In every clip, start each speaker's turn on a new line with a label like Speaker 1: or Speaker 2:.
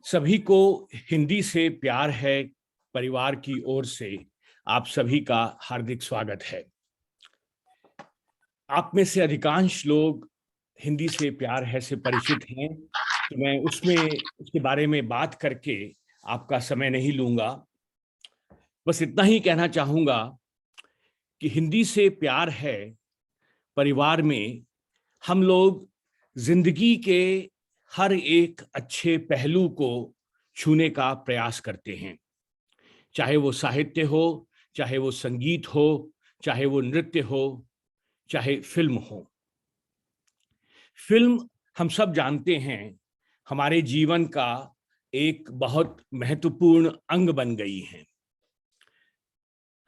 Speaker 1: सभी को हिंदी से प्यार है परिवार की ओर से आप सभी का हार्दिक स्वागत है। आप में से अधिकांश लोग हिंदी से प्यार है से परिचित हैं, तो मैं उसके बारे में बात करके आपका समय नहीं लूंगा। बस इतना ही कहना चाहूंगा कि हिंदी से प्यार है परिवार में हम लोग जिंदगी के हर एक अच्छे पहलू को छूने का प्रयास करते हैं, चाहे वो साहित्य हो, चाहे वो संगीत हो, चाहे वो नृत्य हो, चाहे फिल्म हो। फिल्म हम सब जानते हैं हमारे जीवन का एक बहुत महत्वपूर्ण अंग बन गई है।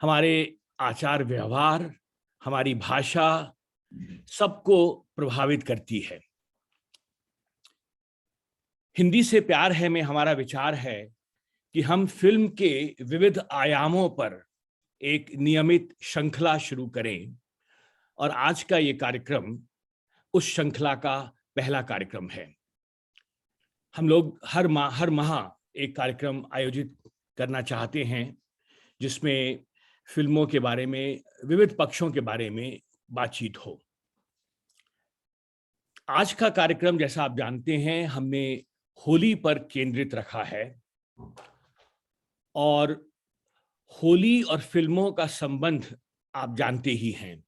Speaker 1: हमारे आचार व्यवहार, हमारी भाषा सबको प्रभावित करती है। हिंदी से प्यार है में हमारा विचार है कि हम फिल्म के विविध आयामों पर एक नियमित श्रृंखला शुरू करें, और आज का ये कार्यक्रम उस श्रृंखला का पहला कार्यक्रम है। हम लोग हर माह एक कार्यक्रम आयोजित करना चाहते हैं जिसमें फिल्मों के बारे में, विविध पक्षों के बारे में बातचीत हो। आज का कार्यक्रम, जैसा आप जानते हैं, हमने होली पर केंद्रित रखा है, और होली और फिल्मों का संबंध आप जानते ही हैं।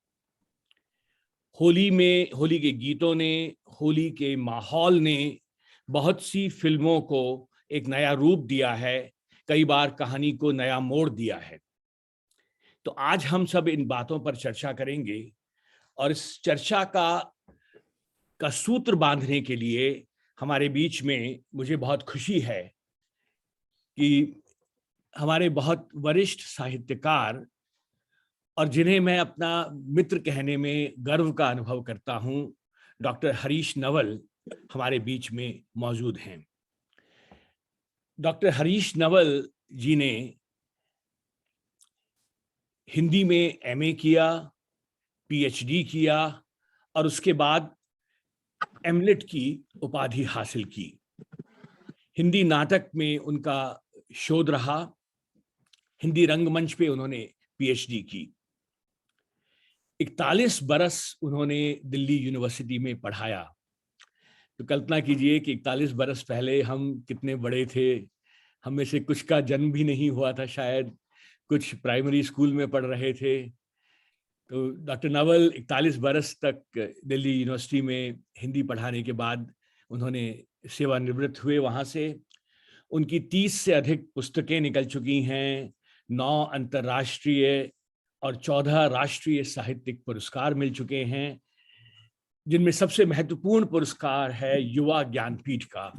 Speaker 1: होली में, होली के गीतों ने, होली के माहौल ने बहुत सी फिल्मों को एक नया रूप दिया है, कई बार कहानी को नया मोड़ दिया है। तो आज हम सब इन बातों पर चर्चा करेंगे, और इस चर्चा का सूत्र बांधने के लिए हमारे बीच में मुझे बहुत खुशी है कि हमारे बहुत वरिष्ठ साहित्यकार, और जिन्हें मैं अपना मित्र कहने में गर्व का अनुभव करता हूं, डॉक्टर हरीश नवल हमारे बीच में मौजूद हैं। डॉक्टर हरीश नवल जी ने हिंदी में एमए किया, पीएचडी किया, और उसके बाद एमलिट की उपाधि हासिल की। हिंदी नाटक में उनका शोध रहा, हिंदी रंगमंच पे उन्होंने पीएचडी की। 41 बरस उन्होंने दिल्ली यूनिवर्सिटी में पढ़ाया। तो कल्पना कीजिए कि 41 बरस पहले हम कितने बड़े थे। हम में से कुछ का जन्म भी नहीं हुआ था, शायद कुछ प्राइमरी स्कूल में पढ़ रहे थे। तो डॉक्टर नवल 41 बरस तक दिल्ली यूनिवर्सिटी में हिंदी पढ़ाने के बाद उन्होंने सेवानिवृत्त हुए वहाँ से। उनकी 30 से अधिक पुस्तकें निकल चुकी हैं, 9 अंतर्राष्ट्रीय और 14 राष्ट्रीय साहित्यिक पुरस्कार मिल चुके हैं, जिनमें सबसे महत्वपूर्ण पुरस्कार है युवा ज्ञानपीठ का,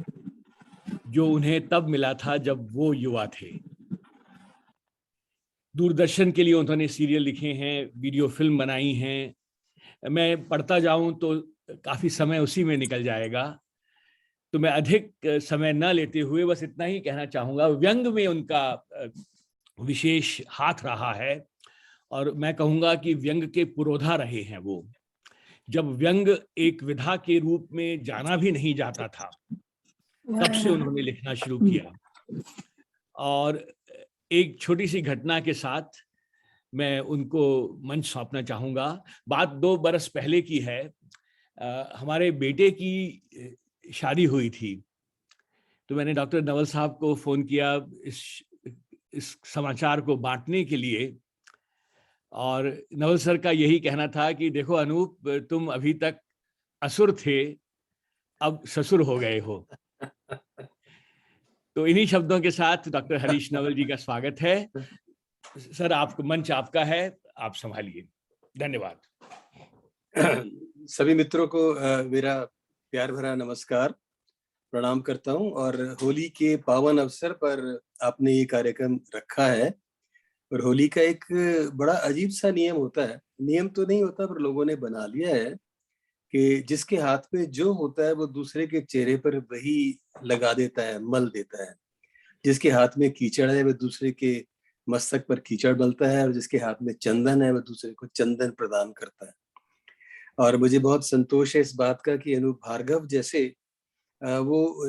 Speaker 1: जो उन्हें तब मिला था जब वो युवा थे। दूरदर्शन के लिए उन्होंने सीरियल लिखे हैं, वीडियो फिल्म बनाई हैं। मैं पढ़ता जाऊं तो काफी समय उसी में निकल जाएगा, तो मैं अधिक समय न लेते हुए बस इतना ही कहना चाहूंगा। व्यंग में उनका विशेष हाथ रहा है, और मैं कहूंगा कि व्यंग के पुरोधा रहे हैं वो। जब व्यंग एक विधा के रूप में जाना भी नहीं जाता था, तब से उन्होंने लिखना शुरू किया। और एक छोटी सी घटना के साथ मैं उनको मंच सौंपना चाहूंगा। बात 2 बरस पहले की है। हमारे बेटे की शादी हुई थी, तो मैंने डॉक्टर नवल साहब को फोन किया इस समाचार को बांटने के लिए। और नवल सर का यही कहना था कि देखो अनूप, तुम अभी तक असुर थे, अब ससुर हो गए हो। तो इन्हीं शब्दों के साथ डॉक्टर हरीश नवल जी का स्वागत है। सर, आपको मंच आपका है, आप संभालिए। धन्यवाद।
Speaker 2: सभी मित्रों को मेरा प्यार भरा नमस्कार, प्रणाम करता हूं। और होली के पावन अवसर पर आपने ये कार्यक्रम रखा है, और होली का एक बड़ा अजीब सा नियम होता है। नियम तो नहीं होता, पर लोगों ने बना लिया है कि जिसके हाथ में जो होता है वो दूसरे के चेहरे पर वही लगा देता है, मल देता है। जिसके हाथ में कीचड़ है वो दूसरे के मस्तक पर कीचड़ मलता है, और जिसके हाथ में चंदन है वो दूसरे को चंदन प्रदान करता है। और मुझे बहुत संतोष है इस बात का कि अनूप भार्गव जैसे वो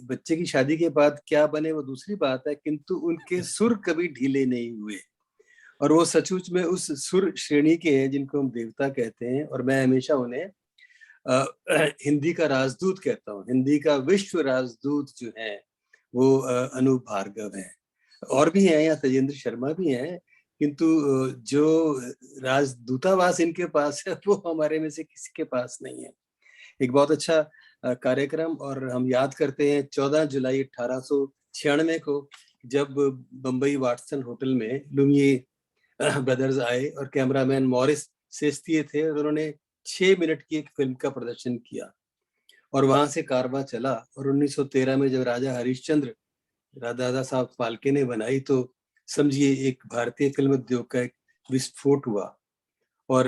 Speaker 2: बच्चे की शादी के बाद क्या बने वो दूसरी बात है, किंतु उनके सुर कभी ढीले नहीं हुए। और वो सचमुच में उस सुर श्रेणी के हैं जिनको हम देवता कहते हैं। और मैं हमेशा उन्हें हिंदी का राजदूत कहता हूँ। हिंदी का विश्व राजदूत जो है वो अनूप भार्गव है। और भी हैं, यहाँ तेजेंद्र शर्मा भी हैं, किंतु जो राजदूतावास इनके पास है वो हमारे में से किसी के पास नहीं है। एक बहुत अच्छा कार्यक्रम। और हम याद करते हैं 14 जुलाई 1896 को, जब बम्बई वाटसन होटल में लुमिये ब्रदर्स आए और कैमरामैन मॉरिस सेस्तिये थे और उन्होंने 6 मिनट की एक फिल्म का प्रदर्शन किया और वहां से कारवां चला। और 1913 में जब राजा हरिश्चंद्र दादा साहब फाल्के ने बनाई तो समझिए एक भारतीय फिल्म उद्योग का एक विस्फोट हुआ। और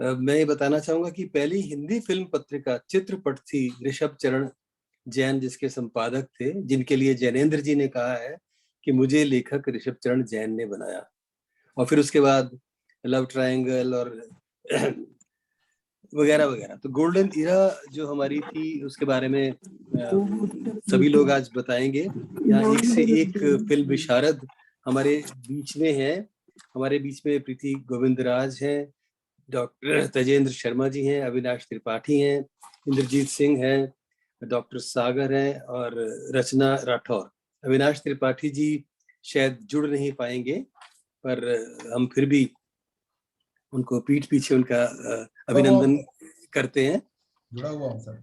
Speaker 2: मैं ये बताना चाहूंगा कि पहली हिंदी फिल्म पत्रिका चित्रपट थी ऋषभ चरण जैन जिसके संपादक थे, जिनके लिए जैनेन्द्र जी ने कहा है कि मुझे लेखक ऋषभ चरण जैन ने बनाया। और फिर उसके बाद लव ट्रायंगल और वगैरह वगैरह। तो गोल्डन इरा जो हमारी थी उसके बारे में सभी लोग आज बताएंगे। यहाँ एक से एक फिल्म विशारद हमारे बीच में है। हमारे बीच में प्रीति गोविंदराज हैं, डॉक्टर तेजेंद्र शर्मा जी हैं, अविनाश त्रिपाठी हैं, इंद्रजीत सिंह हैं, डॉक्टर सागर हैं और रचना राठौर। अविनाश त्रिपाठी जी शायद जुड़ नहीं पाएंगे, पर हम फिर भी उनको पीठ पीछे उनका अभिनंदन करते हैं।
Speaker 3: जुड़ा हुआ हूं सर।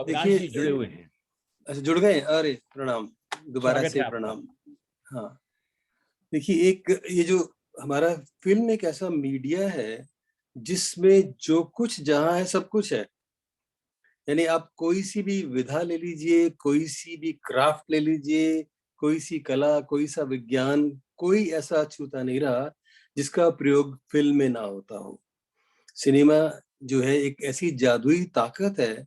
Speaker 1: देखिए जुड़े हुए हैं।
Speaker 2: अच्छा, जुड़ गए। अरे प्रणाम, दोबारा से प्रणाम। हाँ, देखिए एक ये जो हमारा फिल्म एक ऐसा मीडिया है जिसमें जो कुछ जहाँ है सब कुछ है। यानी आप कोई सी भी विधा ले लीजिए, कोई सी भी क्राफ्ट ले लीजिए, कोई सी कला, कोई सा विज्ञान, कोई ऐसा अछूता नहीं रहा जिसका प्रयोग फिल्म में ना होता हो। सिनेमा जो है एक ऐसी जादुई ताकत है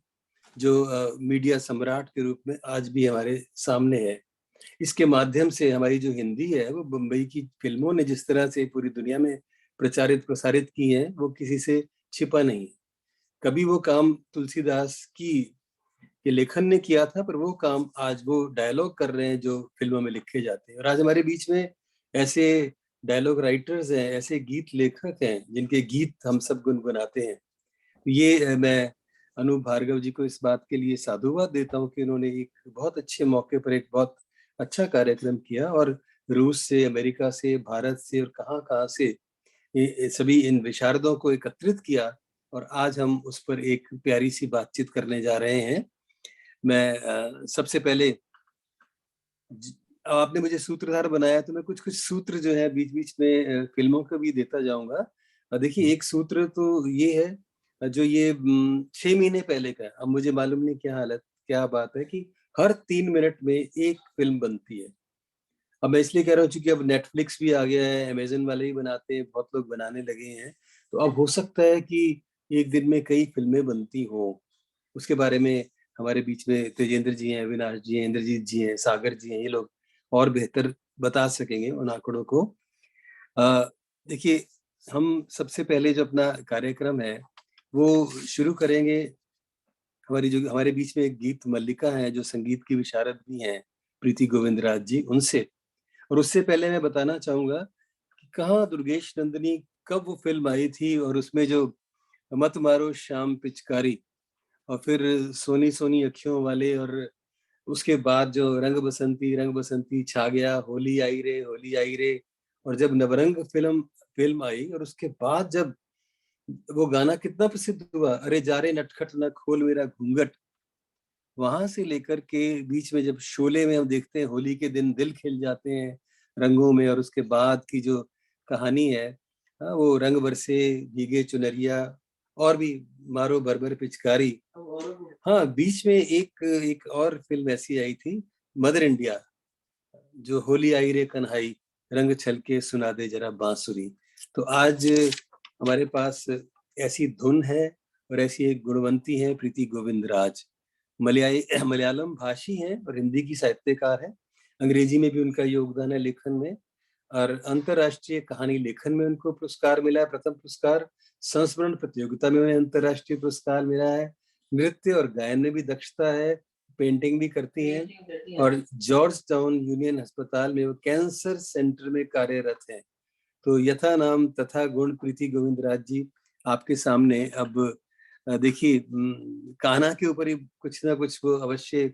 Speaker 2: जो मीडिया सम्राट के रूप में आज भी हमारे सामने है। इसके माध्यम से हमारी जो हिंदी है वो बम्बई की फिल्मों ने जिस तरह से पूरी दुनिया में प्रचारित प्रसारित की है वो किसी से छिपा नहीं। कभी वो काम तुलसीदास की के लेखन ने किया था, पर वो काम आज वो डायलॉग कर रहे हैं जो फिल्मों में लिखे जाते हैं। और आज हमारे बीच में ऐसे डायलॉग राइटर्स हैं, ऐसे गीत लेखक हैं जिनके गीत हम सब गुनगुनाते हैं। ये मैं अनूप भार्गव जी को इस बात के लिए साधुवाद देता हूँ कि उन्होंने एक बहुत अच्छे मौके पर एक बहुत अच्छा कार्यक्रम किया और रूस से, अमेरिका से, भारत से और कहाँ से सभी इन विशारदों को एकत्रित किया और आज हम उस पर एक प्यारी सी बातचीत करने जा रहे हैं। मैं सबसे पहले आपने मुझे सूत्रधार बनाया तो मैं कुछ कुछ सूत्र जो है बीच बीच में फिल्मों का भी देता जाऊंगा। देखिए एक सूत्र तो ये है जो ये 6 महीने पहले का है। अब मुझे मालूम नहीं क्या बात है कि हर 3 मिनट में एक फिल्म बनती है। अब मैं इसलिए कह रहा हूँ क्योंकि अब नेटफ्लिक्स भी आ गया है, अमेजन वाले ही बनाते हैं, बहुत लोग बनाने लगे हैं। तो अब हो सकता है कि एक दिन में कई फिल्में बनती हो। उसके बारे में हमारे बीच में तेजेंद्र जी हैं, अविनाश जी हैं, इंद्रजीत जी हैं, सागर जी हैं, ये लोग और बेहतर बता सकेंगे उन आंकड़ों को। देखिए हम सबसे पहले जो अपना कार्यक्रम है वो शुरू करेंगे। हमारे बीच में एक गीत मल्लिका है जो संगीत की विशारद भी हैं, प्रीति गोविंदराज जी, उनसे। और उससे पहले मैं बताना चाहूंगा कि कहाँ दुर्गेश नंदिनी कब वो फिल्म आई थी और उसमें जो मत मारो शाम पिचकारी और फिर सोनी सोनी अखियों वाले और उसके बाद जो रंग बसंती छा गया, होली आई रे। और जब नवरंग फिल्म आई और उसके बाद जब वो गाना कितना प्रसिद्ध हुआ, अरे जा रे नटखट न खोल मेरा घूंघट, वहां से लेकर के बीच में जब शोले में हम देखते हैं होली के दिन दिल खिल जाते हैं रंगों में, और उसके बाद की जो कहानी है, वो रंग बरसे भीगे चुनरिया और भी मारो भर पिचकारी। हाँ, बीच में एक और फिल्म ऐसी आई थी, मदर इंडिया, जो होली आई रे कन्हाई, रंग छलके सुना दे जरा बांसुरी। तो आज हमारे पास ऐसी धुन है और ऐसी एक गुणवंती है प्रीति गोविंदराज। मलयालम भाषी हैं और हिंदी की साहित्यकार है। अंग्रेजी में भी उनका योगदान है लेखन में, और अंतर्राष्ट्रीय कहानी लेखन में उनको पुरस्कार मिला है, प्रथम पुरस्कार। संस्मरण प्रतियोगिता में उन्हें अंतर्राष्ट्रीय पुरस्कार मिला है। नृत्य और गायन में भी दक्षता है, पेंटिंग भी करती हैं और जॉर्ज टाउन यूनियन अस्पताल में वो कैंसर सेंटर में कार्यरत हैं। तो यथा नाम तथा गुण प्रीति गोविंदराज जी आपके सामने अब देखिए कान्हा के ऊपर ही कुछ ना कुछ वो अवश्य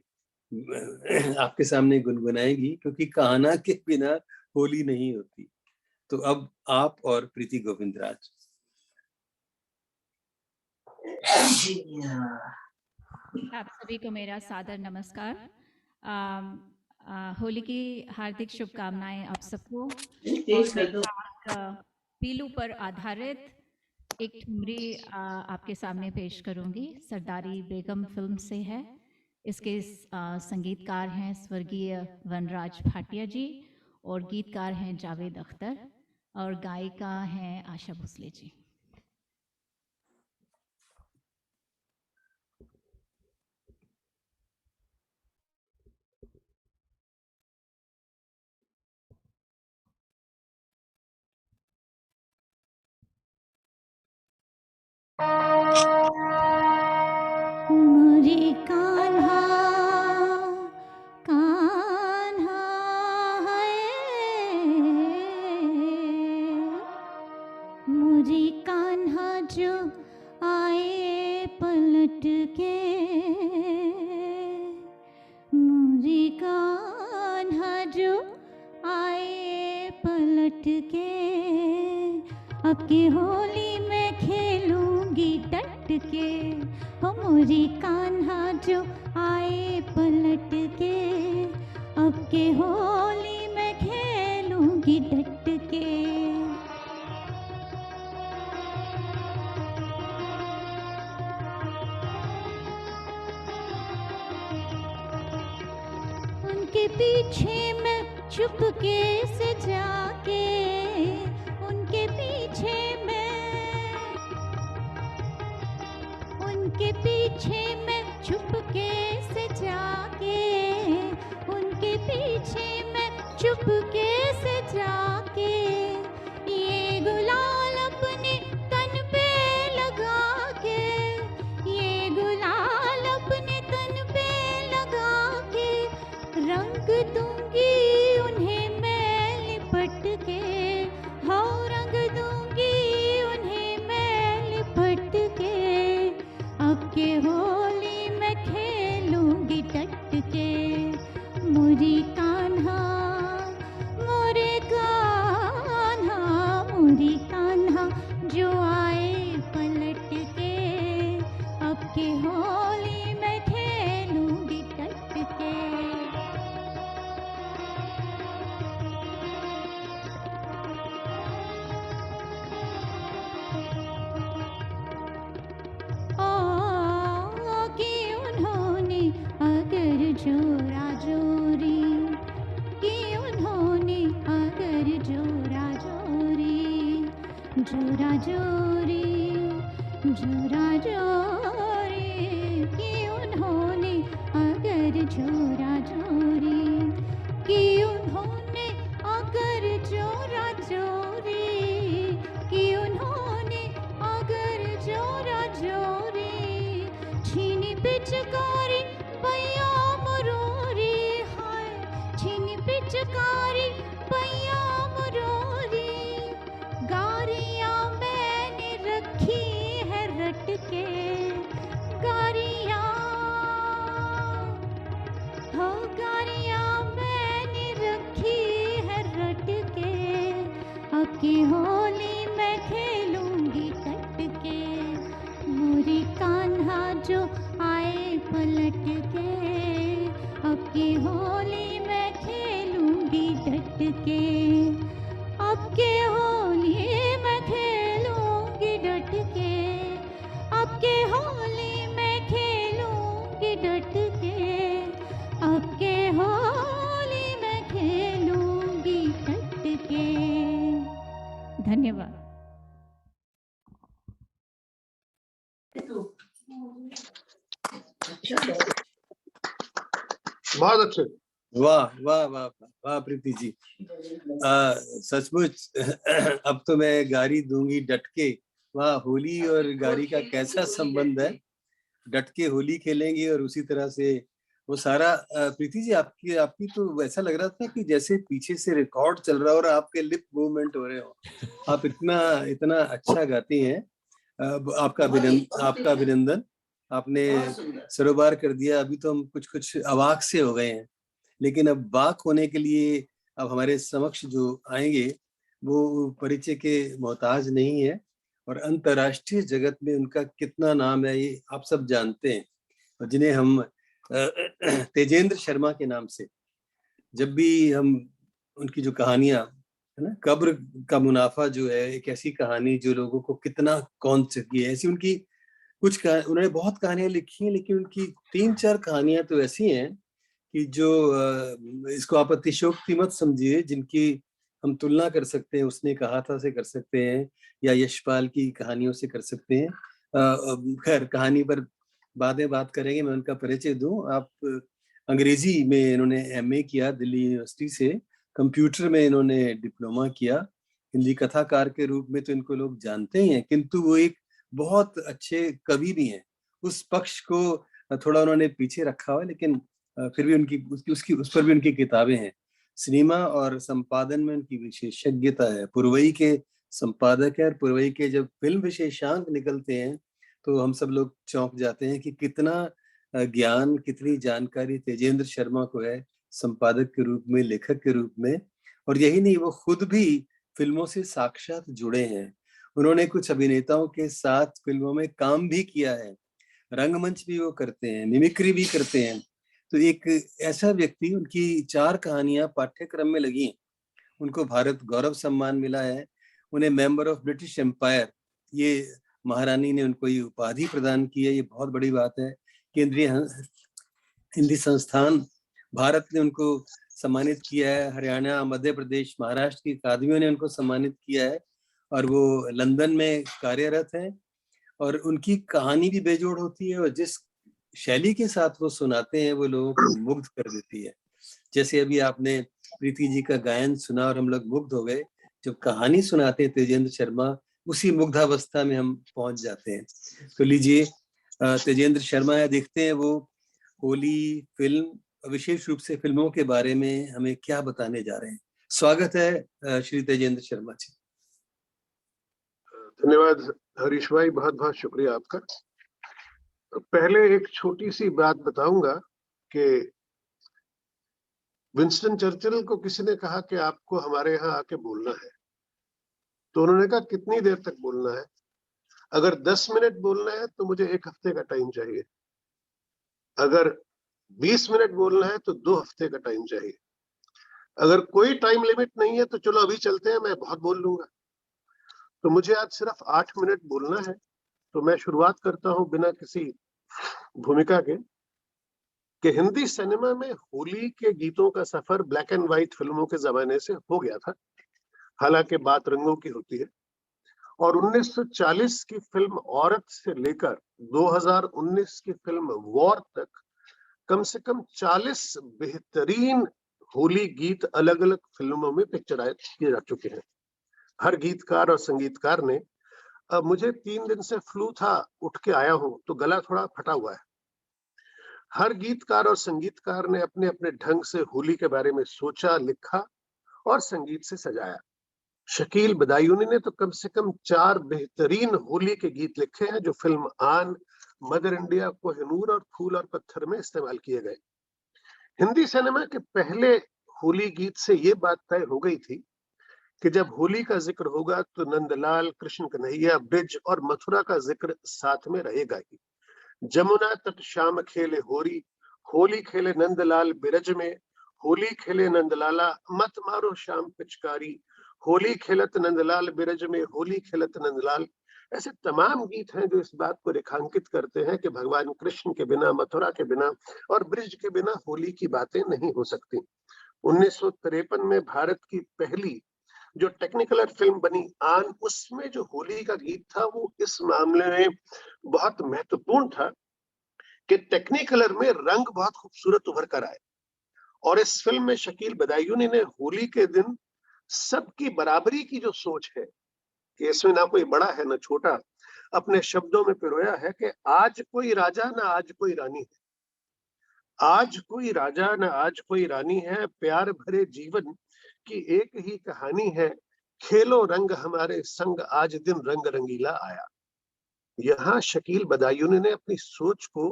Speaker 2: आपके सामने गुनगुनाएंगी, क्योंकि कान्हा के बिना होली नहीं होती। तो अब आप और प्रीति गोविंदराज।
Speaker 3: आप सभी को मेरा सादर नमस्कार। होली की हार्दिक शुभकामनाएं आप सबको। और मैं पीलू पर आधारित एक ठुमरी आपके सामने पेश करूंगी। सरदारी बेगम फिल्म से है। इसके संगीतकार हैं स्वर्गीय वनराज भाटिया जी और गीतकार हैं जावेद अख्तर और गायिका हैं आशा भोसले जी। मुझे कान्हा कान्हा है, मुझे कान्हा जो आए पलट के, मुझे कान्हा जो आए पलट के, अब की होली में खेलूंगी डट के। हो मुझे कान्हा जो आए पलट के, अब के होली में खेलूंगी डट के। उनके पीछे मैं चुपके से जाके, उनके पीछे मैं चुपके से जाके, उनके पीछे मैं चुपके से जाके, ये गुलाल अपने तन पे लगा के, ये गुलाल अपने तन पे लगा के, रंग दूंगी उन्हें मैं लिपट के। हो रंग दूंगी उन्हें मैं लिपट के, अब के होली में खेलूंगी डट के। मुझे कान्हा मोरे कान्हा, मुझे कान्हा जो आए पलट के, अब के होली में खेलूंगी डट के। जोरा जोरी कि उन्होंने अगर जोरा जोरी, जोरा जोरी, जोरा जोरी कि उन्होंने अगर जोरा जोरी, कि उन्होंने अगर जोरा जोरी, कि उन्होंने अगर जोरा जोरी, छीनी पिचकारी पैया पिचकारी पैया मरोरी, गारियां मैंने रखी है रट के, गारियां हो गारियां मैंने रखी है रट के, अब की होली मैं खेलूंगी डट के। मोरी कान्हा जो आए पलट के, अब की होली डट के, अब के होली में खेलूंगी डट के, अब के होली में खेलूंगी डट के, अब के होली में खेलूंगी डट के। धन्यवाद।
Speaker 4: बहुत अच्छे।
Speaker 2: वाह वाह वाह वाह प्रीति जी, सचमुच अब तो मैं गारी दूंगी डट के। वाह, होली और गारी का कैसा संबंध है। डट के होली खेलेंगे और उसी तरह से वो सारा प्रीति जी आपकी आपकी तो ऐसा लग रहा था कि जैसे पीछे से रिकॉर्ड चल रहा हो और आपके लिप मूवमेंट हो रहे हो। आप इतना इतना अच्छा गाती हैं। आपका अभिनंदन। आपने सरोबार कर दिया। अभी तो हम कुछ कुछ अवाक से हो गए हैं, लेकिन अब बाक होने के लिए अब हमारे समक्ष जो आएंगे वो परिचय के मोहताज नहीं है, और अंतर्राष्ट्रीय जगत में उनका कितना नाम है ये आप सब जानते हैं, और जिन्हें हम तेजेंद्र शर्मा के नाम से जब भी हम उनकी जो कहानियां है ना, कब्र का मुनाफा जो है एक ऐसी कहानी जो लोगों को कितना कौन सकी है, ऐसी उनकी उन्होंने बहुत कहानियां लिखी हैं, लेकिन उनकी 3-4 कहानियां तो ऐसी हैं कि जो इसको आप अतिशयोक्ति मत समझिए, जिनकी हम तुलना कर सकते हैं उसने कहा था से कर सकते हैं, या यशपाल की कहानियों से कर सकते हैं। खैर कहानी पर बाद में बात करेंगे। मैं उनका परिचय दूं। आप अंग्रेजी में इन्होंने एमए किया दिल्ली यूनिवर्सिटी से, कंप्यूटर में इन्होंने डिप्लोमा किया। हिंदी कथाकार के रूप में तो इनको लोग जानते ही हैं, किंतु वो एक बहुत अच्छे कवि भी हैं। उस पक्ष को थोड़ा उन्होंने पीछे रखा हुआ है, लेकिन फिर भी उस पर भी उनकी किताबें हैं। सिनेमा और संपादन में उनकी विशेषज्ञता है। पुरवई के संपादक है, और पुरवई के जब फिल्म विशेषांक निकलते हैं तो हम सब लोग चौंक जाते हैं कि कितना ज्ञान, कितनी जानकारी तेजेंद्र शर्मा को है, संपादक के रूप में, लेखक के रूप में। और यही नहीं, वो खुद भी फिल्मों से साक्षात जुड़े हैं। उन्होंने कुछ अभिनेताओं के साथ फिल्मों में काम भी किया है, रंगमंच भी वो करते हैं, मिमिक्री भी करते हैं। तो एक ऐसा व्यक्ति, उनकी 4 कहानियां पाठ्यक्रम में लगी, उनको भारत गौरव सम्मान मिला है। उन्हें मेंबर ऑफ ब्रिटिश एम्पायर, ये महारानी ने उनको ये उपाधि प्रदान की है, ये बहुत बड़ी बात है। केंद्रीय हिंदी संस्थान भारत ने उनको सम्मानित किया है। हरियाणा, मध्य प्रदेश, महाराष्ट्र की अकादमियों ने उनको सम्मानित किया है, और वो लंदन में कार्यरत हैं। और उनकी कहानी भी बेजोड़ होती है, और जिस शैली के साथ वो सुनाते हैं वो लोगों को मुग्ध कर देती है। जैसे अभी आपने प्रीति जी का गायन सुना और हम लोग मुग्ध हो गए। जब कहानी सुनाते हैं तेजेंद्र शर्मा, उसी मुग्धावस्था में हम पहुंच जाते हैं। तो लीजिए, तेजेंद्र शर्मा है, देखते हैं वो होली फिल्म, विशेष रूप से फिल्मों के बारे में हमें क्या बताने जा रहे हैं। स्वागत है श्री तेजेंद्र शर्मा जी।
Speaker 4: धन्यवाद हरीश भाई, बहुत बहुत शुक्रिया आपका। पहले एक छोटी सी बात बताऊंगा कि विंस्टन चर्चिल को किसी ने कहा कि आपको हमारे यहाँ आके बोलना है, तो उन्होंने कहा कितनी देर तक बोलना है? अगर 10 मिनट बोलना है तो मुझे 1 हफ्ते का टाइम चाहिए, अगर 20 मिनट बोलना है तो 2 हफ्ते का टाइम चाहिए, अगर कोई टाइम लिमिट नहीं है तो चलो अभी चलते हैं, मैं बहुत बोल लूंगा। तो मुझे आज सिर्फ 8 मिनट बोलना है। तो मैं शुरुआत करता हूं बिना किसी भूमिका के कि हिंदी सिनेमा में होली के गीतों का सफर ब्लैक एंड व्हाइट फिल्मों के जमाने से हो गया था, हालांकि बात रंगों की होती है। और 1940 की फिल्म औरत से लेकर 2019 की फिल्म वॉर तक कम से कम 40 बेहतरीन होली गीत अलग अलग फिल्मों में पिक्चराइज किए जा चुके हैं। हर गीतकार और संगीतकार ने, अब मुझे 3 दिन से फ्लू था, उठ के आया हूं तो गला थोड़ा फटा हुआ है, हर गीतकार और संगीतकार ने अपने अपने ढंग से होली के बारे में सोचा, लिखा और संगीत से सजाया। शकील बदायूनी ने तो कम से कम 4 बेहतरीन होली के गीत लिखे हैं जो फिल्म आन, मदर इंडिया, कोहिनूर और फूल और पत्थर में इस्तेमाल किए गए। हिंदी सिनेमा के पहले होली गीत से ये बात तय हो गई थी कि जब होली का जिक्र होगा तो नंदलाल, कृष्ण कन्हैया, ब्रिज और मथुरा का जिक्र साथ में रहेगा ही। जमुना तट श्याम खेले होरी, होली खेले नंदलाल बिरज में, होली खेले नंदलाला मत मारो श्याम पिचकारी, होली खेलत नंदलाल बिरज में, होली खेलत नंदलाल। ऐसे तमाम गीत हैं जो इस बात को रेखांकित करते हैं कि भगवान कृष्ण के बिना, मथुरा के बिना और ब्रिज के बिना होली की बातें नहीं हो सकती। 1953 में भारत की पहली जो टेक्निकलर फिल्म बनी आन, उसमें जो होली का गीत था वो इस मामले में बहुत महत्वपूर्ण था कि टेक्निकलर में रंग बहुत खूबसूरत उभर कर आए। और इस फिल्म में शकील बदायूनी ने होली के दिन सबकी बराबरी की जो सोच है कि इसमें ना कोई बड़ा है ना छोटा, अपने शब्दों में पिरोया है कि आज कोई राजा ना आज कोई रानी है, आज कोई राजा ना आज कोई रानी है, प्यार भरे जीवन की एक ही कहानी है, खेलो रंग हमारे संग आज दिन रंग रंगीला आया। यहाँ शकील बदायूनी ने अपनी सोच को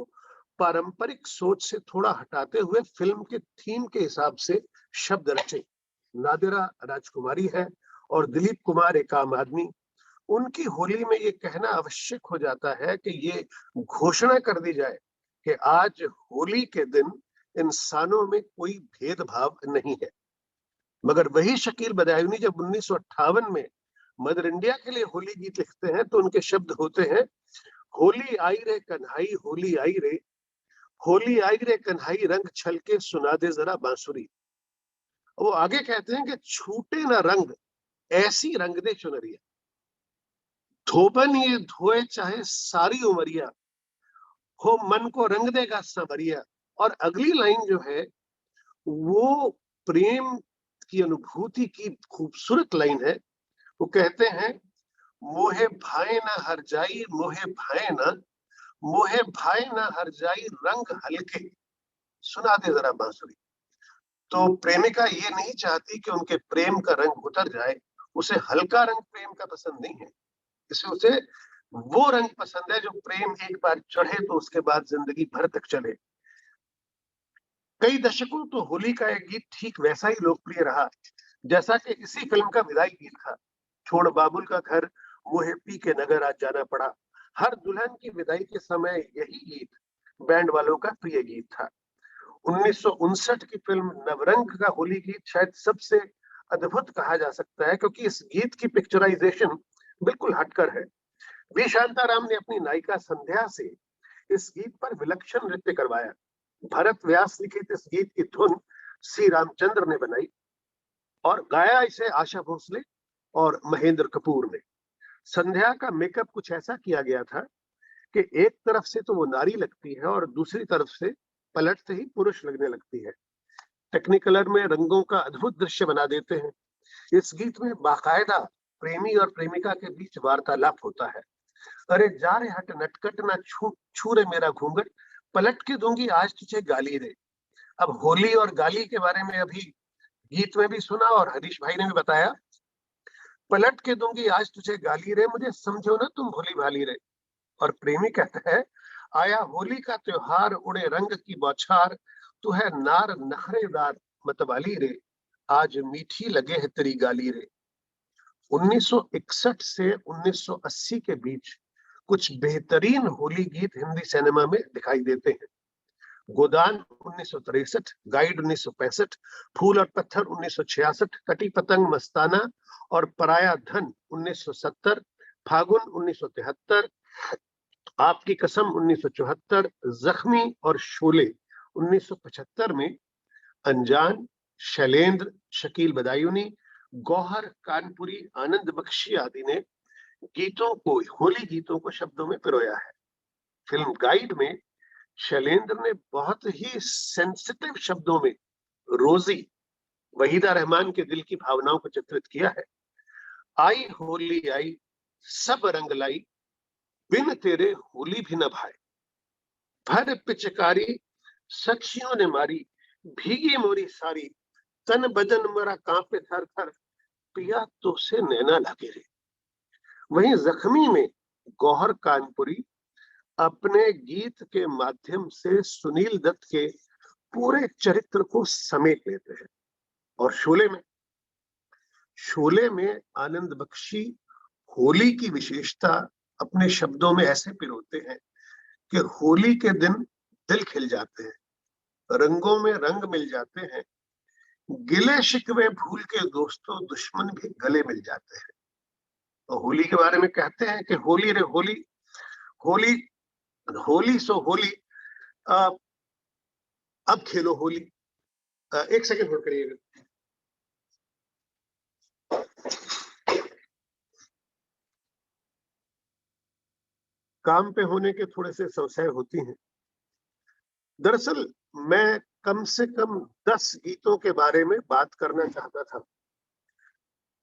Speaker 4: पारंपरिक सोच से थोड़ा हटाते हुए फिल्म के थीम के हिसाब से शब्द रचे। नादिरा राजकुमारी है और दिलीप कुमार एक आम आदमी। उनकी होली में ये कहना आवश्यक हो जाता है कि ये घोषणा कर दी जाए कि आज होली के दिन इंसानों में कोई भेदभाव नहीं है। मगर वही शकील बदायूनी जब 1958 में मदर इंडिया के लिए होली गीत लिखते हैं तो उनके शब्द होते हैं, होली आई रे कन्हाई होली आई रे, होली आई रे कन्हाई रंग छलके सुना दे जरा बांसुरी। वो आगे कहते हैं कि छूटे ना रंग ऐसी रंग दे चुनरिया, धोबन ये धोए चाहे सारी उमरिया, हो मन को रंग देगा संवरिया। और अगली लाइन जो है वो प्रेम की अनुभूति की खूबसूरत लाइन है। वो कहते हैं, मोहे भाए ना हर जाई मोहे भाए ना, मोहे भाए ना हर जाई रंग हल्के सुना दे जरा बांसुरी। तो प्रेमिका ये नहीं चाहती कि उनके प्रेम का रंग उतर जाए, उसे हल्का रंग प्रेम का पसंद नहीं है, इसे उसे वो रंग पसंद है जो प्रेम एक बार चढ़े तो उसके बाद जिंदगी भर तक चले। कई दशकों तो होली का एक गीत ठीक वैसा ही लोकप्रिय रहा जैसा कि इसी फिल्म का विदाई गीत था। छोड़ बाबुल का घर मोहे पी के नगर आज जाना पड़ा, हर दुल्हन की विदाई के समय यही गीत बैंड वालों का प्रिय गीत था। 1959 की फिल्म नवरंग का होली गीत शायद सबसे अद्भुत कहा जा सकता है क्योंकि इस गीत की पिक्चराइजेशन बिल्कुल हटकर है। वी शांताराम ने अपनी नायिका संध्या से इस गीत पर विलक्षण नृत्य करवाया। भरत व्यास लिखित इस गीत की धुन सी रामचंद्र ने बनाई और गाया इसे आशा भोसले और महेंद्र कपूर ने। संध्या का मेकअप कुछ ऐसा किया गया था कि एक तरफ से तो वो नारी लगती है और दूसरी तरफ से पलटते ही पुरुष लगने लगती है। टेक्निकलर में रंगों का अद्भुत दृश्य बना देते हैं। इस गीत में बाकायदा प्रेमी और प्रेमिका के बीच वार्तालाप होता है। अरे जा रे हट नटकट ना छू रे मेरा घूंघट, पलट के दूंगी आज तुझे गाली रे। अब होली और गाली के बारे में अभी गीत में भी सुना और हरीश भाई ने भी बताया। पलट के दूंगी आज तुझे गाली रे, मुझे समझो ना तुम भोली भाली रे। और प्रेमी कहता है, आया होली का त्योहार उड़े रंग की बौछार, तू है नार नखरेदार मतवाली रे, आज मीठी लगे है तेरी गाली रे। 1961 से 1980 के बीच कुछ बेहतरीन होली गीत हिंदी सिनेमा में दिखाई देते हैं। गोदान 1963, गाइड 1965, फूल और पत्थर 1966, कटी पतंग मस्ताना और पराया धन 1970, फागुन 1973, आपकी कसम 1974, जख्मी और शोले 1975 में, अनजान, शैलेंद्र, शकील बदायूनी, गौहर कानपुरी, आनंद बख्शी आदि ने गीतों को, होली गीतों को शब्दों में पिरोया है। फिल्म गाइड में शैलेंद्र ने बहुत ही सेंसिटिव शब्दों में रोजी, वहीदा रहमान के दिल की भावनाओं को चित्रित किया है। आई होली आई सब रंग लाई, बिन तेरे होली भी न भाए, भर पिचकारी सखियों ने मारी, भीगी मोरी सारी, तन बदन मरा कांपे थर थर, पिया तो से नैना लागे रे। वहीं जख्मी में गौहर कानपुरी अपने गीत के माध्यम से सुनील दत्त के पूरे चरित्र को समेट लेते हैं। और शोले में आनंद बख्शी होली की विशेषता अपने शब्दों में ऐसे पिरोते हैं कि होली के दिन दिल खिल जाते हैं, रंगों में रंग मिल जाते हैं, गिले शिकवे भूल के दोस्तों दुश्मन भी गले मिल जाते हैं। तो होली के बारे में कहते हैं कि होली रे होली, होली होली सो होली, अब खेलो होली। एक सेकंड होल्ड करिएगा। काम पे होने के थोड़े से संशय होती हैं। दरअसल मैं कम से कम 10 गीतों के बारे में बात करना चाहता था।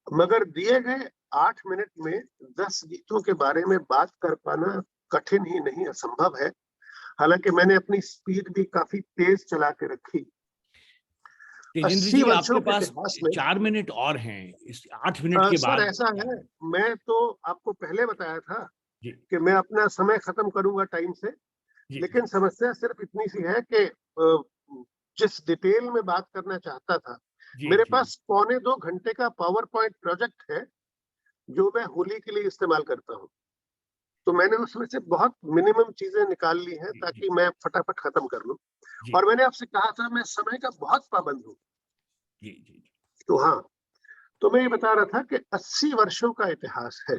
Speaker 4: मगर दिए गए 8 मिनट में 10 गीतों के बारे में बात कर पाना कठिन ही नहीं, असंभव है। हालांकि मैंने अपनी स्पीड भी काफी तेज चला के रखी।
Speaker 1: तेजेंद्र
Speaker 4: 80
Speaker 1: जी,
Speaker 4: वर्षों
Speaker 1: आपके
Speaker 4: के
Speaker 1: पास
Speaker 4: इतिहास में
Speaker 1: 4 मिनट और हैं इस 8 मिनट के
Speaker 4: सर
Speaker 1: बाद।
Speaker 4: ऐसा है, मैं तो आपको पहले बताया था
Speaker 1: जी
Speaker 4: कि मैं अपना समय खत्म करूंगा टाइम से,
Speaker 1: जी
Speaker 4: लेकिन समस्या सिर्फ इतनी सी है कि जिस डिटेल में बात करना चाहता था,
Speaker 1: जी
Speaker 4: मेरे
Speaker 1: जी
Speaker 4: पास 2.25 घंटे का पावर पॉइंट प्रोजेक्ट है जो मैं होली के लिए इस्तेमाल करता हूँ। तो मैंने उसमें से बहुत मिनिमम चीजें निकाल ली हैं
Speaker 1: जी
Speaker 4: ताकि मैं फटाफट खत्म कर लूं।
Speaker 1: जी
Speaker 4: और मैंने आपसे कहा था मैं समय का बहुत पाबंद हूँ।
Speaker 1: जी जी
Speaker 4: तो हाँ, तो मैं ये बता रहा था कि 80 वर्षों का इतिहास है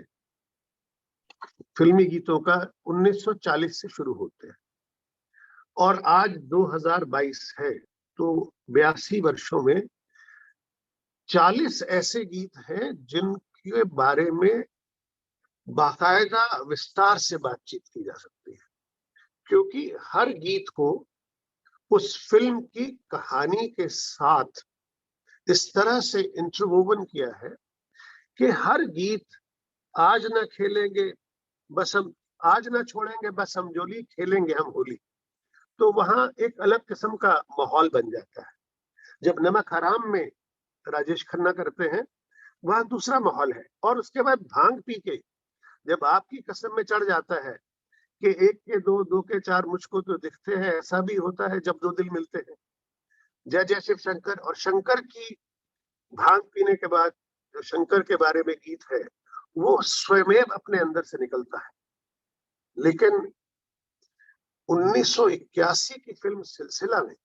Speaker 4: फिल्मी गीतों का। 1940 से शुरू होते हैं और आज 2022 है, तो 82 वर्षों में 40 ऐसे गीत हैं जिनके बारे में बाकायदा विस्तार से बातचीत की जा सकती है, क्योंकि हर गीत को उस फिल्म की कहानी के साथ इस तरह से इंटरवोवन किया है कि हर गीत आज ना खेलेंगे बस हम, आज ना छोड़ेंगे बस हम जोली, खेलेंगे हम होली, तो वहां एक अलग किस्म का माहौल बन जाता है। जब नमक हराम में राजेश खन्ना करते हैं, वहां दूसरा माहौल है। और उसके बाद भांग पी के जब आपकी कसम में चढ़ जाता है कि एक के दो, दो के चार मुझको तो दिखते हैं, ऐसा भी होता है जब दो दिल मिलते हैं, जय जय शिव शंकर, और शंकर की भांग पीने के बाद जो शंकर के बारे में गीत है वो स्वयं अपने अंदर से निकलता है। लेकिन 1981 की फिल्म सिलसिला में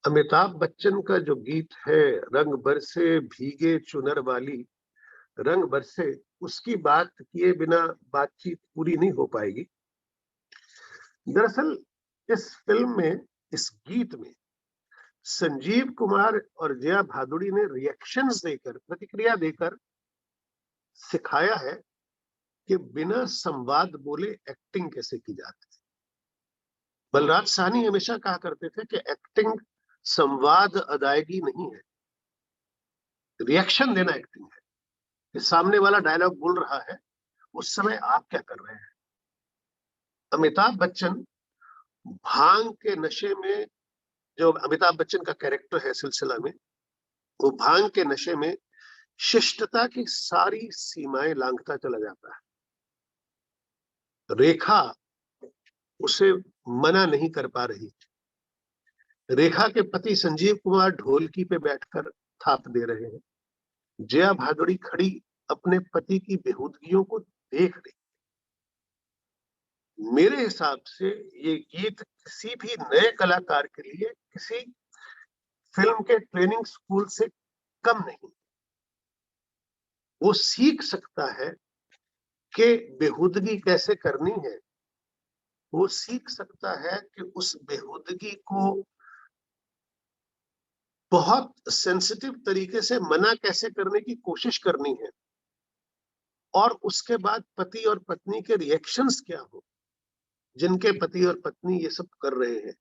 Speaker 4: अमिताभ बच्चन का जो गीत है, रंग बरसे भीगे चुनर वाली, रंग बरसे, उसकी बात किए बिना बातचीत पूरी नहीं हो पाएगी। दरअसल इस फिल्म में, इस गीत में संजीव कुमार और जया भादुड़ी ने रिएक्शंस देकर, प्रतिक्रिया देकर सिखाया है कि बिना संवाद बोले एक्टिंग कैसे की जाती है। बलराज साहनी हमेशा कहा करते थे कि एक्टिंग संवाद अदायगी नहीं है, रिएक्शन देना एक्टिंग है। कि सामने वाला डायलॉग बोल रहा है, उस समय आप क्या कर रहे हैं। अमिताभ बच्चन भांग के नशे में, जो अमिताभ बच्चन का कैरेक्टर है सिलसिला में, वो भांग के नशे में शिष्टता की सारी सीमाएं लांघता चला जाता है। रेखा उसे मना नहीं कर पा रही। रेखा के पति संजीव कुमार ढोलकी पे बैठकर थाप दे रहे हैं। जया भादुड़ी खड़ी अपने पति की बेहूदगियों को देख रही। मेरे हिसाब से ये गीत किसी भी नए कलाकार के लिए किसी फिल्म के ट्रेनिंग स्कूल से कम नहीं। वो सीख सकता है कि बेहूदगी कैसे करनी है। वो सीख सकता है कि उस बेहूदगी को बहुत सेंसिटिव तरीके से मना कैसे करने की कोशिश करनी है, और उसके बाद पति और पत्नी के रिएक्शंस क्या हो, जिनके पति और पत्नी ये सब कर रहे हैं।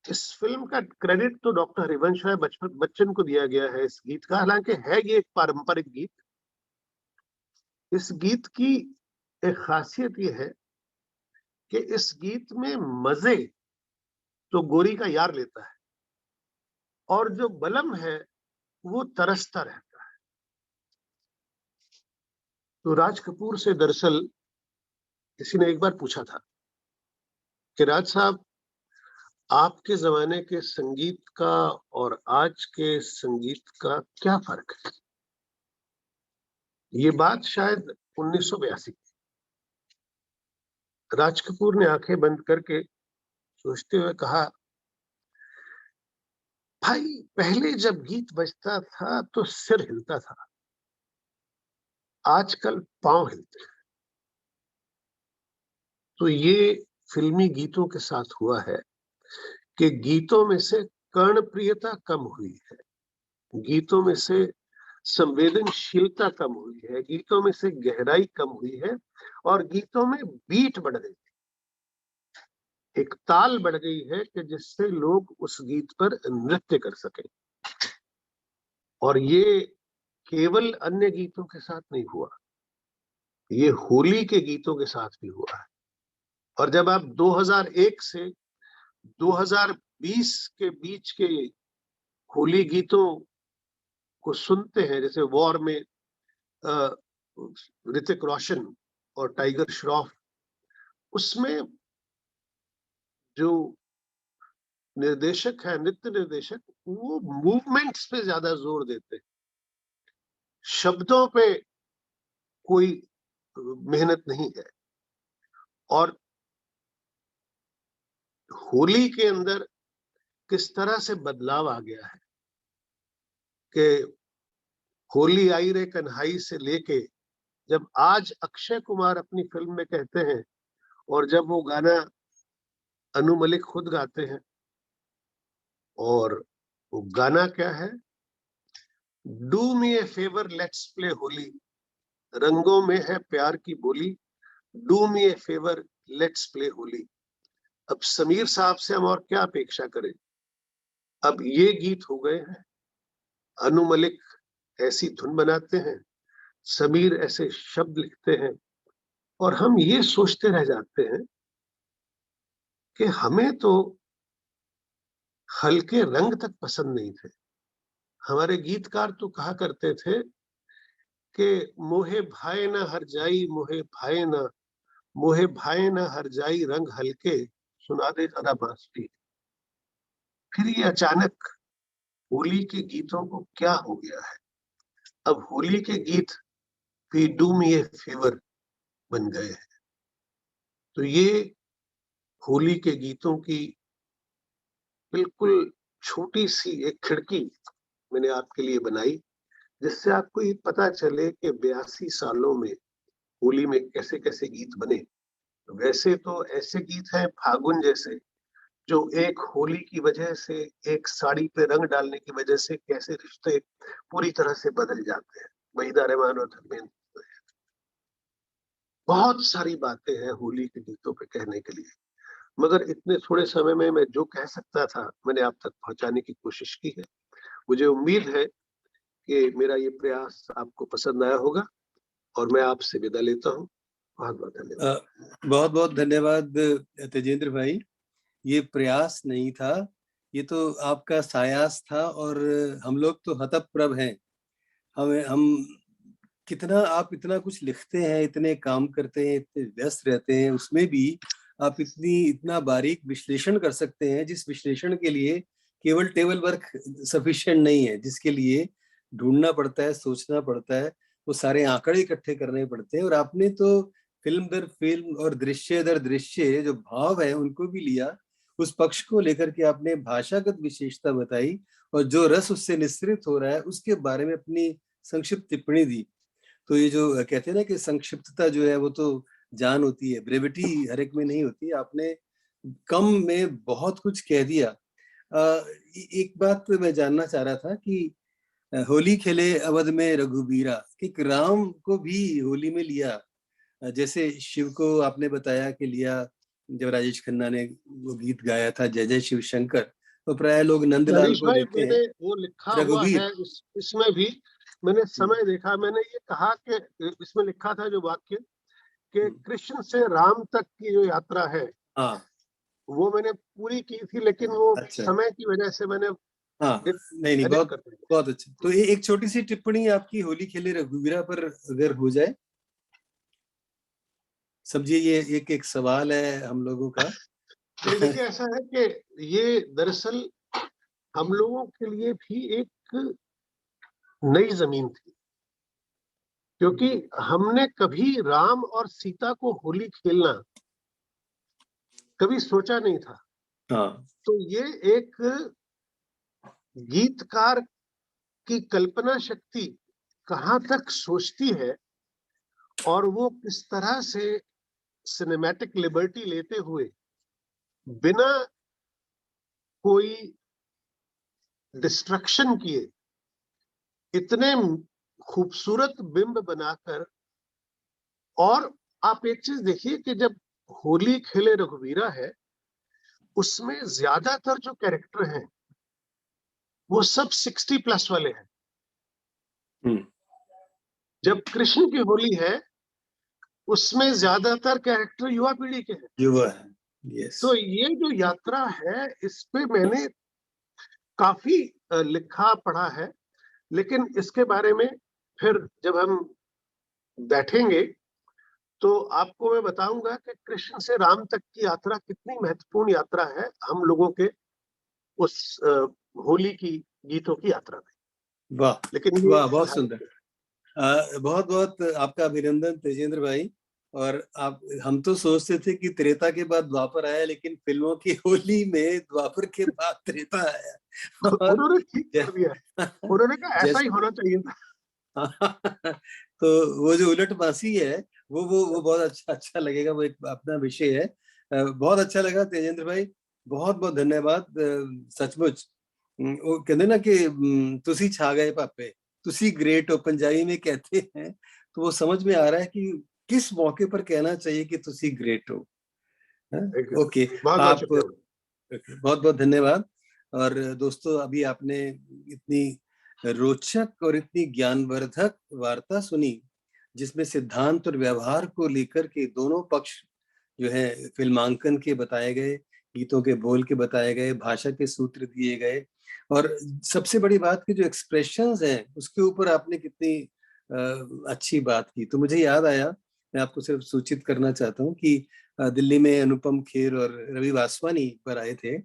Speaker 4: इस फिल्म का क्रेडिट तो डॉक्टर हरिवंश राय बच्चन को दिया गया है इस गीत का, हालांकि है ये एक पारंपरिक गीत। इस गीत की एक खासियत ये है कि इस गीत में मजे तो गोरी का यार लेता है, और जो बलम है वो तरसता रहता है। तो राज कपूर से दरअसल किसी ने एक बार पूछा था कि राज साहब, आपके जमाने के संगीत का और आज के संगीत का क्या फर्क है। ये बात शायद 1982 की। राज कपूर ने आंखें बंद करके सोचते हुए कहा, भाई पहले जब गीत बजता था तो सिर हिलता था, आजकल पांव हिलते हैं। तो ये फिल्मी गीतों के साथ हुआ है कि गीतों में से कर्णप्रियता कम हुई है, गीतों में से संवेदनशीलता कम हुई है, गीतों में से गहराई कम हुई है, और गीतों में बीट बढ़ गई, एक ताल बढ़ गई है कि जिससे लोग उस गीत पर नृत्य कर सके। और ये केवल अन्य गीतों के साथ नहीं हुआ, ये होली के गीतों के साथ भी हुआ है। और जब आप 2001 से 2020 के बीच के होली गीतों को सुनते हैं, जैसे वॉर में ऋतिक रोशन और टाइगर श्रॉफ, उसमें जो निर्देशक है, नृत्य निर्देशक, वो मूवमेंट्स पे ज्यादा जोर देते हैं, शब्दों पे कोई मेहनत नहीं है। और होली के अंदर किस तरह से बदलाव आ गया है कि होली आई रे कन्हाई से लेके जब आज अक्षय कुमार अपनी फिल्म में कहते हैं, और जब वो गाना अनु मलिक खुद गाते हैं, और वो गाना क्या है, do me A favour let's play Holi, रंगों में है प्यार की बोली, do me A favour let's play Holi. अब समीर साहब से हम और क्या अपेक्षा करें। अब ये गीत हो गए हैं, अनु मलिक ऐसी धुन बनाते हैं, समीर ऐसे शब्द लिखते हैं, और हम ये सोचते रह जाते हैं कि हमें तो हल्के रंग तक पसंद नहीं थे। हमारे गीतकार तो कहा करते थे कि मोहे भाए ना हर जाई, मोहे भाए ना, मोहे भाए ना हर जाई, रंग हल्के सुना दे जरा बांसुरी। फिर ये अचानक होली के गीतों को क्या हो गया है, अब होली के गीत भी डू मी ए फेवर बन गए हैं। तो ये होली के गीतों की बिल्कुल छोटी सी एक खिड़की मैंने आपके लिए बनाई, जिससे आपको ये पता चले कि 82 सालों में होली में कैसे कैसे गीत बने। वैसे तो ऐसे गीत हैं फागुन जैसे, जो एक होली की वजह से, एक साड़ी पे रंग डालने की वजह से कैसे रिश्ते पूरी तरह से बदल जाते हैं। वहीदा रहमान और धर्मेंद्र, बहुत सारी बातें हैं होली के गीतों पे कहने के लिए, मगर इतने थोड़े समय में मैं जो कह सकता था मैंने आप तक पहुंचाने की कोशिश की है। मुझे उम्मीद है कि मेरा ये प्रयास आपको पसंद आया होगा, और मैं आपसे विदा लेता हूँ। बहुत बहुत धन्यवाद।
Speaker 2: बहुत बहुत धन्यवाद तेजेंद्र भाई। ये प्रयास नहीं था, ये तो आपका सायास था, और हम लोग तो हतप्रभ हैं। हम कितना आप इतना कुछ लिखते हैं, इतने काम करते हैं, इतने व्यस्त रहते हैं, उसमें भी आप इतना बारीक विश्लेषण कर सकते हैं, जिस विश्लेषण के लिए केवल टेबल वर्क सफिशिएंट नहीं है, जिसके लिए ढूंढना पड़ता है, सोचना पड़ता है, वो सारे आंकड़े इकट्ठे करने पड़ते हैं। और आपने तो फिल्म दर फिल्म और दृश्य दर दृश्य जो भाव है उनको भी लिया, उस पक्ष को लेकर के आपने भाषागत विशेषता बताई, और जो रस उससे निस्सृत हो रहा है उसके बारे में अपनी संक्षिप्त टिप्पणी दी। तो ये जो कहते हैं ना कि संक्षिप्तता जो है वो तो जान होती है, ब्रेविटी हर एक में नहीं होती। आपने कम में बहुत कुछ कह दिया। एक बात मैं जानना चाह रहा था कि होली खेले अवध में रघुबीरा, कि राम को भी होली में लिया, जैसे शिव को आपने बताया कि लिया, जब राजेश खन्ना ने वो गीत गाया था जय जय शिव शंकर, तो प्राय लोग नंदलाल
Speaker 4: हरीश
Speaker 2: को
Speaker 4: भाई,
Speaker 2: लेते
Speaker 4: मैंने
Speaker 2: हैं
Speaker 4: वो लिखा हुआ
Speaker 2: रघुवीर।
Speaker 4: है इसमें भी मैंने समय देखा, मैंने ये कहा कि इसमें लिखा था जो वाक्य कि कृष्ण से राम तक की जो यात्रा है,
Speaker 2: हाँ,
Speaker 4: वो मैंने पूरी की थी, लेकिन वो
Speaker 2: अच्छा,
Speaker 4: समय की वजह से मैंने
Speaker 2: हाँ, नहीं
Speaker 4: एडिट
Speaker 2: बहुत
Speaker 4: कर दिया।
Speaker 2: बहुत अच्छा। तो ये एक छोटी सी टिप्पणी आपकी होली खेले रघुवीरा पर अगर हो जाए। समझिए ये एक एक सवाल है हम लोगों का।
Speaker 4: तो देखिए, ऐसा है कि ये दरअसल हम लोगों के लिए भी एक नई जमीन थी, क्योंकि हमने कभी राम और सीता को होली खेलना कभी सोचा नहीं था।
Speaker 2: हाँ,
Speaker 4: तो ये एक गीतकार की कल्पना शक्ति कहाँ तक सोचती है, और वो किस तरह से सिनेमैटिक लिबर्टी लेते हुए बिना कोई डिस्ट्रक्शन किए इतने खूबसूरत बिंब बनाकर। और आप एक चीज देखिए कि जब होली खेले रघुवीरा है, उसमें ज्यादातर जो कैरेक्टर हैं वो सब 60 प्लस वाले हैं। जब कृष्ण की होली है उसमें ज्यादातर कैरेक्टर युवा पीढ़ी के हैं,
Speaker 2: युवा है। यस।
Speaker 4: तो ये जो यात्रा है इस पे मैंने काफी लिखा पढ़ा है, लेकिन इसके बारे में फिर जब हम बैठेंगे तो आपको मैं बताऊंगा कि कृष्ण से राम तक की यात्रा कितनी महत्वपूर्ण यात्रा है हम लोगों के उस होली की गीतों की यात्रा में।
Speaker 2: वाह,
Speaker 4: लेकिन
Speaker 2: वाह, बहुत सुंदर। बहुत बहुत आपका अभिनंदन तेजेंद्र भाई। और आप, हम तो सोचते थे कि त्रेता के बाद द्वापर आया, लेकिन फिल्मों की होली में द्वापर के बाद त्रेता आया।
Speaker 4: उन्होंने ठीक कर दिया, उन्होंने कहा ऐसा ही होना चाहिए था।
Speaker 2: तो वो जो उलट बांसी है वो बहुत अच्छा लगेगा, वो एक अपना विषय है। बहुत अच्छा लगा तेजेंद्र भाई, बहुत बहुत धन्यवाद। सचमुच वो कहते ना कि तुसी छा गए पापे, तुसी ग्रेट हो पंजाबी में कहते हैं, तो वो समझ में आ रहा है कि किस मौके पर कहना चाहिए कि तुसी ग्रेट हो। ओके, आप बहुत बहुत धन्यवाद। और दोस्तों, अभी आपने इतनी रोचक और इतनी ज्ञानवर्धक वार्ता सुनी, जिसमें सिद्धांत और व्यवहार को लेकर के दोनों पक्ष जो है फिल्मांकन के बताए गए, गीतों के बोल के बताए गए, भाषा के सूत्र दिए गए, और सबसे बड़ी बात की जो एक्सप्रेशंस हैं उसके ऊपर आपने कितनी अच्छी बात की। तो मुझे याद आया, मैं आपको सिर्फ सूचित करना चाहता हूँ कि दिल्ली में अनुपम खेर और रवि वासवानी पर आए थे,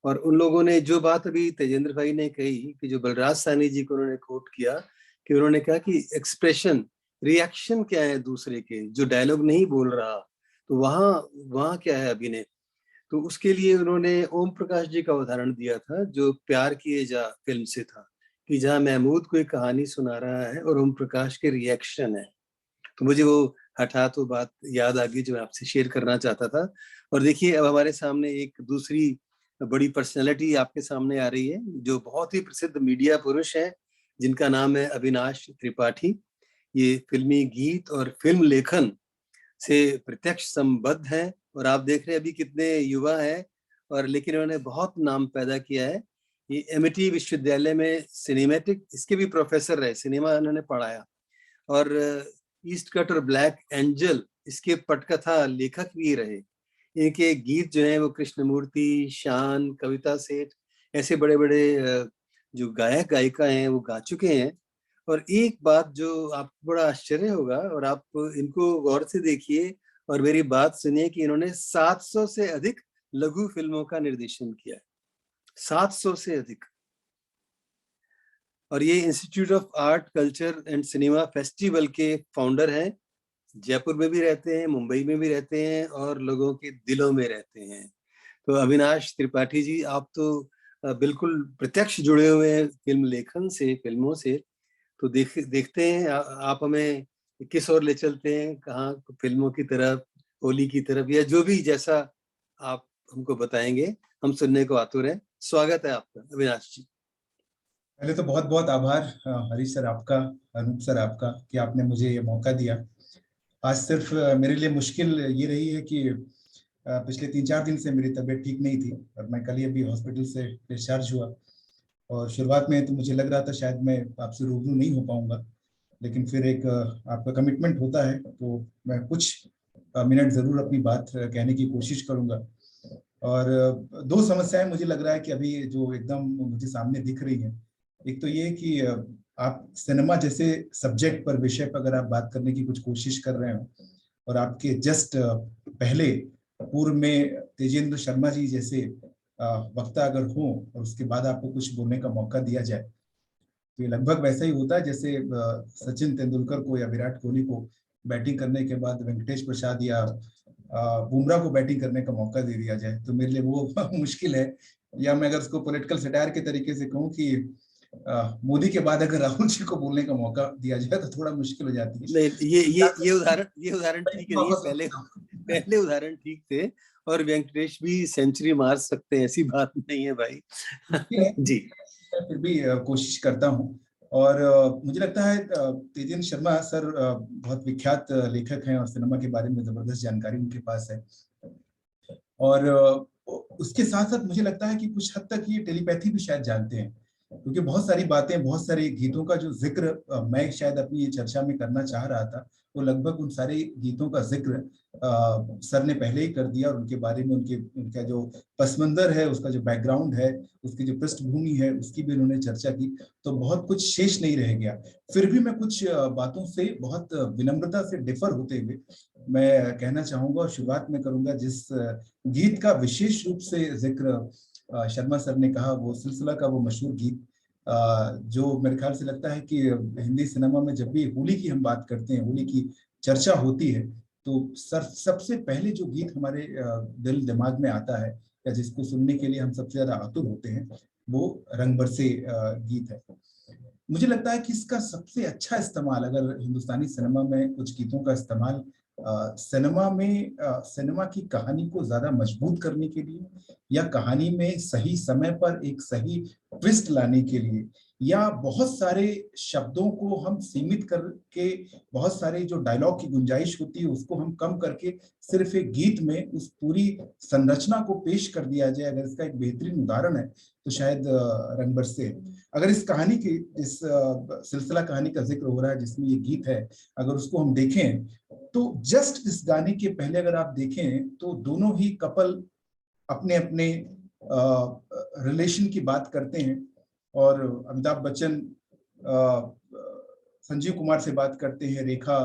Speaker 2: और उन लोगों ने जो बात अभी तेजेंद्र भाई ने कही कि जो बलराज साहनी जी को उन्होंने कोट किया, कि उन्होंने कहा कि एक्सप्रेशन, रिएक्शन क्या है दूसरे के, जो डायलॉग नहीं बोल रहा, तो वहाँ क्या है अभिनय। तो उसके लिए उन्होंने ओम प्रकाश जी का उदाहरण दिया था, जो प्यार किए जा फिल्म से था, कि जहाँ महमूद कोई कहानी सुना रहा है और ओम प्रकाश के रिएक्शन है। तो मुझे वो हठात वो बात याद आ गई जो मैं आपसे शेयर करना चाहता था। और देखिए, अब हमारे सामने एक दूसरी बड़ी पर्सनैलिटी आपके सामने आ रही है, जो बहुत ही प्रसिद्ध मीडिया पुरुष है, जिनका नाम है अविनाश त्रिपाठी। ये फिल्मी गीत और फिल्म लेखन से प्रत्यक्ष संबद्ध है, और आप देख रहे हैं अभी कितने युवा हैं, और लेकिन इन्होंने बहुत नाम पैदा किया है। ये एमआईटी विश्वविद्यालय में सिनेमैटिक, इसके भी प्रोफेसर रहे, सिनेमा इन्होंने पढ़ाया, और ईस्ट कट और ब्लैक एंजल इसके पटकथा लेखक भी रहे। इनके गीत जो हैं वो कृष्णमूर्ति, शान, कविता सेठ, ऐसे बड़े बड़े जो गायक गायिका हैं वो गा चुके हैं। और एक बात जो आपको बड़ा आश्चर्य होगा, और आप इनको गौर से देखिए और मेरी बात सुनिए, कि इन्होंने 700 से अधिक लघु फिल्मों का निर्देशन किया है, 700 से अधिक। और ये institute of art, culture and cinema festival के फाउंडर हैं। जयपुर में भी रहते हैं, मुंबई में भी रहते हैं, और लोगों के दिलों में रहते हैं। तो अविनाश त्रिपाठी जी, आप तो बिल्कुल प्रत्यक्ष जुड़े हुए हैं फिल्म लेखन से, फिल्मों से। तो देखते हैं आप हमें किस ओर ले चलते हैं, कहाँ, फिल्मों की तरफ, होली की तरफ, या जो भी जैसा आप हमको बताएंगे, हम सुनने को आतुर हैं। स्वागत है आपका अविनाश जी।
Speaker 5: पहले तो बहुत बहुत आभार हरीश सर आपका, अनूप सर आपका, कि आपने मुझे ये मौका दिया। आज सिर्फ मेरे लिए मुश्किल ये रही है कि पिछले 3-4 दिन से मेरी तबीयत ठीक नहीं थी, और मैं कल ही अभी हॉस्पिटल से डिस्चार्ज हुआ। और शुरुआत में तो मुझे लग रहा था शायद मैं आपसे रूबरू नहीं हो पाऊंगा, लेकिन फिर एक आपका कमिटमेंट होता है, तो मैं कुछ मिनट जरूर अपनी बात कहने की कोशिश करूंगा। और दो समस्याएं मुझे लग रहा है कि अभी जो एकदम मुझे सामने दिख रही हैं। एक तो ये कि आप सिनेमा जैसे सब्जेक्ट पर, विषय पर अगर आप बात करने की कुछ कोशिश कर रहे हो, और आपके जस्ट पहले पूर्व में तेजेंद्र शर्मा जी जैसे वक्ता अगर हो, और उसके बाद आपको कुछ बोलने का मौका दिया जाए, तो ये लगभग वैसा ही होता है जैसे सचिन तेंदुलकर को या विराट कोहली को बैटिंग करने के बाद वेंकटेश प्रसाद या बुमराह को बैटिंग करने का मौका दे दिया जाए। तो मेरे लिए वो मुश्किल है। या मैं अगर उसको पॉलिटिकल सटायर के तरीके से कहूँ कि मोदी के बाद अगर राहुल जी को बोलने का मौका दिया जाए तो थोड़ा मुश्किल हो जाती है।
Speaker 2: नहीं, ये उदाहरण ठीक नहीं है। पहले उदाहरण ठीक थे, और वेंकटेश भी सेंचुरी मार सकते हैं, ऐसी बात नहीं है भाई। जी,
Speaker 5: फिर भी कोशिश करता हूँ। और मुझे लगता है तेजेंद्र शर्मा सर बहुत विख्यात लेखक हैं, और सिनेमा के बारे में जबरदस्त जानकारी उनके पास है। और उसके साथ साथ मुझे लगता है कि कुछ हद तक ये टेलीपैथी भी शायद जानते हैं, क्योंकि बहुत सारी बातें, बहुत सारे गीतों का जो जिक्र मैं शायद अपनी ये चर्चा में करना चाह रहा था, वो लगभग उन सारे गीतों का जिक्र सर ने पहले ही कर दिया, और उनके बारे में, उनका जो पस मंजर है, उसका जो बैकग्राउंड है, उसकी जो पृष्ठभूमि है, उसकी भी उन्होंने चर्चा की, तो बहुत कुछ शेष नहीं रह गया। फिर भी मैं कुछ बातों से बहुत विनम्रता से डिफर होते हुए मैं कहना चाहूंगा, और शुरुआत में करूंगा जिस गीत का विशेष रूप से जिक्र शर्मा सर ने कहा, वो सिलसिला का वो मशहूर गीत, जो मेरे ख्याल से लगता है कि हिंदी सिनेमा में जब भी होली की हम बात करते हैं, होली की चर्चा होती है, तो सबसे पहले जो गीत हमारे दिल दिमाग में आता है, या जिसको सुनने के लिए हम सबसे ज्यादा आतुर होते हैं, वो रंग बरसे गीत है। मुझे लगता है कि इसका सबसे अच्छा इस्तेमाल, अगर हिंदुस्तानी सिनेमा में कुछ गीतों का इस्तेमाल सिनेमा की कहानी को ज्यादा मजबूत करने के लिए, या कहानी में सही समय पर एक सही ट्विस्ट लाने के लिए, या बहुत सारे शब्दों को हम सीमित करके, बहुत सारे जो डायलॉग की गुंजाइश होती है उसको हम कम करके सिर्फ एक गीत में उस पूरी संरचना को पेश कर दिया जाए, अगर इसका एक बेहतरीन उदाहरण है तो शायद रंग बरसे। अगर इस कहानी की, इस सिलसिला कहानी का जिक्र हो रहा है जिसमें ये गीत है, अगर उसको हम देखें तो जस्ट इस गाने के पहले अगर आप देखें तो दोनों ही कपल अपने अपने रिलेशन की बात करते हैं, और अमिताभ बच्चन संजीव कुमार से बात करते हैं, रेखा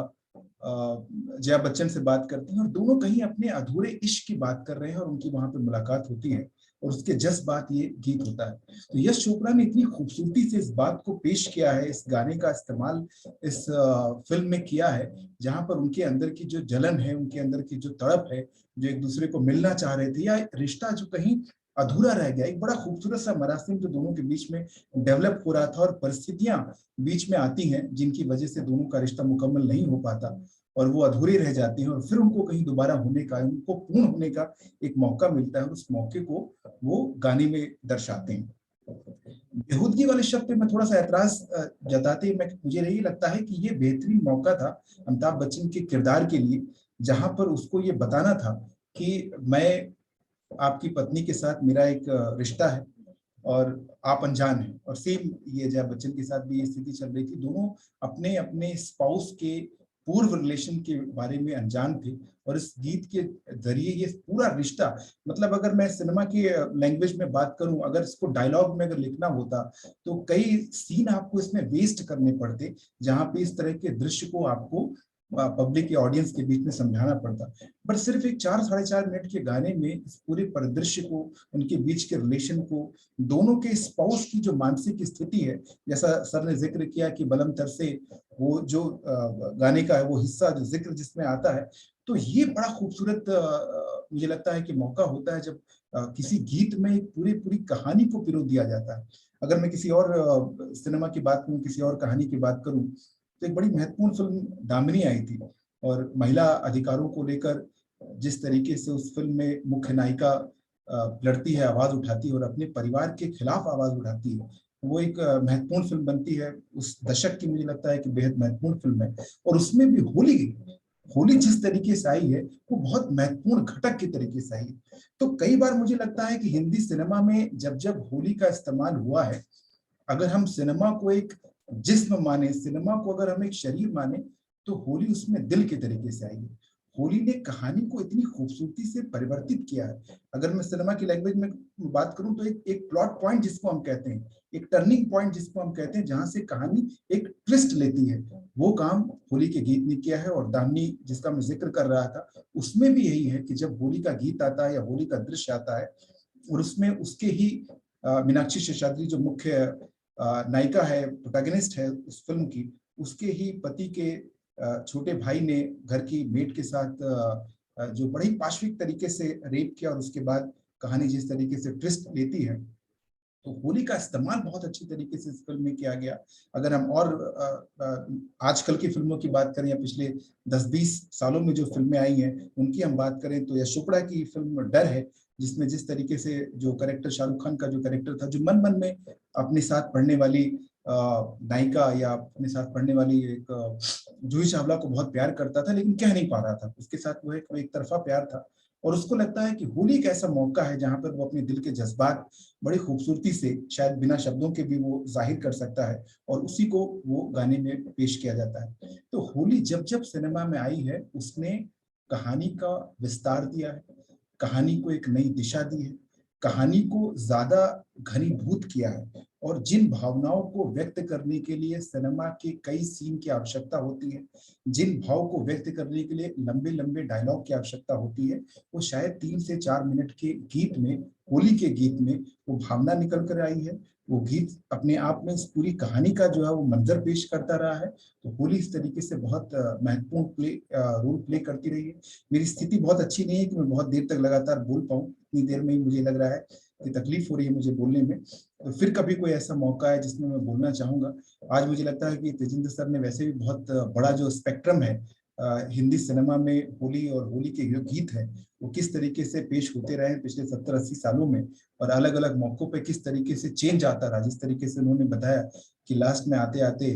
Speaker 5: जया बच्चन से बात करती हैं, और दोनों कहीं अपने अधूरे इश्क की बात कर रहे हैं, और उनकी वहां पे मुलाकात होती है, और उसके जस्ट बाद ये गीत होता है। तो यश चोपड़ा ने इतनी खूबसूरती से इस बात को पेश किया है, इस गाने का इस्तेमाल इस फिल्म में किया है, जहां पर उनके अंदर की जो जलन है, उनके अंदर की जो तड़प है, जो एक दूसरे को मिलना चाह रहे थे, या रिश्ता जो कहीं अधूरा रह गया, एक बड़ा खूबसूरत सा मरासिम जो दोनों के बीच में डेवलप हो रहा था, और परिस्थितियां बीच में आती हैं जिनकी वजह से दोनों का रिश्ता मुकम्मल नहीं हो पाता, और वो अधूरे रह जाते हैं, और फिर उनको कहीं दोबारा होने का, उनको पूर्ण होने का एक मौका मिलता है, और उस मौके को वो गाने में दर्शाते हैं। बेहूदगी वाले शब्द पे मैं थोड़ा सा ऐतराज जताते, मुझे यही लगता है कि ये बेहतरीन मौका था अमिताभ बच्चन के किरदार के लिए, जहां पर उसको ये बताना था कि मैं, आपकी पत्नी के साथ मेरा एक रिश्ता है और आप अनजान हैं, और सेम ये जया बच्चन के साथ भी ये स्थिति चल रही थी, दोनों अपने अपने स्पाउस के पूर्व रिलेशन के बारे में अनजान थे, और इस गीत के जरिए ये पूरा रिश्ता, मतलब अगर मैं सिनेमा की लैंग्वेज में बात करूं, अगर इसको डायलॉग में अगर लिखना होता तो कई सीन आपको इसमें वेस्ट करने पड़ते, जहां पे इस तरह के दृश्य को आपको पब्लिक के ऑडियंस के बीच में समझाना पड़ता, बट सिर्फ एक 4-4.5 मिनट के गाने में इस पूरे परिदृश्य को, उनके बीच के रिलेशन को, दोनों के स्पाउस की जो मानसिक स्थिति है, जैसा सर ने जिक्र किया कि बलम तर से वो जो गाने का है वो हिस्सा जो जिक्र जिसमें आता है, तो ये बड़ा खूबसूरत मुझे लगता है कि मौका होता है जब किसी गीत में पूरी पूरी कहानी को पिरो दिया जाता है। अगर मैं किसी और सिनेमा की बात करूं, किसी और कहानी की बात करूं, तो एक बड़ी महत्वपूर्ण फिल्म दामिनी आई थी, और महिला अधिकारों को लेकर जिस तरीके से उस फिल्म में मुख्य नायिका लड़ती है, आवाज उठाती है, और अपने परिवार के खिलाफ आवाज उठाती है, वो एक महत्वपूर्ण फिल्म बनती है उस दशक की, मुझे लगता है कि बेहद महत्वपूर्ण फिल्म है। और उसमें भी होली जिस तरीके से आई है वो बहुत महत्वपूर्ण घटक के तरीके से आई है। तो कई बार मुझे लगता है कि हिंदी सिनेमा में जब जब होली का इस्तेमाल हुआ है, अगर हम सिनेमा को एक जिस्म माने, सिनेमा को अगर हम एक शरीर माने, तो होली उसमें दिल के तरीके से आई है। होली ने कहानी को इतनी खूबसूरती से परिवर्तित किया है। अगर मैं सिनेमा की लैंग्वेज में बात करूं तो एक प्लॉट पॉइंट जिसको हम कहते हैं, एक टर्निंग पॉइंट जिसको हम कहते हैं, जहां से कहानी एक ट्विस्ट लेती है, वो काम होली के गीत ने किया है। और दामिनी जिसका मैं जिक्र कर रहा था, उसमें भी यही है कि जब होली का गीत आता है या होली का दृश्य आता है, और उसमें उसके ही मीनाक्षी शेषाद्री जो मुख्य नायिका है, प्रोटैगनिस्ट है उस फिल्म की, उसके ही पति के छोटे भाई ने घर की मेट के साथ जो बड़ी पाशविक तरीके से रेप किया, और उसके बाद कहानी जिस तरीके से ट्विस्ट लेती है, तो होली का इस्तेमाल बहुत अच्छी तरीके से इस फिल्म में किया गया। अगर हम और आजकल की फिल्मों की बात करें, या पिछले 10-20 सालों में जो फिल्में आई हैं उनकी हम बात करें, तो यश चोपड़ा की फिल्म डर है, जिसमें जिस तरीके से जो कैरेक्टर, शाहरुख खान का जो कैरेक्टर था, जो मन मन में अपने साथ पढ़ने वाली नायिका या अपने साथ पढ़ने वाली एक जूही चावला को बहुत प्यार करता था, लेकिन कह नहीं पा रहा था, उसके साथ वो एक तरफा प्यार था, और उसको लगता है कि होली एक ऐसा मौका है जहां पर वो अपने दिल के जज्बात बड़ी खूबसूरती से शायद बिना शब्दों के भी वो जाहिर कर सकता है, और उसी को वो गाने में पेश किया जाता है। तो होली जब जब सिनेमा में आई है उसने कहानी का विस्तार दिया है, कहानी को एक नई दिशा दी है, कहानी को ज्यादा घनीभूत किया है, और जिन भावनाओं को व्यक्त करने के लिए सिनेमा के कई सीन की आवश्यकता होती है, जिन भाव को व्यक्त करने के लिए लंबे लंबे डायलॉग की आवश्यकता होती है, वो शायद 3 से 4 मिनट के गीत में, होली के गीत में वो भावना निकल कर आई है। वो गीत अपने आप में इस पूरी कहानी का जो है वो मंजर पेश करता रहा है। तो होली इस तरीके से बहुत महत्वपूर्ण रोल प्ले करती रही है। मेरी स्थिति बहुत अच्छी नहीं है कि मैं बहुत देर तक लगातार बोल पाऊं, इतनी देर में ही मुझे लग रहा है कि तकलीफ हो रही है मुझे बोलने में। तो फिर कभी कोई ऐसा मौका है जिसमें मैं बोलना चाहूंगा। आज मुझे लगता है कि तेजिंदर सर ने वैसे भी बहुत बड़ा जो स्पेक्ट्रम है हिंदी सिनेमा में होली और होली के जो गीत हैं वो किस तरीके से पेश होते रहे पिछले 70-80 सालों में, और अलग अलग मौकों पे किस तरीके से चेंज आता रहा। जिस तरीके से उन्होंने बताया कि लास्ट में आते आते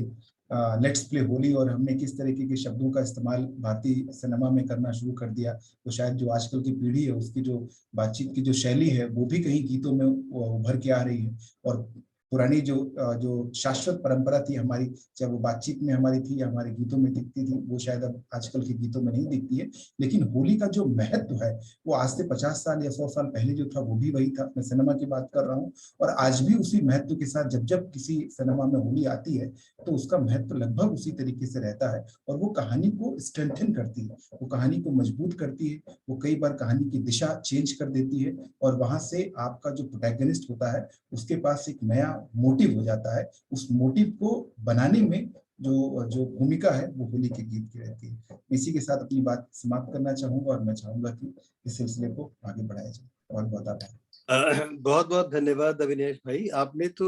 Speaker 5: लेट्स प्ले होली, और हमने किस तरीके के शब्दों का इस्तेमाल भारतीय सिनेमा में करना शुरू कर दिया, तो शायद जो आजकल की पीढ़ी है उसकी जो बातचीत की जो शैली है वो भी कहीं गीतों में उभर के आ रही है। और पुरानी जो शाश्वत परंपरा थी हमारी, चाहे वो बातचीत में हमारी थी या हमारे गीतों में दिखती थी, वो शायद अब आजकल के गीतों में नहीं दिखती है। लेकिन होली का जो महत्व है वो आज से 50 साल या 100 साल पहले जो था वो भी वही था। मैं सिनेमा की बात कर रहा हूँ, और आज भी उसी महत्व के साथ जब जब किसी सिनेमा में होली आती है तो उसका महत्व लगभग उसी तरीके से रहता है, और वो कहानी को स्ट्रेंथन करती है, वो कहानी को मजबूत करती है, वो कई बार कहानी की दिशा चेंज कर देती है, और वहां से आपका जो प्रोटैगनिस्ट होता है उसके पास एक नया मोटिव हो जाता है। उस मोटिव को बनाने में जो जो भूमिका है वो होली के गीत की रहती है। इसी के साथ अपनी बात समाप्त करना चाहूंगा, और मैं चाहूंगा कि इस सिलसिले को आगे बढ़ाया जाए। बहुत बहुत आभार।
Speaker 2: बहुत बहुत धन्यवाद अविनाश भाई, आपने तो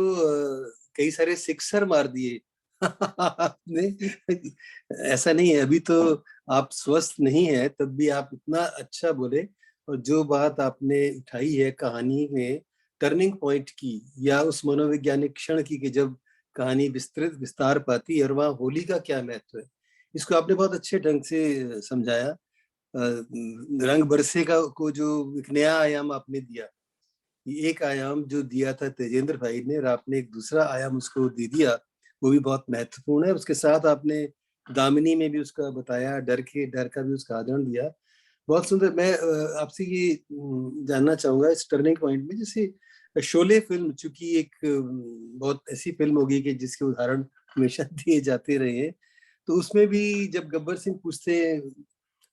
Speaker 2: कई सारे सिक्सर मार दिए। आपने, ऐसा नहीं है, अभी तो आप स्वस्थ नहीं है तब भी आप इतना अच्छा बोले, और जो बात आपने उठाई है कहानी में टर्निंग पॉइंट की, या उस मनोवैज्ञानिक क्षण की कि जब कहानी विस्तार पाती है, और वहाँ होली का क्या महत्व है, इसको आपने बहुत अच्छे ढंग से समझाया। रंग बरसे का को जो एक नया आयाम आपने दिया, एक आयाम जो दिया था तेजेंद्र भाई ने, और आपने एक दूसरा आयाम उसको दे दिया, वो भी बहुत महत्वपूर्ण है। उसके साथ आपने दामिनी में भी उसका बताया, डर का भी उसका आदरण दिया, बहुत सुंदर। मैं आपसे ये जानना चाहूंगा इस टर्निंग पॉइंट में, जैसे शोले फिल्म चूंकि एक बहुत ऐसी फिल्म होगी कि जिसके उदाहरण हमेशा दिए जाते रहे हैं, तो उसमें भी जब गब्बर सिंह पूछते हैं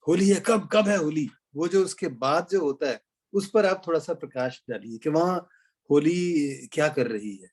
Speaker 2: होली है, कब कब है होली, वो जो उसके बाद जो होता है उस पर आप थोड़ा सा प्रकाश डालिए कि वहाँ होली क्या कर रही है।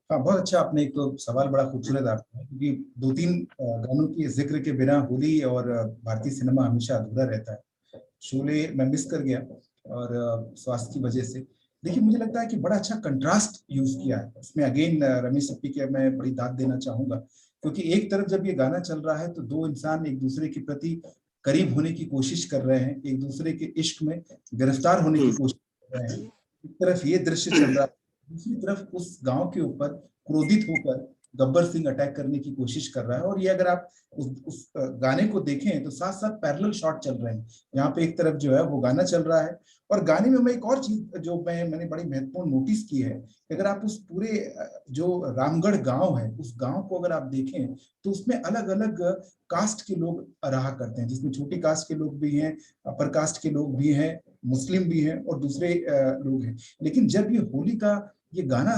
Speaker 5: हाँ, बहुत अच्छा। आपने एक तो सवाल बड़ा खूबसूरत आपका है, क्योंकि 2-3 गानों के जिक्र के बिना होली और भारतीय सिनेमा हमेशा अधूरा रहता है। शोले मैं मिस कर गया, और स्वास्थ्य की वजह से। देखिए, मुझे लगता है कि बड़ा अच्छा कंट्रास्ट यूज किया है इसमें। अगेन रमेश अप्पी के मैं बड़ी दाद देना चाहूंगा, क्योंकि एक तरफ जब ये गाना चल रहा है तो दो इंसान एक दूसरे के प्रति करीब होने की कोशिश कर रहे हैं, एक दूसरे के इश्क में गिरफ्तार होने की कोशिश कर रहे हैं। एक तरफ ये दृश्य चल रहा है, दूसरी तरफ उस गांव के ऊपर क्रोधित होकर गब्बर सिंह अटैक करने की कोशिश कर रहा है। और ये अगर आप उस गाने को देखें तो साथ साथ पैरेलल शॉट चल रहे हैं। यहाँ पे एक तरफ जो है वो गाना चल रहा है, और गाने में मैं एक और चीज जो मैंने बड़ी महत्वपूर्ण नोटिस की है, अगर आप उस पूरे जो रामगढ़ गांव है उस गांव को अगर आप देखें तो उसमें अलग अलग कास्ट के लोग रहा करते हैं, जिसमें छोटी कास्ट के लोग भी हैं, अपर कास्ट के लोग भी हैं, मुस्लिम भी हैं, और दूसरे लोग हैं। लेकिन जब ये होली का ये गाना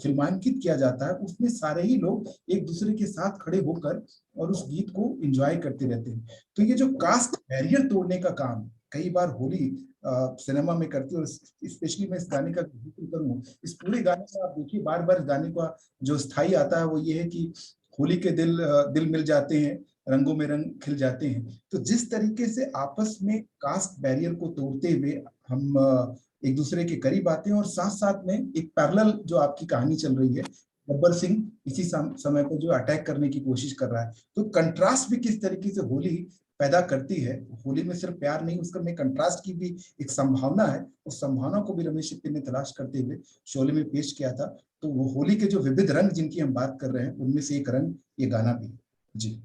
Speaker 5: फिल्मांकित किया जाता है उसमें सारे ही लोग एक दूसरे के साथ खड़े होकर और उस गीत को एंजॉय करते रहते हैं। तो ये जो कास्ट बैरियर तोड़ने का काम कई बार होली सिनेमा में करती है, और स्पेशली मैं इस गाने का जिक्र करूँ, इस पूरे गाने का आप देखिए बार बार गाने का जो स्थाई आता है वो ये है कि होली के दिल मिल जाते हैं, रंगों में रंग खिल जाते हैं। तो जिस तरीके से आपस में कास्ट बैरियर को तोड़ते हुए हम एक दूसरे के करीब आते हैं, और साथ साथ में एक पैरेलल जो आपकी कहानी चल रही है, गब्बर सिंह इसी समय पर जो अटैक करने की कोशिश कर रहा है, तो कंट्रास्ट भी किस तरीके से होली पैदा करती है। होली में सिर्फ प्यार नहीं, उसका में कंट्रास्ट की भी एक संभावना है। उस संभावना को भी रमेश सिप्पी ने तलाश करते हुए शोले में पेश किया था। तो वो होली के जो विविध रंग जिनकी हम बात कर रहे हैं उनमें से एक रंग ये गाना भी है। जी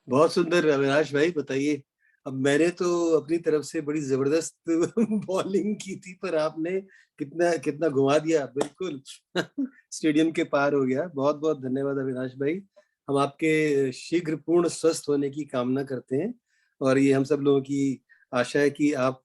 Speaker 2: बहुत सुंदर अविनाश भाई, बताइए अब मैंने तो अपनी तरफ से बड़ी जबरदस्त बॉलिंग की थी, पर आपने कितना कितना घुमा दिया, बिल्कुल स्टेडियम के पार हो गया। बहुत बहुत धन्यवाद अविनाश भाई। हम आपके शीघ्र पूर्ण स्वस्थ होने की कामना करते हैं, और ये हम सब लोगों की आशा है कि आप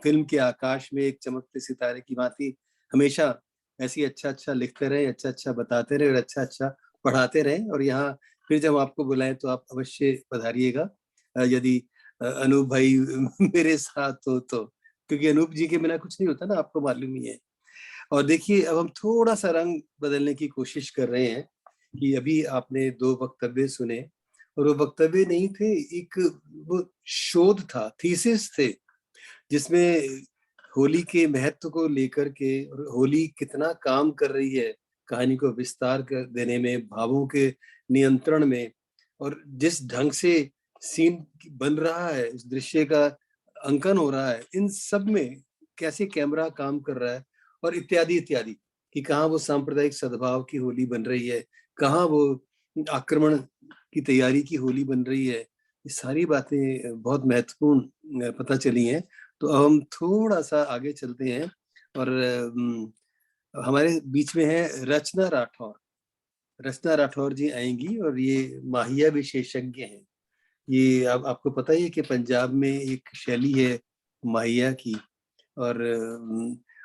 Speaker 2: फिल्म के आकाश में एक चमकते सितारे की भांति हमेशा ऐसी अच्छा अच्छा लिखते रहें, अच्छा अच्छा बताते रहें और अच्छा अच्छा पढ़ाते रहें। और यहाँ फिर जब आपको बुलाएं तो आप अवश्य पधारिएगा, यदि अनूप भाई मेरे साथ हो तो, क्योंकि अनूप जी के बिना कुछ नहीं होता ना, आपको मालूम ही है। और देखिए, अब हम थोड़ा सा रंग बदलने की कोशिश कर रहे हैं कि अभी आपने 2 वक्तव्य सुने, और वो वक्तव्य नहीं थे, एक वो शोध था, थीसिस थे, जिसमें होली के महत्व को लेकर के और होली कितना काम कर रही है कहानी को विस्तार कर देने में, भावों के नियंत्रण में, और जिस ढंग से सीन बन रहा है, उस दृश्य का अंकन हो रहा है, इन सब में कैसे कैमरा काम कर रहा है, और इत्यादि इत्यादि, कि कहाँ वो सांप्रदायिक सद्भाव की होली बन रही है, कहाँ वो आक्रमण की तैयारी की होली बन रही है। ये सारी बातें बहुत महत्वपूर्ण पता चली हैं। तो अब हम थोड़ा सा आगे चलते हैं, और हमारे बीच में है रचना राठौर। रचना राठौर जी आएंगी, और ये माहिया विशेषज्ञ हैं। ये आपको पता ही है कि पंजाब में एक शैली है माहिया की, और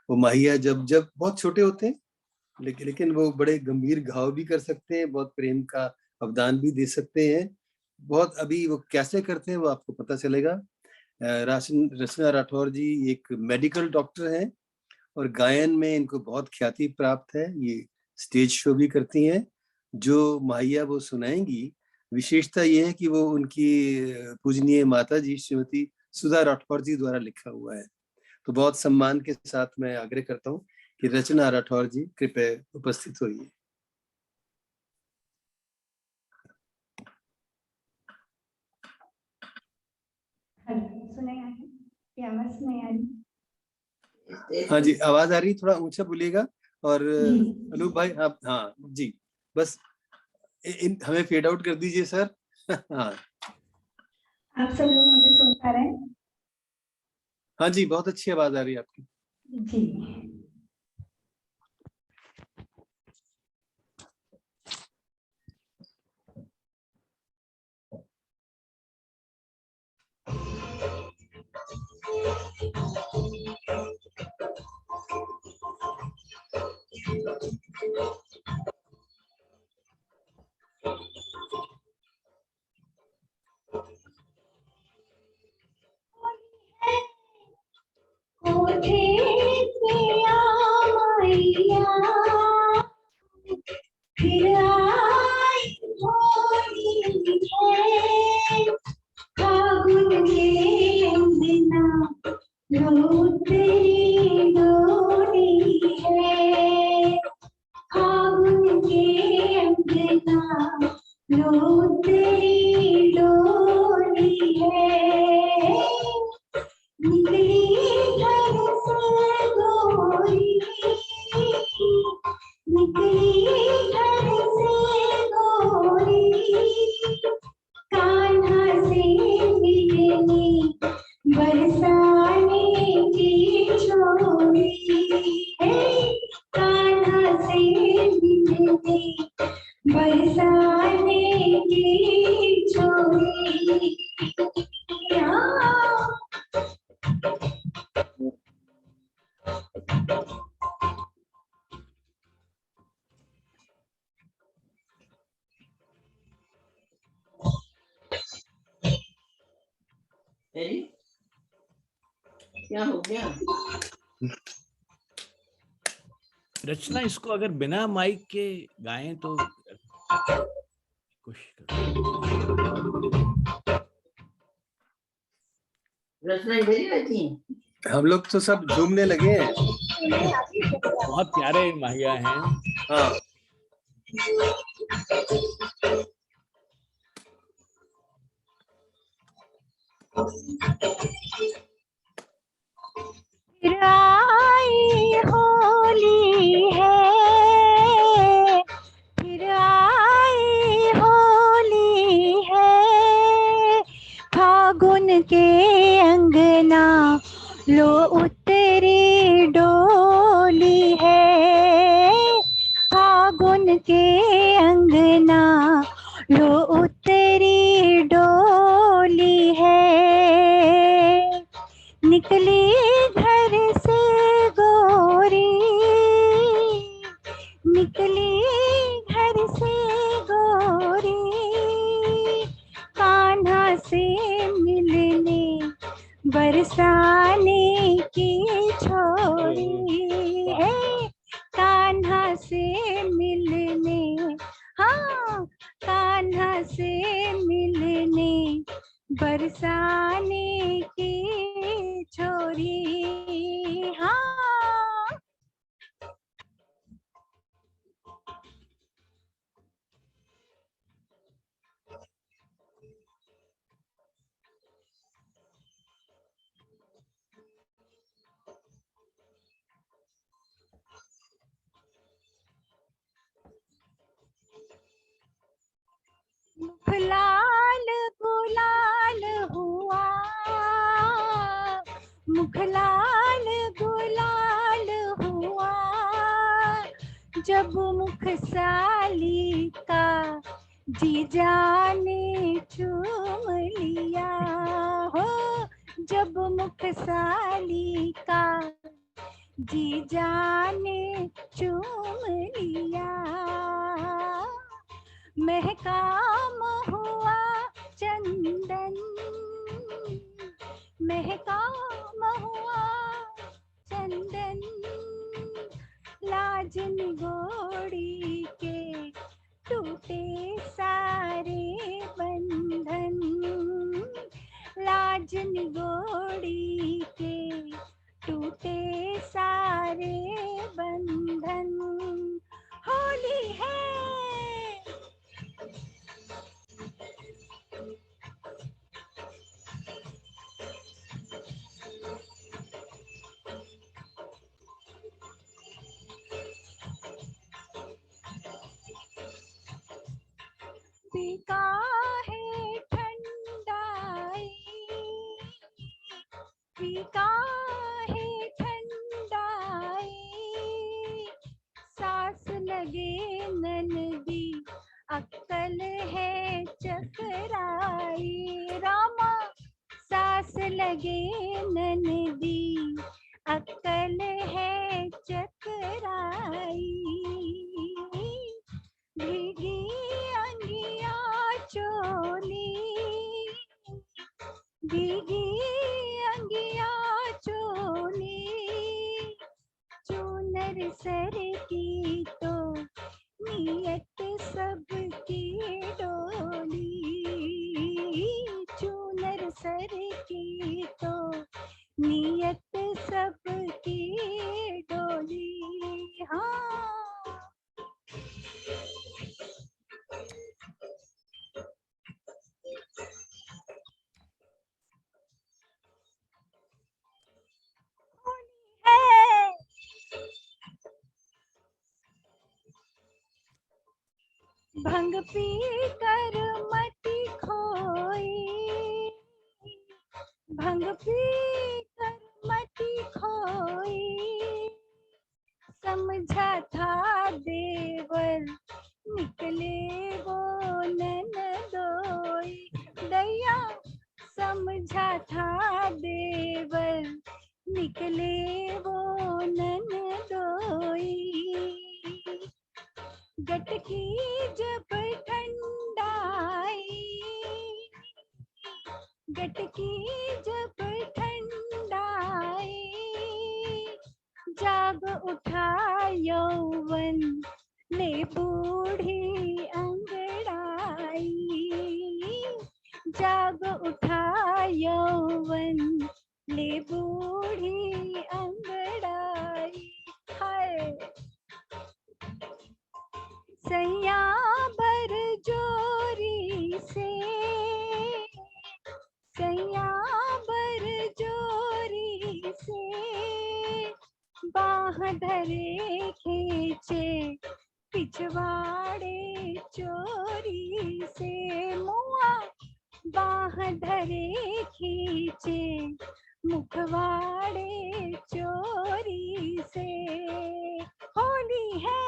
Speaker 2: वो माहिया जब जब बहुत छोटे होते हैं, लेकिन वो बड़े गंभीर घाव भी कर सकते हैं, बहुत प्रेम का अवदान भी दे सकते हैं। बहुत अभी वो कैसे करते हैं वो आपको पता चलेगा। रचना राठौर जी एक मेडिकल डॉक्टर हैं, और गायन में इनको बहुत ख्याति प्राप्त है। ये स्टेज शो भी करती हैं। जो माहिया वो सुनाएंगी, विशेषता ये है कि वो उनकी पूजनीय माता जी श्रीमती सुधा राठौर जी द्वारा लिखा हुआ है। तो बहुत सम्मान के साथ मैं आग्रह करता हूँ कि रचना राठौर जी कृपया उपस्थित होइए। हाँ जी, आवाज आ रही, थोड़ा ऊंचा बोलिएगा। और अनूप भाई, आप, हाँ जी, बस हमें फेड आउट कर दीजिए सर। हाँ,
Speaker 6: आप सब लोग मुझे सुन पा रहे हैं?
Speaker 2: हाँ जी, बहुत अच्छी आवाज आ रही है आपकी
Speaker 6: जी। फिर आई होली है, फागुन के अंगना लो तेरी डोली है, फागुन के अंगना लो तेरी डोली है, निकली घर से गोरी, निकली घर से गोरी, कान्हा से मिलने बरसाने की छोरी है, कान्हा से मिलने बरसाने की छोरी।
Speaker 7: क्या हो गया?
Speaker 1: रचना, इसको अगर बिना माइक के गाएं तो कोशिश करो।
Speaker 7: रचना इधर ही रहती है?
Speaker 2: हम लोग तो सब झूमने लगे हैं।
Speaker 1: बहुत प्यारे माहिया हैं।
Speaker 2: हाँ,
Speaker 6: फिर आई होली है, फिर आई होली है, फागुन के लो उतरी डोली है, निकली घर से गोरी, निकली घर से गोरी, कान्हा से मिलने बरसाने की छोरी है, कान्हा से मिलने, हाँ कान्हा से मिलने बरसाने की छोरी, हाँ। मुख लाल गुलाल हुआ, मुख लाल गुलाल हुआ, जब मुख साली का जीजा ने चूम लिया हो, जब मुख साली का जीजा ने चूम लिया, महका महुआ चंदन, महका महुआ चंदन, लाज निगोड़ी के टूटे सारे बंधन, लाज निगोड़ी के टूटे सारे बंधन, होली है। पीका है ठंडाई, पीका है ठंडाई, सास लगे ननदी अक्कल है चकराई, रामा सास लगे ननदी अक्कल है चकराई, भीगी अंगिया चोली, भीगी अंगिया चोली, चूनर सर की तो नियत सबकी डोली, चूनर सर की तो नियत सबकी डोली, हाँ। भंग पी कर मती खोई, भंग पी कर मती खोई, समझा था देवर निकले वो ननदोई, दैया समझा था देवर निकले वो ननदोई, गटकी जब ठंडाई, गटकी जब ठंडाई, जाग उठा यौवन ले बूढ़ी अंगड़ाई, जाग उठा यौवन ले बूढ़ी अंगड़ाई, हाय सैया बर जोरी से, सैया बर जोरी से, बाह धरे खींचे पिछवाड़े चोरी से, मुआ बाह धरे खींचे मुखवाड़े चोरी से, होली है।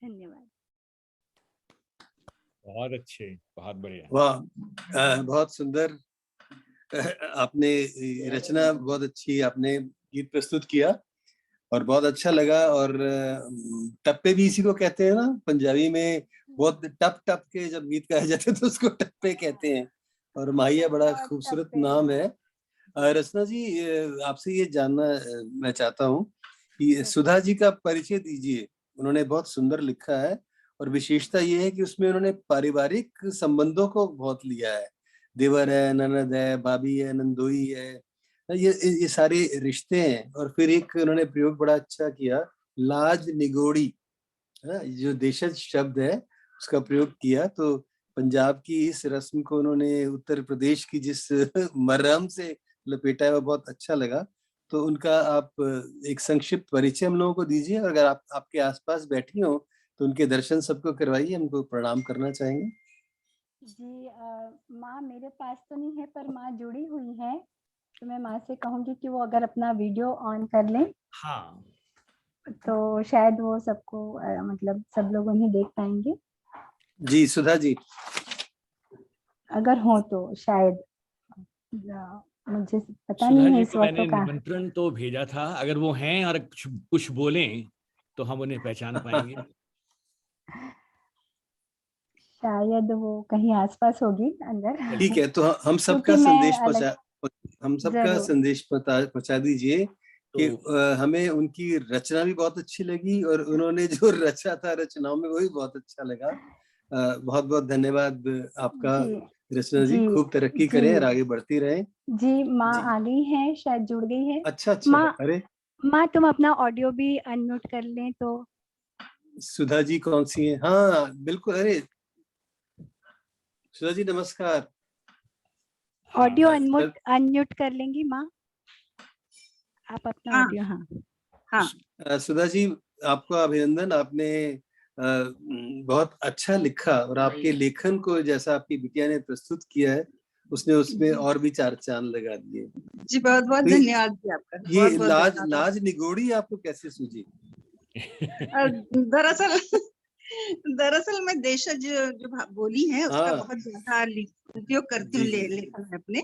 Speaker 6: धन्यवाद।
Speaker 1: बहुत अच्छे, बहुत बढ़िया।
Speaker 2: वाह, बहुत सुंदर। आपने रचना बहुत अच्छी, आपने गीत प्रस्तुत किया और बहुत अच्छा लगा। और टप्पे भी इसी को कहते हैं ना, पंजाबी में बहुत टप टप के जब गीत गाए जाते हैं तो उसको टप्पे कहते हैं। और माहिया बड़ा खूबसूरत नाम है। रचना जी, आपसे ये जानना मैं चाहता हूँ कि सुधा जी का परिचय दीजिए। उन्होंने बहुत सुंदर लिखा है और विशेषता ये है कि उसमें उन्होंने पारिवारिक संबंधों को बहुत लिया है। देवर है, ननद है, भाभी है, नंदोई है, ये सारे रिश्ते हैं। और फिर एक उन्होंने प्रयोग बड़ा अच्छा किया, लाज निगोड़ी, जो देशज शब्द है उसका प्रयोग किया। तो पंजाब की इस रस्म को उन्होंने उत्तर प्रदेश की जिस मरहम से लपेटा है वो बहुत अच्छा लगा। तो उनका आप एक संक्षिप्त परिचय हम लोगों को दीजिए। और अगर आप आपके आसपास बैठी हो तो उनके दर्शन सबको करवाइए, हमको प्रणाम करना चाहेंगे।
Speaker 6: जी, माँ मेरे पास तो नहीं है पर माँ जुड़ी हुई है, तो मैं माँ से कहूँगी कि वो अगर अपना वीडियो ऑन कर लें
Speaker 1: हाँ,
Speaker 6: तो शायद वो सबको मतलब सब लोग उन्हें देख पाएंगे।
Speaker 2: जी सुधा जी,
Speaker 6: अगर हो तो शायद, मुझे पता
Speaker 1: सुधा
Speaker 6: नहीं है
Speaker 1: जी
Speaker 6: इस
Speaker 1: को
Speaker 6: वक्त
Speaker 1: मैंने
Speaker 6: तो कहाँ।
Speaker 1: निमंत्रण तो भेजा था, अगर वो हैं और कुछ कुछ बोलें तो हम उन्हें पहचान पाएंगे।
Speaker 6: शायद वो कहीं आसपास होगी अंदर।
Speaker 2: ठीक है। तो हम सबका
Speaker 6: क्योंकि मैं
Speaker 2: संदेश
Speaker 6: अलग, जरूर
Speaker 2: पहुंचा दीजिए कि
Speaker 1: तो
Speaker 2: हमें उनकी रचना भी बहुत अच्छी लगी और उन्होंने जो रचा था रचनाओं में वो भी बहुत अच्छा लगा। बहुत बहुत धन्यवाद आपका
Speaker 6: जी
Speaker 2: रचना जी।
Speaker 6: जी
Speaker 2: खूब तरक्की
Speaker 6: जी
Speaker 2: करें और आगे बढ़ती रहें।
Speaker 6: जी। माँ
Speaker 2: जी,
Speaker 6: आ गई है, शायद जुड़ गई है।
Speaker 2: अच्छा अच्छा।
Speaker 6: माँ,
Speaker 2: अरे
Speaker 6: माँ तुम अपना ऑडियो भी अनम्यूट कर लें तो।
Speaker 2: सुधा जी कौन सी है? हाँ बिल्कुल। अरे सुधा जी नमस्कार।
Speaker 6: ऑडियो
Speaker 1: हाँ,
Speaker 6: अनम्यूट अनम्यूट कर लेंगी माँ, आप अपना
Speaker 8: हाँ
Speaker 6: ऑडियो। हाँ
Speaker 8: हाँ
Speaker 2: सुधा जी, आपका अभिनंदन। आपने बहुत अच्छा लिखा और आपके लेखन को जैसा आपकी बिटिया ने प्रस्तुत किया है उसने उसमें
Speaker 8: जी
Speaker 2: और भी चार चांद लगा दिए।
Speaker 8: जी, बहुत बहुत
Speaker 2: तो
Speaker 8: धन्यवाद जी आपका,
Speaker 2: ये
Speaker 8: बहुत बहुत
Speaker 2: लाज
Speaker 8: धन्यवाद।
Speaker 2: लाज निगोड़ी आपको कैसे सूझी?
Speaker 8: दरअसल दरअसल मैं देशज जो बोली है उसका
Speaker 2: हाँ
Speaker 8: बहुत ज्यादा उपयोग करती हूँ
Speaker 2: जी जी।
Speaker 8: लेखन में अपने।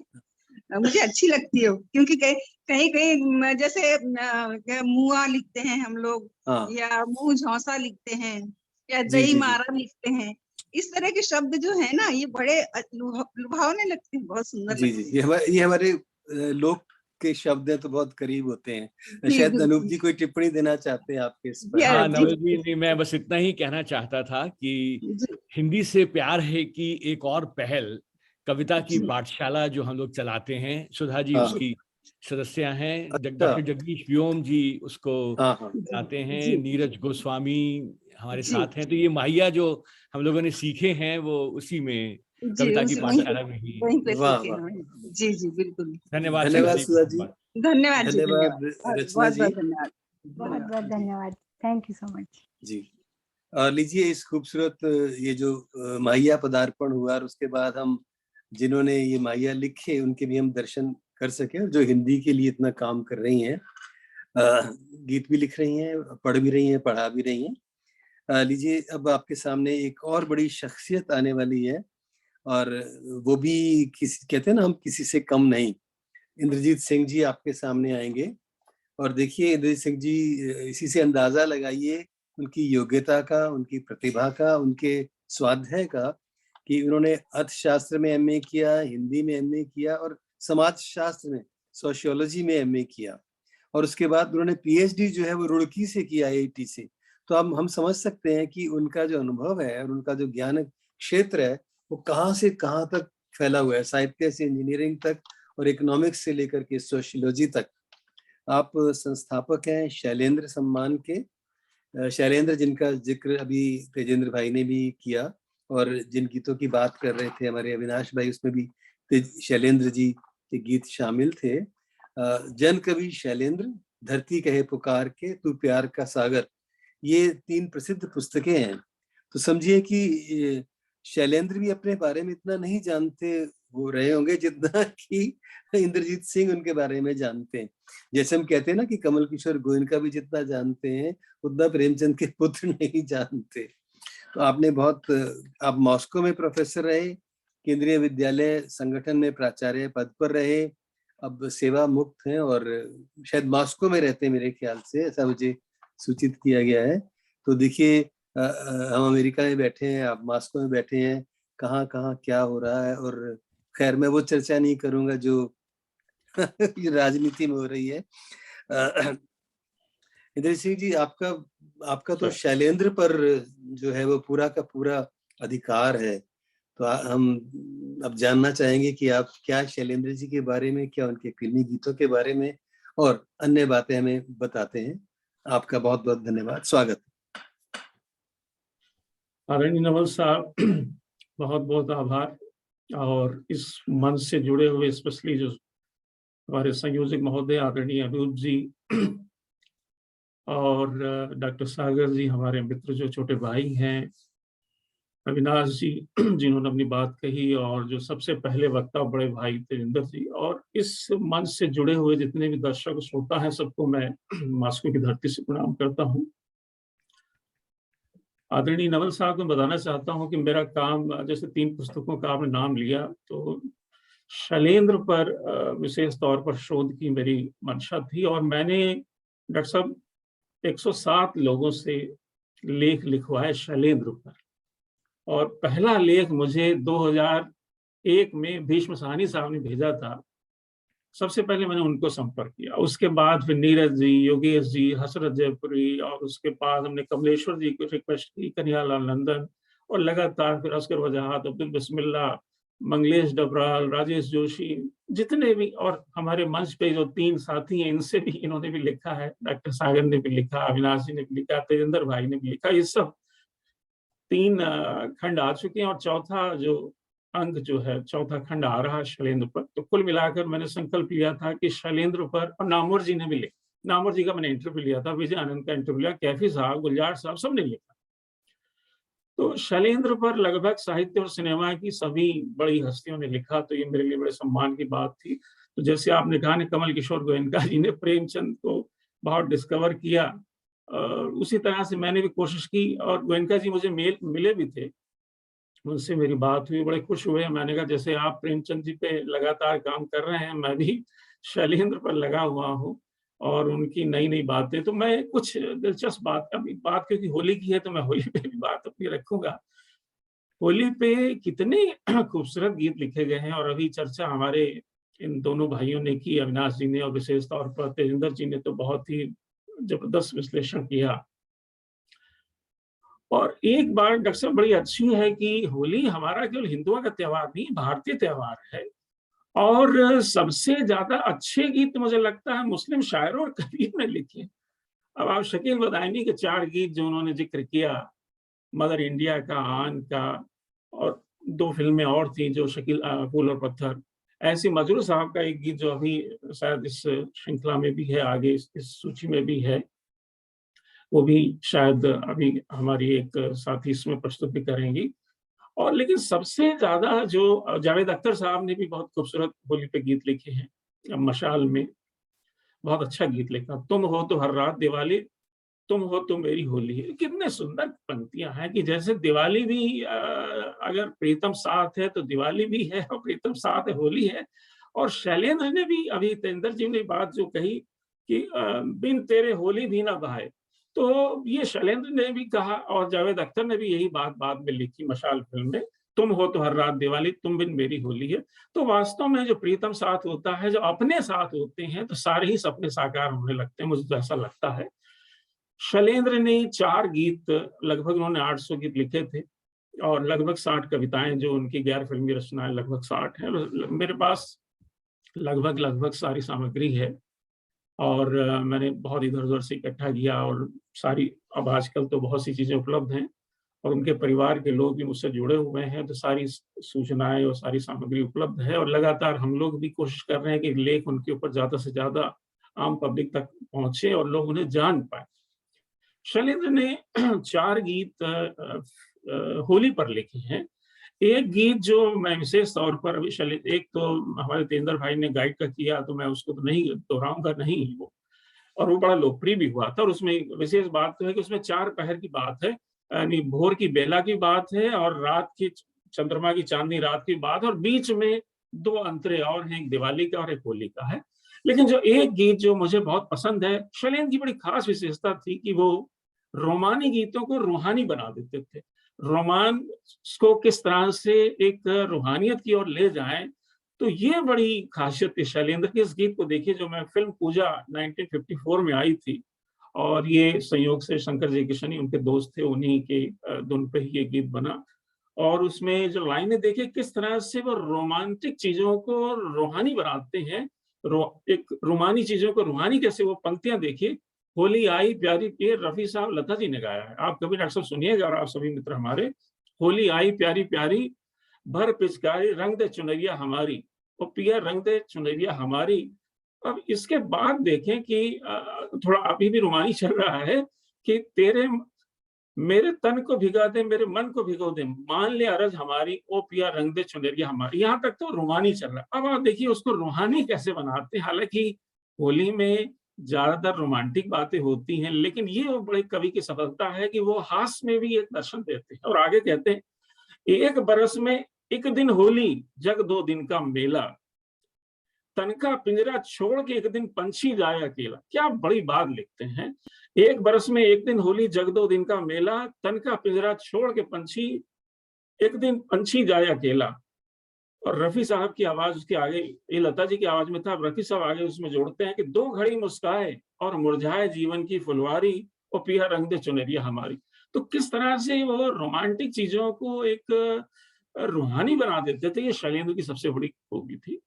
Speaker 8: मुझे अच्छी लगती है क्योंकि कहीं कहीं जैसे मुआ लिखते हैं हम लोग,
Speaker 2: हाँ
Speaker 8: या मुंह झौसा लिखते हैं, या
Speaker 2: जी
Speaker 8: दही
Speaker 2: जी जी
Speaker 8: मारा लिखते हैं। इस तरह के शब्द जो है ना ये बड़े लुभावने लगते हैं, बहुत सुंदर
Speaker 2: जी जी।
Speaker 8: लगते हैं।
Speaker 2: ये हमारे लोक के शब्द हैं तो बहुत करीब होते हैं।
Speaker 8: जी
Speaker 2: शायद अनूप
Speaker 8: बिल्कुल।
Speaker 2: जी कोई टिप्पणी देना चाहते हैं आपके इस पर।
Speaker 1: हाँ
Speaker 8: जी
Speaker 1: नवल जी, नहीं मैं बस इतना ही कहना चाहता था कि
Speaker 8: जी
Speaker 1: हिंदी से प्यार है कि एक और पहल कविता की
Speaker 8: जी
Speaker 1: पाठशाला जो हम लोग चलाते हैं, सुधा जी
Speaker 2: हाँ
Speaker 1: उसकी सदस्य हैं,
Speaker 2: अच्छा।
Speaker 1: डॉक्टर जगदीश व्योम जी उसको
Speaker 2: हाँ हाँ
Speaker 8: जी
Speaker 1: चलाते हैं,
Speaker 8: जी
Speaker 1: नीरज गोस्वामी हमारे
Speaker 8: जी
Speaker 1: साथ हैं। तो ये माहिया जो हम लोगों ने सीखे हैं वो उसी में,
Speaker 8: जी
Speaker 1: कविता की
Speaker 8: उस
Speaker 1: पाठशाला में ही।
Speaker 8: वहीं पे
Speaker 2: वाह
Speaker 8: सीखे
Speaker 2: वाह।
Speaker 8: हैं। जी जी बिल्कुल।
Speaker 1: धन्यवाद सुधा
Speaker 2: धन्यवाद
Speaker 1: जी,
Speaker 2: सुधा
Speaker 1: बहुत
Speaker 2: जी।
Speaker 1: बहुत।
Speaker 8: धन्यवाद जी,
Speaker 2: धन्यवाद
Speaker 8: धन्यवाद,
Speaker 2: रचना
Speaker 8: बहुत
Speaker 2: जी।
Speaker 8: बहुत धन्यवाद।
Speaker 6: बहुत बहुत
Speaker 2: जी
Speaker 6: धन्यवाद, थैंक यू सो मच।
Speaker 2: जी। और लीजिए इस खूबसूरत ये जो माहिया पदार्पण हुआ और उसके बाद हम जिन्होंने ये माहिया लिखे उनके भी हम दर्शन कर सके, जो हिंदी के लिए इतना काम कर रही हैं, गीत भी लिख रही हैं, पढ़ भी रही हैं, पढ़ा भी रही हैं। लीजिए अब आपके सामने एक और बड़ी शख्सियत आने वाली है और वो भी किसी, कहते हैं ना हम किसी से कम नहीं। इंद्रजीत सिंह जी आपके सामने आएंगे और देखिए इंद्रजीत सिंह जी, इसी से अंदाजा लगाइए उनकी योग्यता का, उनकी प्रतिभा का, उनके स्वाध्याय का, कि उन्होंने अर्थशास्त्र में एमए किया, हिंदी में एमए किया और समाज शास्त्र में, सोशियोलॉजी में एमए किया। और उसके बाद उन्होंने पीएचडी जो है वो रुड़की से किया, आईआईटी से। तो अब हम समझ सकते हैं कि उनका जो अनुभव है और उनका जो ज्ञान क्षेत्र है वो कहाँ से कहाँ तक फैला हुआ है, साहित्य से इंजीनियरिंग तक और इकोनॉमिक्स से लेकर के सोशियोलॉजी तक। आप संस्थापक हैं शैलेंद्र सम्मान के। शैलेंद्र जिनका जिक्र अभी तेजेंद्र भाई ने भी किया और जिन गीतों की बात कर रहे थे हमारे अविनाश भाई, उसमें भी शैलेंद्र जी के गीत शामिल थे। जन कवि शैलेंद्र, धरती कहे पुकार के, तू प्यार का सागर, ये 3 प्रसिद्ध पुस्तकें हैं। तो समझिए कि शैलेंद्र भी अपने बारे में इतना नहीं जानते हो रहे होंगे जितना कि इंद्रजीत सिंह उनके बारे में जानते हैं। जैसे हम कहते हैं ना कि कमल किशोर गोयनका भी जितना जानते हैं उतना प्रेमचंद के पुत्र नहीं जानते। तो आपने आप मॉस्को में प्रोफेसर रहे, केंद्रीय विद्यालय संगठन में प्राचार्य पद पर रहे, अब सेवा मुक्त हैं और शायद मॉस्को में रहते हैं मेरे ख्याल से, ऐसा मुझे सूचित किया गया है। तो देखिए हम अमेरिका में बैठे हैं, आप मॉस्को में बैठे हैं, कहाँ कहाँ क्या हो रहा है। और खैर मैं वो चर्चा नहीं करूंगा जो राजनीति में हो रही है। इंद्र सिंह जी, आपका तो शैलेंद्र पर जो है वो पूरा का पूरा अधिकार है। तो हम अब जानना चाहेंगे कि आप क्या शैलेंद्र जी के बारे में, क्या उनके फिल्मी गीतों के बारे में और अन्य बातें हमें बताते हैं। आपका बहुत बहुत धन्यवाद, स्वागत।
Speaker 9: आदरणीय नवल साहब, बहुत बहुत आभार। और इस मंच से जुड़े हुए स्पेशली जो हमारे संयोजक महोदय आदरणीय अनूप जी और डॉक्टर सागर जी, हमारे मित्र जो छोटे भाई हैं, अविनाश जी जिन्होंने अपनी बात कही, और जो सबसे पहले वक्ता बड़े भाई तेजिंदर जी, और इस मंच से जुड़े हुए जितने भी दर्शक श्रोता हैं, सबको मैं मॉस्को की धरती से प्रणाम करता हूँ। आदरणीय नवल साहब को बताना चाहता हूँ कि मेरा काम, जैसे 3 पुस्तकों का आपने नाम लिया, तो शैलेंद्र पर विशेष तौर पर शोध की मेरी मंशा थी। और मैंने डॉक्टर साहब 107 लोगों से लेख लिखवाए शैलेंद्र पर, और पहला लेख मुझे 2001 में भीष्म साहनी साहब ने भेजा था। सबसे पहले मैंने उनको संपर्क किया, उसके बाद फिर नीरज जी, योगेश जी, हसरत जयपुरी, और उसके बाद हमने कमलेश्वर जी को रिक्वेस्ट की, कन्हैयालाल नंदन, और लगातार फिर अस्कर वजाहत, अब्दुल बिस्मिल्ला, मंगलेश डबराल, राजेश जोशी, जितने भी, और हमारे मंच पे जो 3 साथी हैं, इनसे भी, इन्होंने भी लिखा है, डॉक्टर सागर ने भी लिखा, अविनाश जी ने भी लिखा, तेजिंदर भाई ने भी लिखा। ये सब 3 खंड आ चुके हैं, और चौथा जो अंक जो है, चौथा खंड आ रहा है शैलेंद्र पर। तो कुल मिलाकर मैंने संकल्प लिया था कि शैलेंद्र पर, और नामवर जी ने भी लिखा, नामवर जी का मैंने इंटरव्यू लिया था, विजय आनंद का इंटरव्यू लिया, कैफी साहब, गुलजार साहब, सबने लिखा। तो शैलेंद्र पर लगभग साहित्य और सिनेमा की सभी बड़ी हस्तियों ने लिखा, तो ये मेरे लिए बड़े सम्मान की बात थी। तो जैसे आपने कहा, कमल किशोर गोयनका जी ने प्रेमचंद को बहुत डिस्कवर किया, उसी तरह से मैंने भी कोशिश की, और गोयनका जी मुझे मिले भी थे, उनसे मेरी बात हुई, बड़े खुश हुए। मैंने कहा जैसे आप प्रेमचंद जी पे लगातार काम कर रहे हैं, मैं भी शैलेंद्र पर लगा हुआ हूँ, और उनकी नई नई बातें। तो मैं कुछ दिलचस्प बात, अभी बात क्योंकि होली की है तो मैं होली पे भी बात अपनी रखूंगा। होली पे कितने खूबसूरत गीत लिखे गए हैं, और अभी चर्चा हमारे इन दोनों भाइयों ने की, अविनाश जी ने और विशेष तौर पर तेजिंदर जी ने तो बहुत ही जबरदस्त विश्लेषण किया। और एक बात डॉक्टर साहब बड़ी अच्छी है कि होली हमारा केवल हिंदुओं का त्योहार नहीं, भारतीय त्योहार है। और सबसे ज्यादा अच्छे गीत मुझे लगता है मुस्लिम शायरों और कवियों ने लिखे। अब आप शकील बदायनी के 4 गीत जो उन्होंने जिक्र किया, मदर इंडिया का, आन का, और 2 फिल्में और थी जो शकील, फूल और पत्थर। ऐसी मजरू साहब का एक गीत जो अभी शायद इस श्रृंखला में भी है, आगे इस सूची में भी है, वो भी शायद अभी हमारी एक साथी इसमें प्रस्तुत भी करेंगी। और लेकिन सबसे ज्यादा जो जावेद अख्तर साहब ने भी बहुत खूबसूरत होली पे गीत लिखे हैं। मशाल में बहुत अच्छा गीत लिखा, तुम हो तो हर रात दिवाली, तुम हो तो मेरी होली है। कितने सुंदर पंक्तियां हैं कि जैसे दिवाली भी अगर प्रीतम साथ है तो दिवाली भी है, और प्रीतम साथ है होली है। और शैलेंद्र ने भी, अभी तेजिंदर जी ने बात जो कही कि बिन तेरे होली भी ना बहाए, तो ये शैलेंद्र ने भी कहा, और जावेद अख्तर ने भी यही बात बाद में लिखी मशाल फिल्म में, तुम हो तो हर रात दिवाली, तुम बिन मेरी होली है। तो वास्तव में जो प्रीतम साथ होता है, जो अपने साथ होते हैं, तो सारे ही सपने साकार होने लगते हैं, मुझे तो ऐसा लगता है। शैलेंद्र ने 4 गीत, लगभग उन्होंने 800 गीत लिखे थे, और लगभग 60 कविताएं, जो उनकी गैर फिल्मी रचनाएं लगभग 60 है। मेरे पास लगभग सारी सामग्री है, और मैंने बहुत इधर उधर से इकट्ठा किया, और सारी, अब आजकल तो बहुत सी चीजें उपलब्ध हैं, और उनके परिवार के लोग भी मुझसे जुड़े हुए हैं, तो सारी सूचनाएं और सारी सामग्री उपलब्ध है। और लगातार हम लोग भी कोशिश कर रहे हैं कि लेख उनके ऊपर ज्यादा से ज्यादा आम पब्लिक तक पहुंचे और लोग उन्हें जान पाए। शैलेंद्र ने 4 गीत होली पर लिखे हैं। एक गीत जो मैं विशेष तौर पर अभी एक तो हमारे तेजिंदर भाई ने गाइड का किया, तो मैं उसको तो नहीं दोहराऊंगा नहीं वो, और वो बड़ा लोकप्रिय भी हुआ था। और उसमें विशेष बात तो है कि उसमें 4 पहर की बात है, यानी भोर की बेला की बात है और रात की चंद्रमा की चांदनी रात की बात, और बीच में 2 अंतरे और हैं, एक दिवाली का और एक होली का है। लेकिन जो एक गीत जो मुझे बहुत पसंद है, शैलेंद्र की बड़ी खास विशेषता थी कि वो रोमानी गीतों को रूहानी बना देते थे। रोमांस को किस तरह से एक रूहानियत की ओर ले जाएं, तो ये बड़ी खासियत थी शैलेंद्र की। इस गीत को देखिए, जो मैं फिल्म पूजा 1954 में आई थी, और ये संयोग से शंकर जयकिशन ही उनके दोस्त थे, उन्हीं के धुन पे ही ये गीत बना। और उसमें जो लाइनें देखिए किस तरह से वो रोमांटिक चीजों को रूहानी बनाते हैं, एक रोमानी चीजों को रूहानी कैसे, वो पंक्तियां देखिए। होली आई प्यारी, ये रफी साहब लता जी ने गाया है, आप कभी डॉक्टर साहब सुनिएगा, और आप सभी मित्र हमारे। होली आई प्यारी प्यारी, भर पिचकारी रंग दे चुनरिया हमारी, ओ पिया रंग दे चुनरिया हमारी। अब इसके बाद देखें कि थोड़ा अभी भी रोमानी चल रहा है कि तेरे मेरे तन को भिगा दे, मेरे मन को भिगो दे, मान ले अरज हमारी, ओ पिया रंग दे चुनरिया हमारी। यहाँ तक तो रूहानी चल रहा है। अब आप देखिए उसको रूहानी कैसे बनाते हैं। हालांकि होली में ज्यादातर रोमांटिक बातें होती हैं, लेकिन ये वो बड़े कवि की सफलता है कि वो हास्य में भी एक दर्शन देते हैं। और आगे कहते हैं, एक बरस में एक दिन होली, जग 2 दिन का मेला, तन का पिंजरा छोड़ के एक दिन पंछी जाए अकेला। क्या बड़ी बात लिखते हैं। एक बरस में एक दिन होली, जग 2 दिन का मेला, तन का पिंजरा छोड़ के पंछी एक दिन पंछी जाए अकेला। और रफी साहब की आवाज उसके आगे, ये लता जी की आवाज में था, रफी साहब आगे उसमें जोड़ते हैं कि 2 घड़ी मुस्काए और मुरझाए जीवन की फुलवारी, और पिया रंग दे चुनरिया हमारी। तो किस तरह से वो रोमांटिक चीजों को एक रूहानी बना देते थे, ये शैलेंद्र की सबसे बड़ी खूबी थी।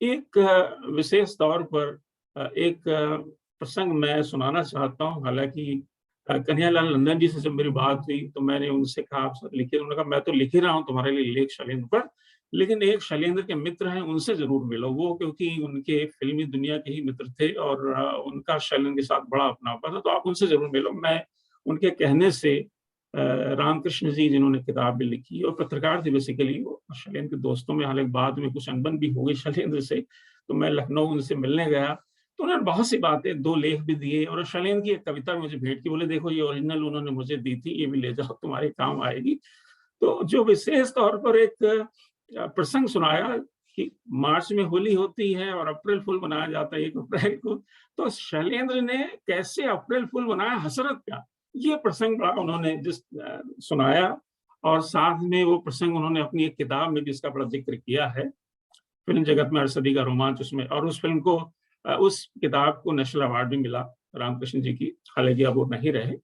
Speaker 9: एक विशेष तौर पर एक प्रसंग मैं सुनाना चाहता हूँ। हालांकि कन्हैयालाल नंदन जी से जब मेरी बात हुई तो मैंने उनसे कहा, आप सब लिखिए। उन्होंने कहा, मैं तो लिख ही रहा हूँ तुम्हारे लिए लेख शैलेंद्र पर, लेकिन एक शैलेंद्र के मित्र हैं, उनसे जरूर मिलो। वो क्योंकि उनके फिल्मी दुनिया के ही मित्र थे और उनका शैलेंद्र के साथ बड़ा अपनापन था, तो आप उनसे जरूर मिलो। मैं उनके कहने से रामकृष्ण जी, जिन्होंने किताब भी लिखी और पत्रकार थे बेसिकली, वो शैलेंद्र के दोस्तों में, हालांकि बाद में कुछ अनबन भी हो गई शैलेंद्र से, तो मैं लखनऊ उनसे मिलने गया तो उन्होंने बहुत सी बातें, 2 लेख भी दिए, और शैलेंद्र की एक कविता मुझे भेंट की। बोले, देखो ये ओरिजिनल उन्होंने मुझे दी थी, ये भी ले जाओ, तुम्हारे काम आएगी। तो जो विशेष तौर पर एक प्रसंग सुनाया कि मार्च में होली होती है और अप्रैल फूल मनाया जाता है 1 अप्रैल को, तो शैलेंद्र ने कैसे अप्रैल फूल मनाया हसरत का, ये प्रसंग बड़ा उन्होंने सुनाया। और साथ में वो प्रसंग उन्होंने अपनी एक किताब में भी इसका बड़ा जिक्र किया है, फिल्म जगत में 8 सदी का रोमांच, उसमें। और उस फिल्म को, उस किताब को नेशनल अवार्ड भी मिला रामकृष्ण जी की, हालांकि अब वो नहीं रहे।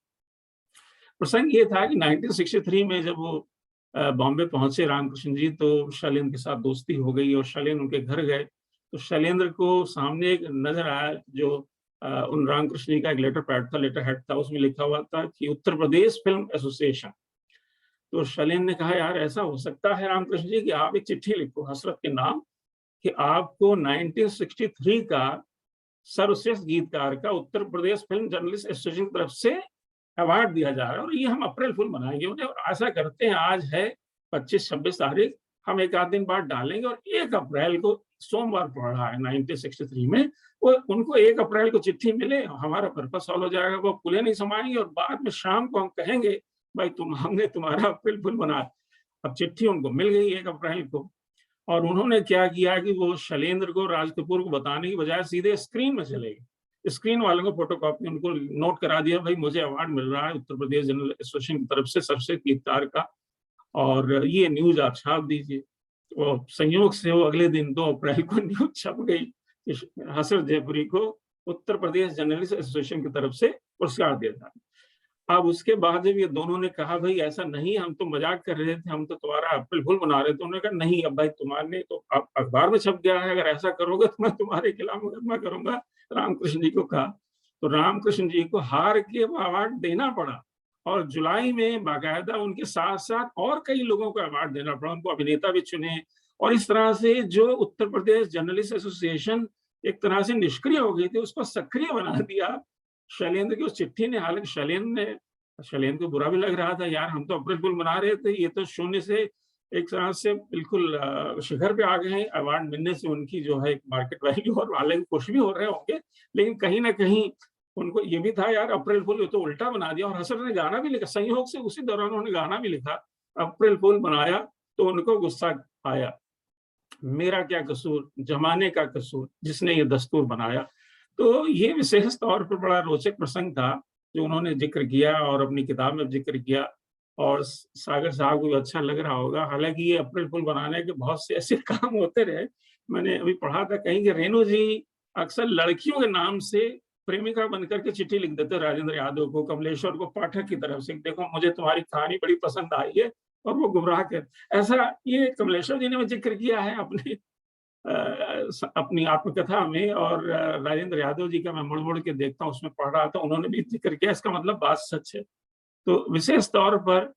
Speaker 9: प्रसंग ये था कि 1963 में जब वो बॉम्बे पहुंचे रामकृष्ण जी, तो शैलेंद्र के साथ दोस्ती हो गई और शैलेंद्र उनके घर गए। तो शैलेंद्र को सामने एक नजर आया जो उन रामकृष्ण जी का एक लेटर पैड था, लेटर हेड था, उसमें लिखा हुआ था कि उत्तर प्रदेश फिल्म एसोसिएशन। तो शैलेंद्र ने कहा, यार ऐसा हो सकता है रामकृष्ण जी कि आप एक चिट्ठी लिखो हसरत के नाम, कि आपको 1963 का सर्वश्रेष्ठ गीतकार का Uttar Pradesh film journalist association की तरफ से अवार्ड दिया जा रहा है, और ये हम अप्रैल फूल मनाएंगे उन्हें। और आशा करते हैं, आज है 25-26 तारीख, हम 1 आध दिन बाद डालेंगे, और 1 अप्रैल को सोमवार पड़ रहा है 1963 में, वो उनको 1 अप्रैल को चिट्ठी मिले, हमारा पर्पस सॉल्व हो जाएगा। वो फूले नहीं समाएंगे और बाद में शाम को हम कहेंगे, भाई हमने तुम्हारा अप्रैल फूल बनाया। अब चिट्ठी उनको मिल गई 1 अप्रैल को, और उन्होंने क्या किया कि वो शैलेंद्र को, राज कपूर को बताने की बजाय सीधे स्क्रीन में चले गए। स्क्रीन वालों को फोटोकॉपी उनको नोट करा दिया, भाई मुझे अवार्ड मिल रहा है उत्तर प्रदेश जर्नल एसोसिएशन की तरफ से सर्वश्रेष्ठ गीतकार का, और ये न्यूज आप छाप दीजिए। और संयोग से वो अगले दिन 2 अप्रैल को न्यूज छप गई कि हसरत जयपुरी को उत्तर प्रदेश जर्नलिस्ट एसोसिएशन की तरफ से पुरस्कार दिया था। अब उसके बाद जब ये दोनों ने कहा, भाई ऐसा नहीं, हम तो मजाक कर रहे थे, हम तो तुम्हारा अप्रैल फूल मना रहे थे। उन्होंने कहा, नहीं, अब भाई तुम्हारे तो अब अखबार में छप गया है, अगर ऐसा करोगे तो मैं तुम्हारे खिलाफ मुकदमा करूंगा, रामकृष्ण जी को कहा। तो रामकृष्ण जी को हार के वो अवार्ड देना पड़ा, और जुलाई में बाकायदा उनके साथ साथ और कई लोगों को अवार्ड देना पड़ा, उनको अभिनेता भी चुने। और इस तरह से जो उत्तर प्रदेश जर्नलिस्ट एसोसिएशन एक तरह से निष्क्रिय हो गई थी, उसको सक्रिय बना दिया शैलेंद्र की उस चिट्ठी ने। हालांकि शैलेंद्र को बुरा भी लग रहा था, यार हम तो अप्रैल फूल मना रहे थे, ये तो शून्य से एक तरह से बिल्कुल शिखर पे आ गए हैं। अवार्ड मिलने से उनकी जो है मार्केट वैल्यू, और वाले खुश भी हो रहे होंगे, लेकिन कहीं ना कहीं उनको ये भी था यार अप्रैल फूल, ये तो उल्टा बना दिया। और हसन ने गाना भी लिखा, संयोग से उसी दौरान उन्होंने गाना भी लिखा, अप्रैल फूल बनाया तो उनको गुस्सा आया, मेरा क्या कसूर, जमाने का कसूर, जिसने ये दस्तूर बनाया। तो ये विशेष तौर पर बड़ा रोचक प्रसंग था जो उन्होंने जिक्र किया और अपनी किताब में जिक्र किया, और सागर साहब को अच्छा लग रहा होगा। हालांकि ये अप्रैल फूल बनाने के बहुत से ऐसे काम होते रहे। मैंने अभी पढ़ा था कहीं कि रेणु जी अक्सर लड़कियों के नाम से प्रेमिका बनकर के चिट्ठी लिख देते राजेंद्र यादव को, कमलेश्वर को पाठक की तरफ से, देखो मुझे तुम्हारी कहानी बड़ी पसंद आई है, और वो गुमराह कर। ऐसा ये कमलेश्वर जी ने जिक्र किया है अपनी आत्मकथा में, और राजेंद्र यादव जी का मैं मुड़ मुड़ के देखता हूँ, उसमें पढ़ रहा था, उन्होंने भी जिक्र किया। इसका मतलब बात सच है। तो विशेष तौर पर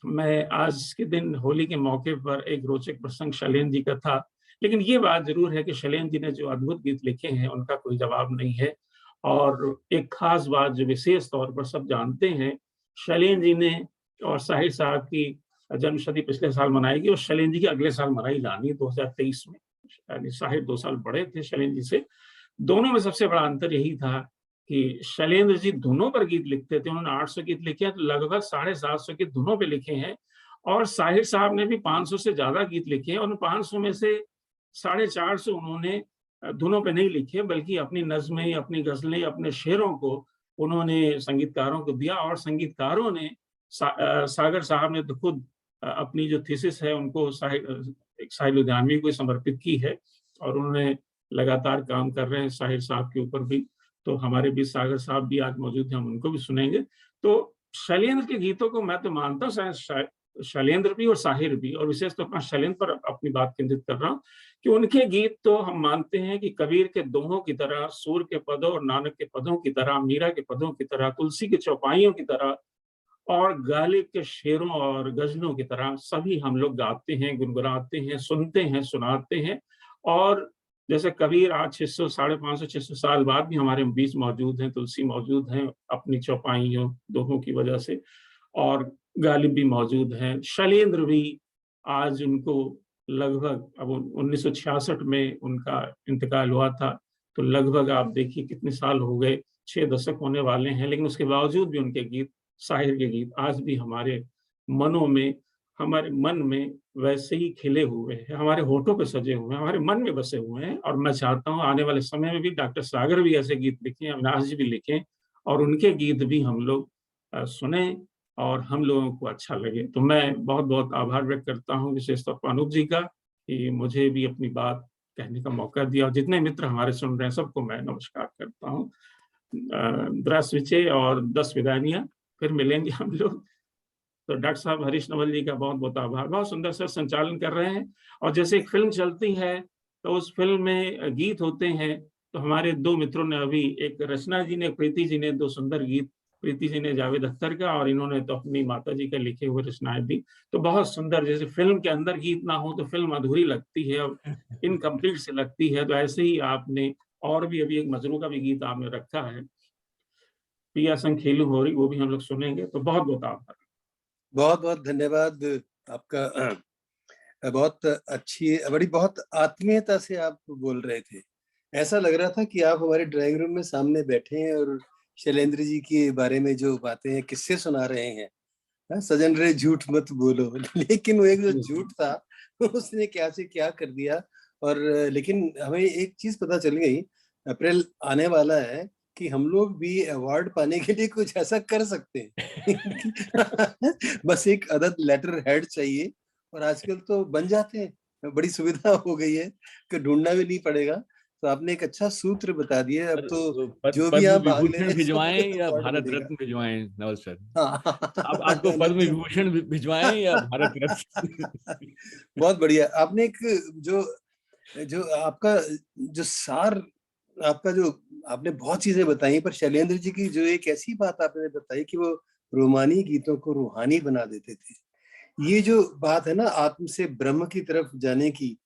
Speaker 9: मैं आज के दिन होली के मौके पर एक रोचक प्रसंग शैलेंद्र जी का था, लेकिन ये बात जरूर है कि शैलेंद्र जी ने जो अद्भुत गीत लिखे हैं उनका कोई जवाब नहीं है। और एक खास बात जो विशेष तौर पर सब जानते हैं, शैलेंद्र जी ने और साहिर साहब की जन्मशती पिछले साल मनाएगी, और शैलेंद्र जी की अगले साल मनाई जानी 2023 में। यानी साहिर 2 साल बड़े थे शैलेंद्र जी से। दोनों में सबसे बड़ा अंतर यही था कि शैलेंद्र जी धुनों पर गीत लिखते थे। उन्होंने 800 गीत लिखे हैं, तो लगभग 750 गीत धुनों पे लिखे हैं। और साहिर साहब ने भी 500 से ज्यादा गीत लिखे हैं, और 500 में से 450 उन्होंने धुनों पे नहीं लिखे, बल्कि अपनी नज़्में, अपनी गजलें, अपने शेरों को उन्होंने संगीतकारों को दिया। और संगीतकारों ने सागर साहब ने तो खुद अपनी जो थीसिस है उनको साहिर लुधियानवी को समर्पित की है, और उन्होंने लगातार काम कर रहे हैं साहिर साहब के ऊपर भी। तो हमारे बीच सागर साहब भी आज मौजूद हैं, हम उनको भी सुनेंगे। तो शैलेंद्र के गीतों को मैं तो मानता हूँ, शैलेंद्र भी और साहिर भी, और विशेष तौर पर शैलेंद्र पर अपनी बात केंद्रित कर रहा हूँ, कि उनके गीत तो हम मानते हैं कि कबीर के दोहों की तरह, सूर के पदों और नानक के पदों की तरह, मीरा के पदों की तरह, तुलसी के चौपाइयों की तरह, और गालिब के शेरों और गजलों की तरह सभी हम लोग गाते हैं, गुनगुनाते हैं, सुनते हैं, सुनाते हैं। और जैसे कबीर आज 600, 550, 600 साल बाद भी हमारे बीच मौजूद हैं, तुलसी मौजूद हैं अपनी चौपाइयों दोहों की वजह से, और गालिब भी मौजूद हैं। शैलेंद्र भी आज उनको लगभग, अब 1966 में उनका इंतकाल हुआ था, तो लगभग आप देखिए कितने साल हो गए, 6 दशक होने वाले हैं। लेकिन उसके बावजूद भी उनके गीत, साहिर के गीत आज भी हमारे मनों में, हमारे मन में वैसे ही खिले हुए हैं, हमारे होठों पे सजे हुए हैं, हमारे मन में बसे हुए हैं। और मैं चाहता हूँ आने वाले समय में भी डॉक्टर सागर भी ऐसे गीत लिखें, अविनाश जी भी लिखें, और उनके गीत भी हम लोग सुने और हम लोगों को अच्छा लगे। तो मैं बहुत बहुत आभार व्यक्त करता हूँ विशेष तौर पर अनूप जी का, कि मुझे भी अपनी बात कहने का मौका दिया। और जितने मित्र हमारे सुन रहे हैं सबको मैं नमस्कार करता हूँ। 10 विजय और 10 विदानियाँ, फिर मिलेंगे हम लोग। तो डॉक्टर साहब हरीश नवल जी का बहुत बहुत आभार, बहुत सुंदर सर संचालन कर रहे हैं। और जैसे एक फिल्म चलती है तो उस फिल्म में गीत होते हैं, तो हमारे 2 मित्रों ने अभी, एक रचना जी ने, प्रीति जी ने 2 सुंदर गीत, प्रीति जी ने जावेद अख्तर का, और इन्होंने तो अपनी माता जी का लिखे हुए रचनाएं भी, तो बहुत सुंदर। जैसे फिल्म के अंदर गीत ना हो तो फिल्म अधूरी लगती है, इनकम्प्लीट से लगती है। तो ऐसे ही आपने और भी अभी एक मजनू का भी गीत आपने रखा है, पिया संग खेलू होरी, वो भी हम लोग सुनेंगे। तो बहुत बहुत आभार।
Speaker 2: बहुत बहुत धन्यवाद आपका। बहुत अच्छी, बड़ी बहुत आत्मीयता से आप बोल रहे थे। ऐसा लग रहा था कि आप हमारे ड्राइंग रूम में सामने बैठे हैं और शैलेंद्र जी के बारे में जो बातें हैं, किस्से सुना रहे हैं। सजन रे झूठ मत बोलो। लेकिन वो एक जो झूठ था उसने क्या से क्या कर दिया। और लेकिन हमें एक चीज पता चल गई, अप्रैल आने वाला है, कि हम लोग भी अवार्ड पाने के लिए कुछ ऐसा कर सकते हैं। बस एक अदद लेटर हेड चाहिए, और आजकल तो बन जाते हैं, बड़ी सुविधा हो गई है कि ढूंढना भी नहीं पड़ेगा। तो आपने एक अच्छा सूत्र बता दिया। अब तो जो भी आप भाग ले रहे हैं
Speaker 1: भिजवाएं या भारत रत्न भिजवाएं नवल सर? अब आपको पद्म विभूषण भिजवाएं या भारत रत्न?
Speaker 2: बहुत बढ़िया। आपने एक जो आपका जो सार, आपका जो आपने बहुत चीजें बताई, पर शैलेंद्र जी की जो एक ऐसी बात आपने बताई कि वो रोमानी गीतों को रूहानी बना देते थे। ये जो बात है ना, आत्म से ब्रह्म की तरफ जाने की,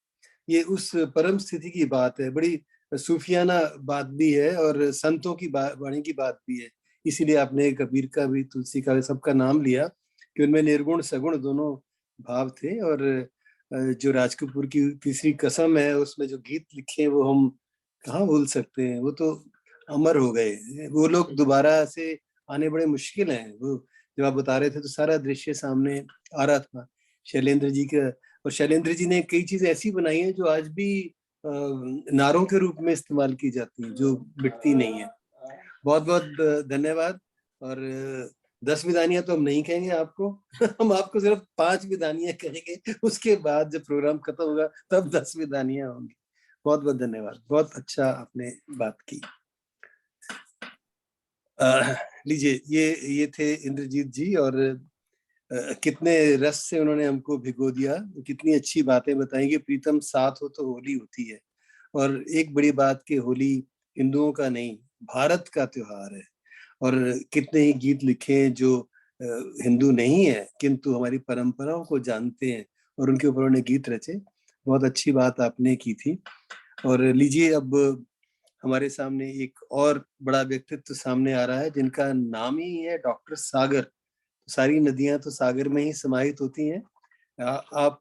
Speaker 2: ये उस परम स्थिति की बात है। बड़ी सूफियाना बात भी है और संतों की वाणी की बात भी है। इसीलिए आपने कबीर का भी, तुलसी का भी, सबका नाम लिया कि उनमें निर्गुण सगुण दोनों भाव थे। और जो राज कपूर की तीसरी कसम है, उसमें जो गीत लिखे हैं वो हम कहाँ भूल सकते हैं। वो तो अमर हो गए। वो लोग दोबारा से आने बड़े मुश्किल हैं। वो जब आप बता रहे थे तो सारा दृश्य सामने आ रहा था शैलेंद्र जी का। और शैलेंद्र जी ने कई चीजें ऐसी बनाई हैं जो आज भी नारों के रूप में इस्तेमाल की जाती हैं, जो मिटती नहीं है। बहुत बहुत धन्यवाद। और 10 विदानियां तो हम नहीं कहेंगे आपको हम आपको सिर्फ 5 विदानियां कहेंगे। उसके बाद जब प्रोग्राम खत्म होगा तब 10 विदानियां होंगी। बहुत बहुत धन्यवाद, बहुत अच्छा आपने बात की। लीजिए, ये थे इंद्रजीत जी, और कितने रस से उन्होंने हमको भिगो दिया, कितनी अच्छी बातें बताई कि प्रीतम साथ हो तो होली होती है। और एक बड़ी बात कि होली हिंदुओं का नहीं, भारत का त्योहार है। और कितने ही गीत लिखे हैं जो हिंदू नहीं है किंतु हमारी परंपराओं को जानते हैं, और उनके ऊपर उन्होंने गीत रचे। बहुत अच्छी बात आपने की थी। और लीजिए, अब हमारे सामने एक और बड़ा व्यक्तित्व सामने आ रहा है जिनका नाम ही है डॉक्टर सागर। सारी नदियां तो सागर में ही समाहित होती हैं। आप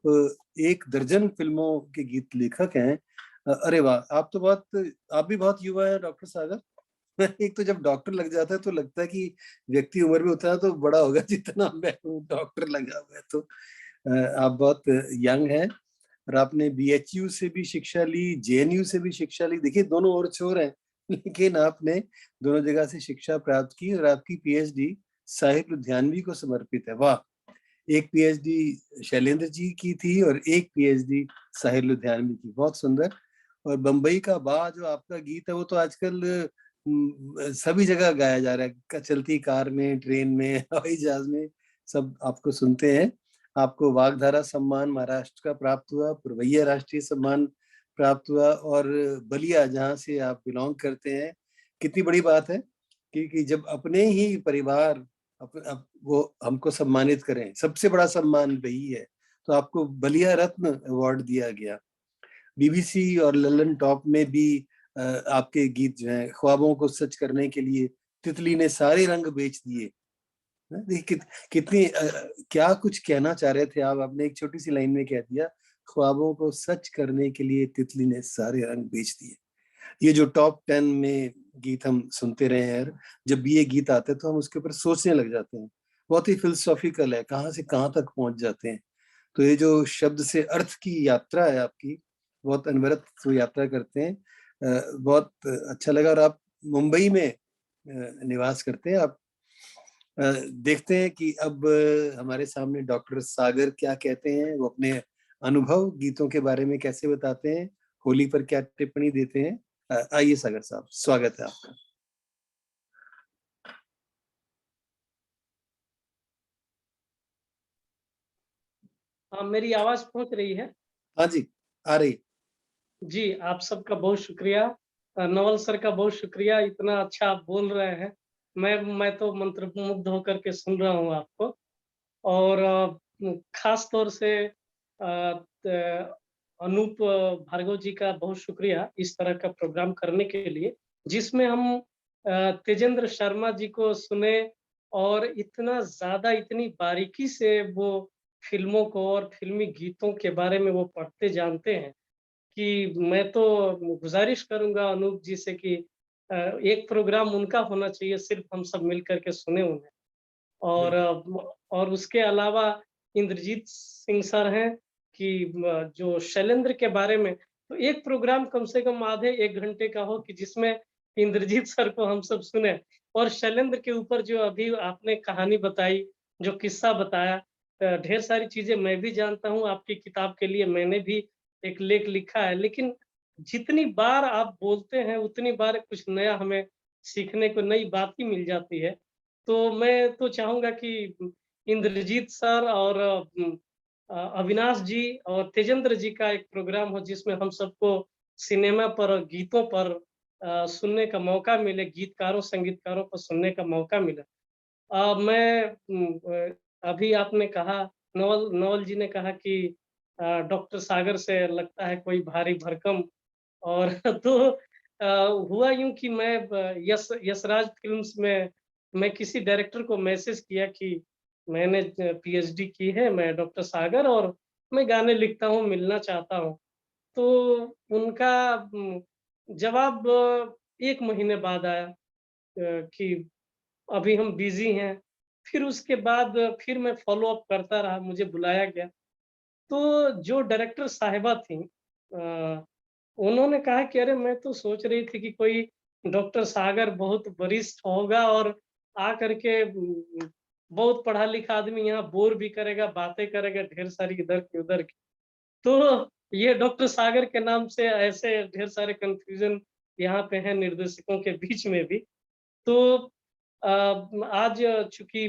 Speaker 2: 1 दर्जन फिल्मों के गीत लेखक हैं। अरे वाह, आप भी बहुत युवा है डॉक्टर सागर। एक तो जब डॉक्टर लग जाता है तो लगता है कि व्यक्ति उम्र में उतना तो बड़ा होगा जितना मैं हूँ, डॉक्टर लगा हुआ है। तो आप बहुत यंग हैं, और आपने BHU से भी शिक्षा ली, JNU से भी शिक्षा ली। देखिए, दोनों और छोर हैं, लेकिन आपने दोनों जगह से शिक्षा प्राप्त की, और आपकी PhD साहिब लुधियानवी को समर्पित है। वाह, एक PhD शैलेंद्र जी की थी और एक PhD साहिब लुधियानवी की। बहुत सुंदर। और बम्बई का बा जो आपका गीत है वो तो आजकल सभी जगह गाया जा रहा है, चलती कार में, ट्रेन में, हवाई जहाज में, सब आपको सुनते हैं। आपको वागधारा सम्मान महाराष्ट्र का प्राप्त हुआ, पुरवैया राष्ट्रीय सम्मान प्राप्त हुआ, और बलिया जहाँ से आप बिलोंग करते हैं, कितनी बड़ी बात है कि जब अपने ही परिवार वो हमको सम्मानित करें, सबसे बड़ा सम्मान वही है। तो आपको बलिया रत्न अवार्ड दिया गया। BBC और ललन टॉप में भी आपके गीत जो हैं, ख्वाबों को सच करने के लिए तितली ने सारे रंग बेच दिए। देखिए कितनी क्या कुछ कहना चाह रहे थे आप, आपने एक छोटी सी लाइन में कह दिया, ख्वाबों को सच करने के लिए तितली ने सारे रंग बेच दिए। ये जो टॉप 10 में गीत हम सुनते रहे हैं, जब भी ये गीत आते हैं तो हम उसके ऊपर सोचने लग जाते हैं। बहुत ही फिलोसॉफिकल है, कहाँ से कहाँ तक पहुंच जाते हैं। तो ये जो शब्द से अर्थ की यात्रा है आपकी, बहुत अनवरत यात्रा करते हैं। बहुत अच्छा लगा। और आप मुंबई में निवास करते हैं। आप देखते हैं कि अब हमारे सामने डॉक्टर सागर क्या कहते हैं, वो अपने अनुभव गीतों के बारे में कैसे बताते हैं, होली पर क्या टिप्पणी देते हैं। आइए सागर साहब, स्वागत है आपका।
Speaker 10: मेरी आवाज पहुंच रही है?
Speaker 2: हाँ जी, आ रही।
Speaker 10: जी, आप सबका बहुत शुक्रिया। नवल सर का बहुत शुक्रिया, इतना अच्छा आप बोल रहे हैं। मैं तो मंत्रमुग्ध होकर के सुन रहा हूँ आपको। और खास तौर से अनूप भार्गव जी का बहुत शुक्रिया इस तरह का प्रोग्राम करने के लिए, जिसमें हम तेजेंद्र शर्मा जी को सुने, और इतना ज्यादा, इतनी बारीकी से वो फिल्मों को और फिल्मी गीतों के बारे में वो पढ़ते जानते हैं कि मैं तो गुजारिश करूंगा अनूप जी से कि एक प्रोग्राम उनका होना चाहिए, सिर्फ हम सब मिल करके सुने उन्हें। और उसके अलावा इंद्रजीत सिंह सर हैं कि जो शैलेंद्र के बारे में, तो एक प्रोग्राम कम से कम आधे 1 घंटे का हो कि जिसमें इंद्रजीत सर को हम सब सुने, और शैलेंद्र के ऊपर जो अभी आपने कहानी बताई, जो किस्सा बताया, ढेर सारी चीजें मैं भी जानता हूँ। आपकी किताब के लिए मैंने भी एक लेख लिखा है, लेकिन जितनी बार आप बोलते हैं उतनी बार कुछ नया हमें सीखने को, नई बात ही मिल जाती है। तो मैं तो चाहूंगा कि इंद्रजीत सर और अविनाश जी और तेजेंद्र जी का एक प्रोग्राम हो जिसमें हम सबको सिनेमा पर और गीतों पर सुनने का मौका मिले, गीतकारों संगीतकारों को सुनने का मौका मिले। अभी आपने कहा, नवल जी ने कहा कि डॉक्टर सागर से लगता है कोई भारी भरकम, और तो हुआ यूं कि मैं यशराज फिल्म्स में मैं किसी डायरेक्टर को मैसेज किया कि मैंने PhD की है, मैं डॉक्टर सागर, और मैं गाने लिखता हूँ, मिलना चाहता हूँ। तो उनका जवाब 1 महीने बाद आया कि अभी हम बिजी हैं। फिर उसके बाद फिर मैं फॉलो अप करता रहा, मुझे बुलाया गया। तो जो डायरेक्टर साहिबा थी उन्होंने कहा कि अरे मैं तो सोच रही थी कि कोई डॉक्टर सागर बहुत वरिष्ठ होगा और आ करके बहुत पढ़ा लिखा आदमी यहाँ बोर भी करेगा, बातें करेगा ढेर सारी इधर की उधर की। तो ये डॉक्टर सागर के नाम से ऐसे ढेर सारे कंफ्यूजन यहाँ पे हैं निर्देशकों के बीच में भी। तो आज चूंकि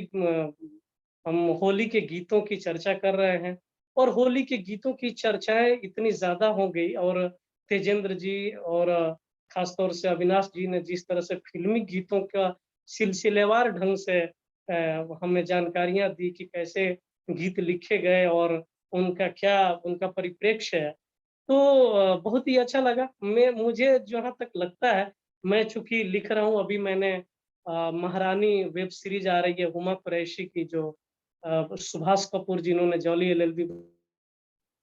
Speaker 10: हम होली के गीतों की चर्चा कर रहे हैं और होली के गीतों की चर्चाएं इतनी ज्यादा हो गई और तेजेंद्र जी और खासतौर से अविनाश जी ने जिस तरह से फिल्मी गीतों का सिलसिलेवार ढंग से हमें जानकारियां दी कि कैसे गीत लिखे गए और उनका परिप्रेक्ष्य है, तो बहुत ही अच्छा लगा। मुझे जहाँ तक लगता है, मैं चूंकि लिख रहा हूँ अभी, मैंने महारानी वेब सीरीज आ रही है हुमा कुरैशी की, जो सुभाष कपूर जिन्होंने जॉली एलएलबी,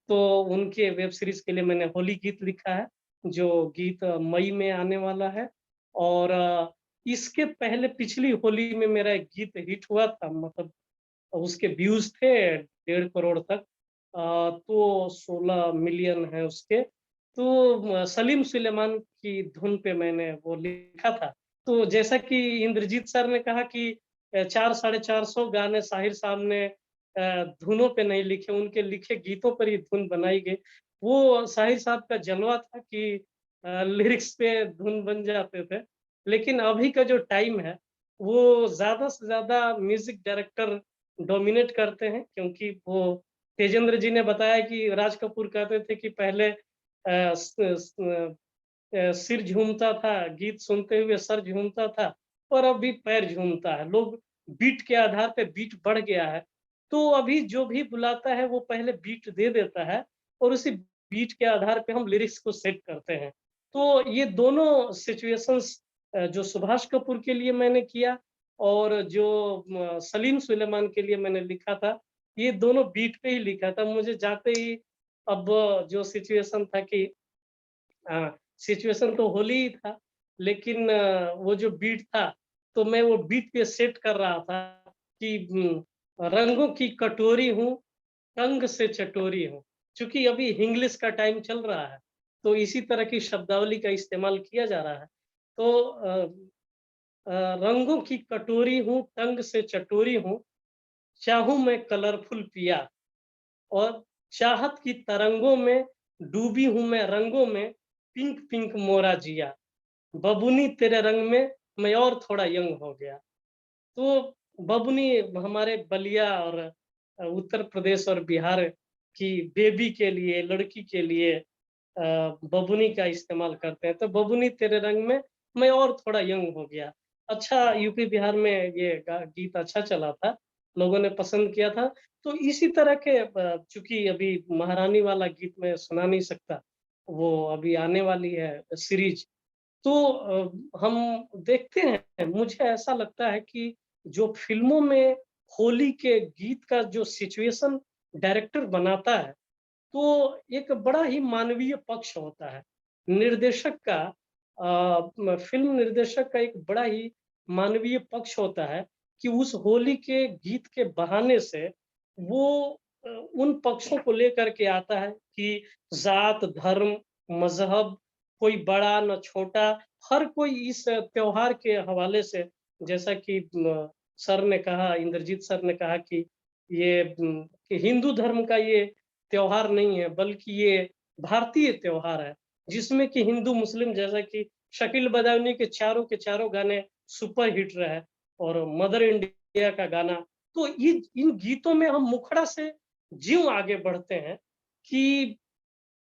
Speaker 10: तो उनके वेब सीरीज के लिए मैंने होली गीत लिखा है, जो गीत मई में आने वाला है। और इसके पहले पिछली होली में मेरा एक गीत हिट हुआ था, मतलब उसके व्यूज थे 1.5 करोड़ तक, तो 16 मिलियन है उसके। तो सलीम सुलेमान की धुन पे मैंने वो लिखा था। तो जैसा कि इंद्रजीत सर ने कहा कि 400-450 गाने साहिर साहब ने धुनों पे नहीं लिखे, उनके लिखे गीतों पर ही धुन बनाई गई। वो साहिर साहब का जलवा था कि लिरिक्स पे धुन बन जाते थे। लेकिन अभी का जो टाइम है, वो ज्यादा से ज्यादा म्यूजिक डायरेक्टर डोमिनेट करते हैं, क्योंकि वो तेजेंद्र जी ने बताया कि राज कपूर कहते थे कि पहले सिर झूमता था, गीत सुनते हुए सर झूमता था, और अभी पैर झूमता है। लोग बीट के आधार पे, बीट बढ़ गया है, तो अभी जो भी बुलाता है वो पहले बीट दे देता है और उसी बीट के आधार पे हम लिरिक्स को सेट करते हैं। तो ये दोनों सिचुएशंस जो सुभाष कपूर के लिए मैंने किया और जो सलीम सुलेमान के लिए मैंने लिखा था, ये दोनों बीट पे ही लिखा था। मुझे जाते ही अब जो सिचुएशन था कि सिचुएशन तो होली ही था, लेकिन वो जो बीट था, तो मैं वो बीट पे सेट कर रहा था कि रंगों की कटोरी हूँ, तंग से चटोरी हूँ। चूंकि अभी इंग्लिश का टाइम चल रहा है, तो इसी तरह की शब्दावली का इस्तेमाल किया जा रहा है। तो रंगों की कटोरी हूँ, तंग से चटोरी हूँ, चाहूं मैं कलरफुल पिया, और चाहत की तरंगों में डूबी हूं मैं रंगों में, पिंक पिंक मोरा जिया, बबुनी तेरे रंग में मैं और थोड़ा यंग हो गया। तो बबुनी हमारे बलिया और उत्तर प्रदेश और बिहार की बेबी के लिए, लड़की के लिए बबुनी का इस्तेमाल करते हैं। तो बबुनी तेरे रंग में मैं और थोड़ा यंग हो गया। अच्छा, यूपी बिहार में ये गीत अच्छा चला था, लोगों ने पसंद किया था। तो इसी तरह के चूंकि अभी महारानी वाला गीत मैं सुना नहीं सकता, वो अभी आने वाली है सीरीज, तो हम देखते हैं। मुझे ऐसा लगता है कि जो फिल्मों में होली के गीत का जो सिचुएशन डायरेक्टर बनाता है, तो एक बड़ा ही मानवीय पक्ष होता है। निर्देशक का फिल्म निर्देशक का एक बड़ा ही मानवीय पक्ष होता है कि उस होली के गीत के बहाने से वो उन पक्षों को लेकर के आता है कि जात, धर्म, मजहब, कोई बड़ा न छोटा, हर कोई इस त्योहार के हवाले से, जैसा कि सर ने कहा, इंद्रजीत सर ने कहा कि ये कि हिंदू धर्म का ये त्योहार नहीं है, बल्कि ये भारतीय त्योहार है, जिसमें कि हिंदू मुस्लिम, जैसा कि शकील बदायूनी के चारों गाने सुपर हिट रहे, और मदर इंडिया का गाना। तो इन गीतों में हम मुखड़ा से ज्यों आगे बढ़ते हैं कि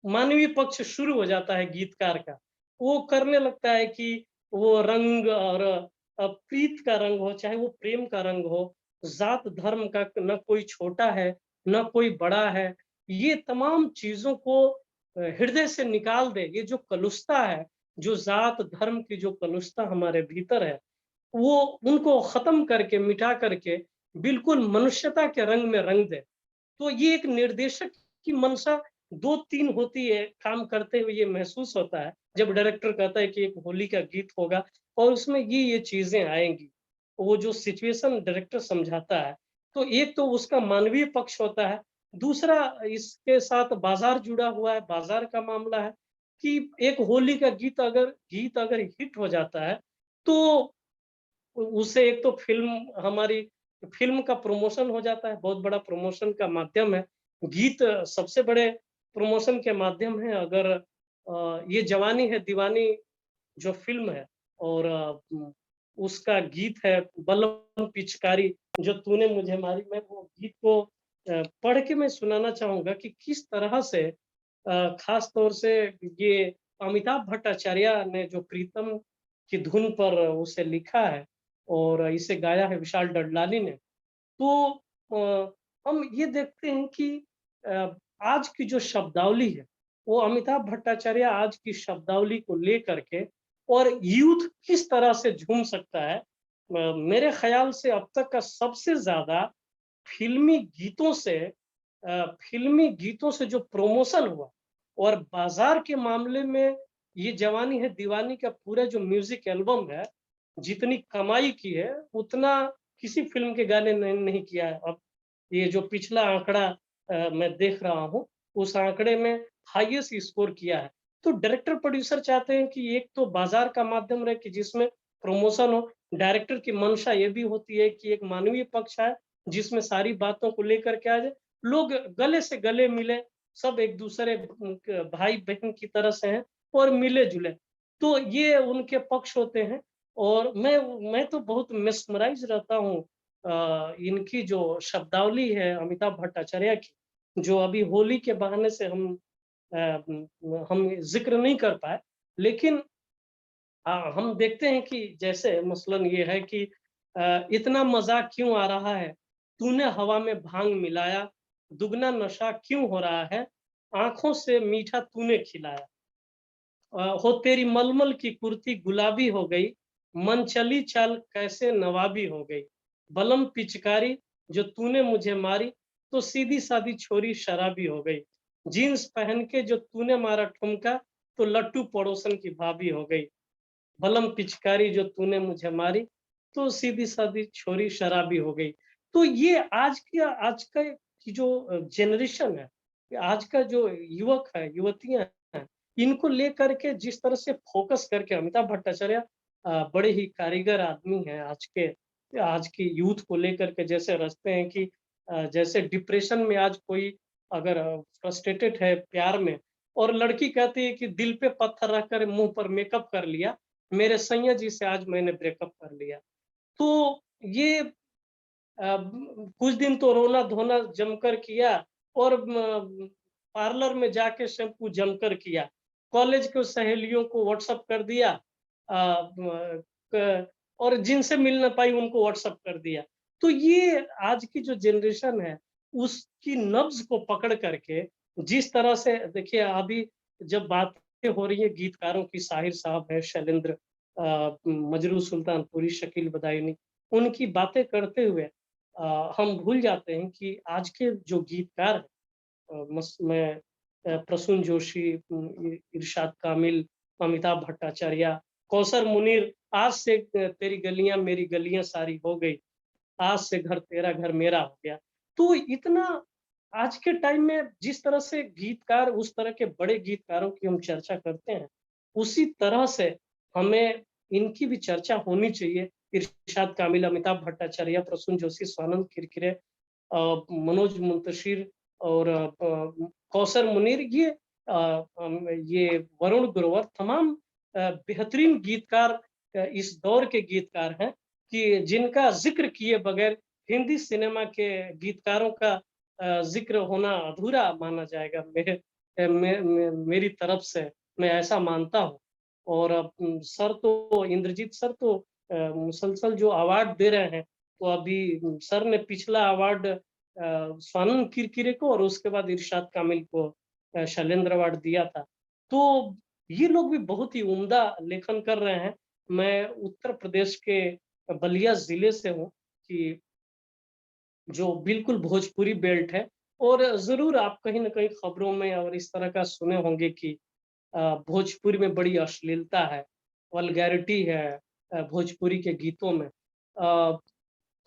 Speaker 10: मानवीय पक्ष शुरू हो जाता है गीतकार का। वो करने लगता है कि वो रंग, और प्रीत का रंग हो, चाहे वो प्रेम का रंग हो, जात धर्म का न कोई छोटा है न कोई बड़ा है, ये तमाम चीजों को हृदय से निकाल दे। ये जो कलुषता है, जो जात धर्म की जो कलुषता हमारे भीतर है, वो उनको खत्म करके, मिटा करके बिल्कुल मनुष्यता के रंग में रंग दे। तो ये एक निर्देशक की मंशा 2-3 होती है, काम करते हुए ये महसूस होता है। जब डायरेक्टर कहता है कि एक होली का गीत होगा और उसमें ये चीजें आएंगी, वो जो सिचुएशन डायरेक्टर समझाता है, तो एक तो उसका मानवीय पक्ष होता है, दूसरा इसके साथ बाजार जुड़ा हुआ है, बाजार का मामला है कि एक होली का गीत अगर हिट हो जाता है तो उससे एक तो हमारी फिल्म का प्रमोशन हो जाता है, बहुत बड़ा प्रमोशन का माध्यम है। गीत सबसे बड़े प्रमोशन के माध्यम है। अगर ये जवानी है दीवानी जो फिल्म है और उसका गीत है बलम पिचकारी जो तूने मुझे मारी, मैं वो गीत को पढ़ के मैं सुनाना चाहूंगा कि किस तरह से खास तौर से ये अमिताभ भट्टाचार्य ने जो प्रीतम की धुन पर उसे लिखा है और इसे गाया है विशाल डडलानी ने। तो हम ये देखते हैं कि आज की जो शब्दावली है वो अमिताभ भट्टाचार्य आज की शब्दावली को लेकर के और यूथ किस तरह से झूम सकता है। मेरे ख्याल से अब तक का सबसे ज्यादा फिल्मी गीतों से जो प्रमोशन हुआ और बाजार के मामले में ये जवानी है दीवानी का पूरा जो म्यूजिक एल्बम है जितनी कमाई की है उतना किसी फिल्म के गाने ने नहीं किया है। अब ये जो पिछला आंकड़ा मैं देख रहा हूँ उस आंकड़े में हाईएस्ट स्कोर किया है। तो डायरेक्टर प्रोड्यूसर चाहते हैं कि एक तो बाजार का माध्यम रहे कि जिसमें प्रमोशन हो, डायरेक्टर की मंशा ये भी होती है कि एक मानवीय पक्ष है जिसमें सारी बातों को लेकर के आ जाए, लोग गले से गले मिले, सब एक दूसरे भाई बहन की तरह से हैं और मिले जुले, तो ये उनके पक्ष होते हैं। और मैं तो बहुत मेस्मराइज रहता हूँ इनकी जो शब्दावली है अमिताभ भट्टाचार्य की, जो अभी होली के बहाने से हम जिक्र नहीं कर पाए, लेकिन हम देखते हैं कि जैसे मसलन ये है कि इतना मजा क्यों आ रहा है, तूने हवा में भांग मिलाया, दुगना नशा क्यों हो रहा है, आंखों से मीठा तूने खिलाया, हो तेरी मलमल की कुर्ती गुलाबी हो गई, मन चली चाल कैसे नवाबी हो गई, बलम पिचकारी जो तूने मुझे मारी, तो सीधी सादी छोरी शराबी हो गई, जीन्स पहन के जो तूने मारा ठुमका, तो लट्टू पड़ोसन की भाभी हो गई, बलम पिचकारी जो तूने मुझे मारी, तो सीधी सादी छोरी शराबी हो गई। तो ये आज का की जो जनरेशन है, आज का जो युवक है, युवतियां हैं, इनको लेकर के जिस तरह से फोकस करके अमिताभ भट्टाचार्य बड़े ही कारीगर आदमी हैं आज की यूथ को लेकर के, जैसे रचते हैं कि जैसे डिप्रेशन में आज कोई अगर फ्रस्ट्रेटेड है प्यार में और लड़की कहती है कि दिल पे पत्थर रखकर मुंह पर मेकअप कर लिया, मेरे सैया जी से आज मैंने ब्रेकअप कर लिया। तो ये कुछ दिन तो रोना धोना जमकर किया और पार्लर में जाके शैम्पू जमकर किया, कॉलेज के सहेलियों को व्हाट्सएप कर दिया और जिनसे मिल ना पाई उनको व्हाट्सएप कर दिया। तो ये आज की जो जनरेशन है उसकी नब्ज को पकड़ करके जिस तरह से देखिए, अभी जब बातें हो रही है गीतकारों की, साहिर साहब है, शैलेंद्र, मजरू सुल्तानपुरी, शकील बदायूनी, उनकी बातें करते हुए हम भूल जाते हैं कि आज के जो गीतकार हैं, प्रसून जोशी, इरशाद कामिल, अमिताभ भट्टाचार्य, कौसर मुनीर, आज से तेरी गलियां मेरी गलियां सारी हो गई, आज से घर तेरा घर मेरा हो गया। तो इतना आज के टाइम में जिस तरह से गीतकार, उस तरह के बड़े गीतकारों की हम चर्चा करते हैं, उसी तरह से हमें इनकी भी चर्चा होनी चाहिए। इरशाद कामिल, अमिताभ भट्टाचार्य, प्रसून जोशी, स्वानंद किरकिरे, मनोज मुंतशिर और कौसर मुनीर, ये वरुण ग्रोवर, तमाम बेहतरीन गीतकार इस दौर के गीतकार हैं कि जिनका जिक्र किए बगैर हिंदी सिनेमा के गीतकारों का जिक्र होना अधूरा माना जाएगा। मेरी तरफ से मैं ऐसा मानता हूँ। और सर तो इंद्रजीत सर तो मुसलसल जो अवार्ड दे रहे हैं, तो अभी सर ने पिछला अवार्ड स्वानंद किरकिरे को और उसके बाद इरशाद कामिल को शैलेंद्र अवार्ड दिया था। तो ये लोग भी बहुत ही उम्दा लेखन कर रहे हैं। मैं उत्तर प्रदेश के बलिया जिले से हूँ कि जो बिल्कुल भोजपुरी बेल्ट है, और जरूर आप कहीं ना कहीं खबरों में और इस तरह का सुने होंगे कि भोजपुरी में बड़ी अश्लीलता है, वल्गैरिटी है भोजपुरी के गीतों में।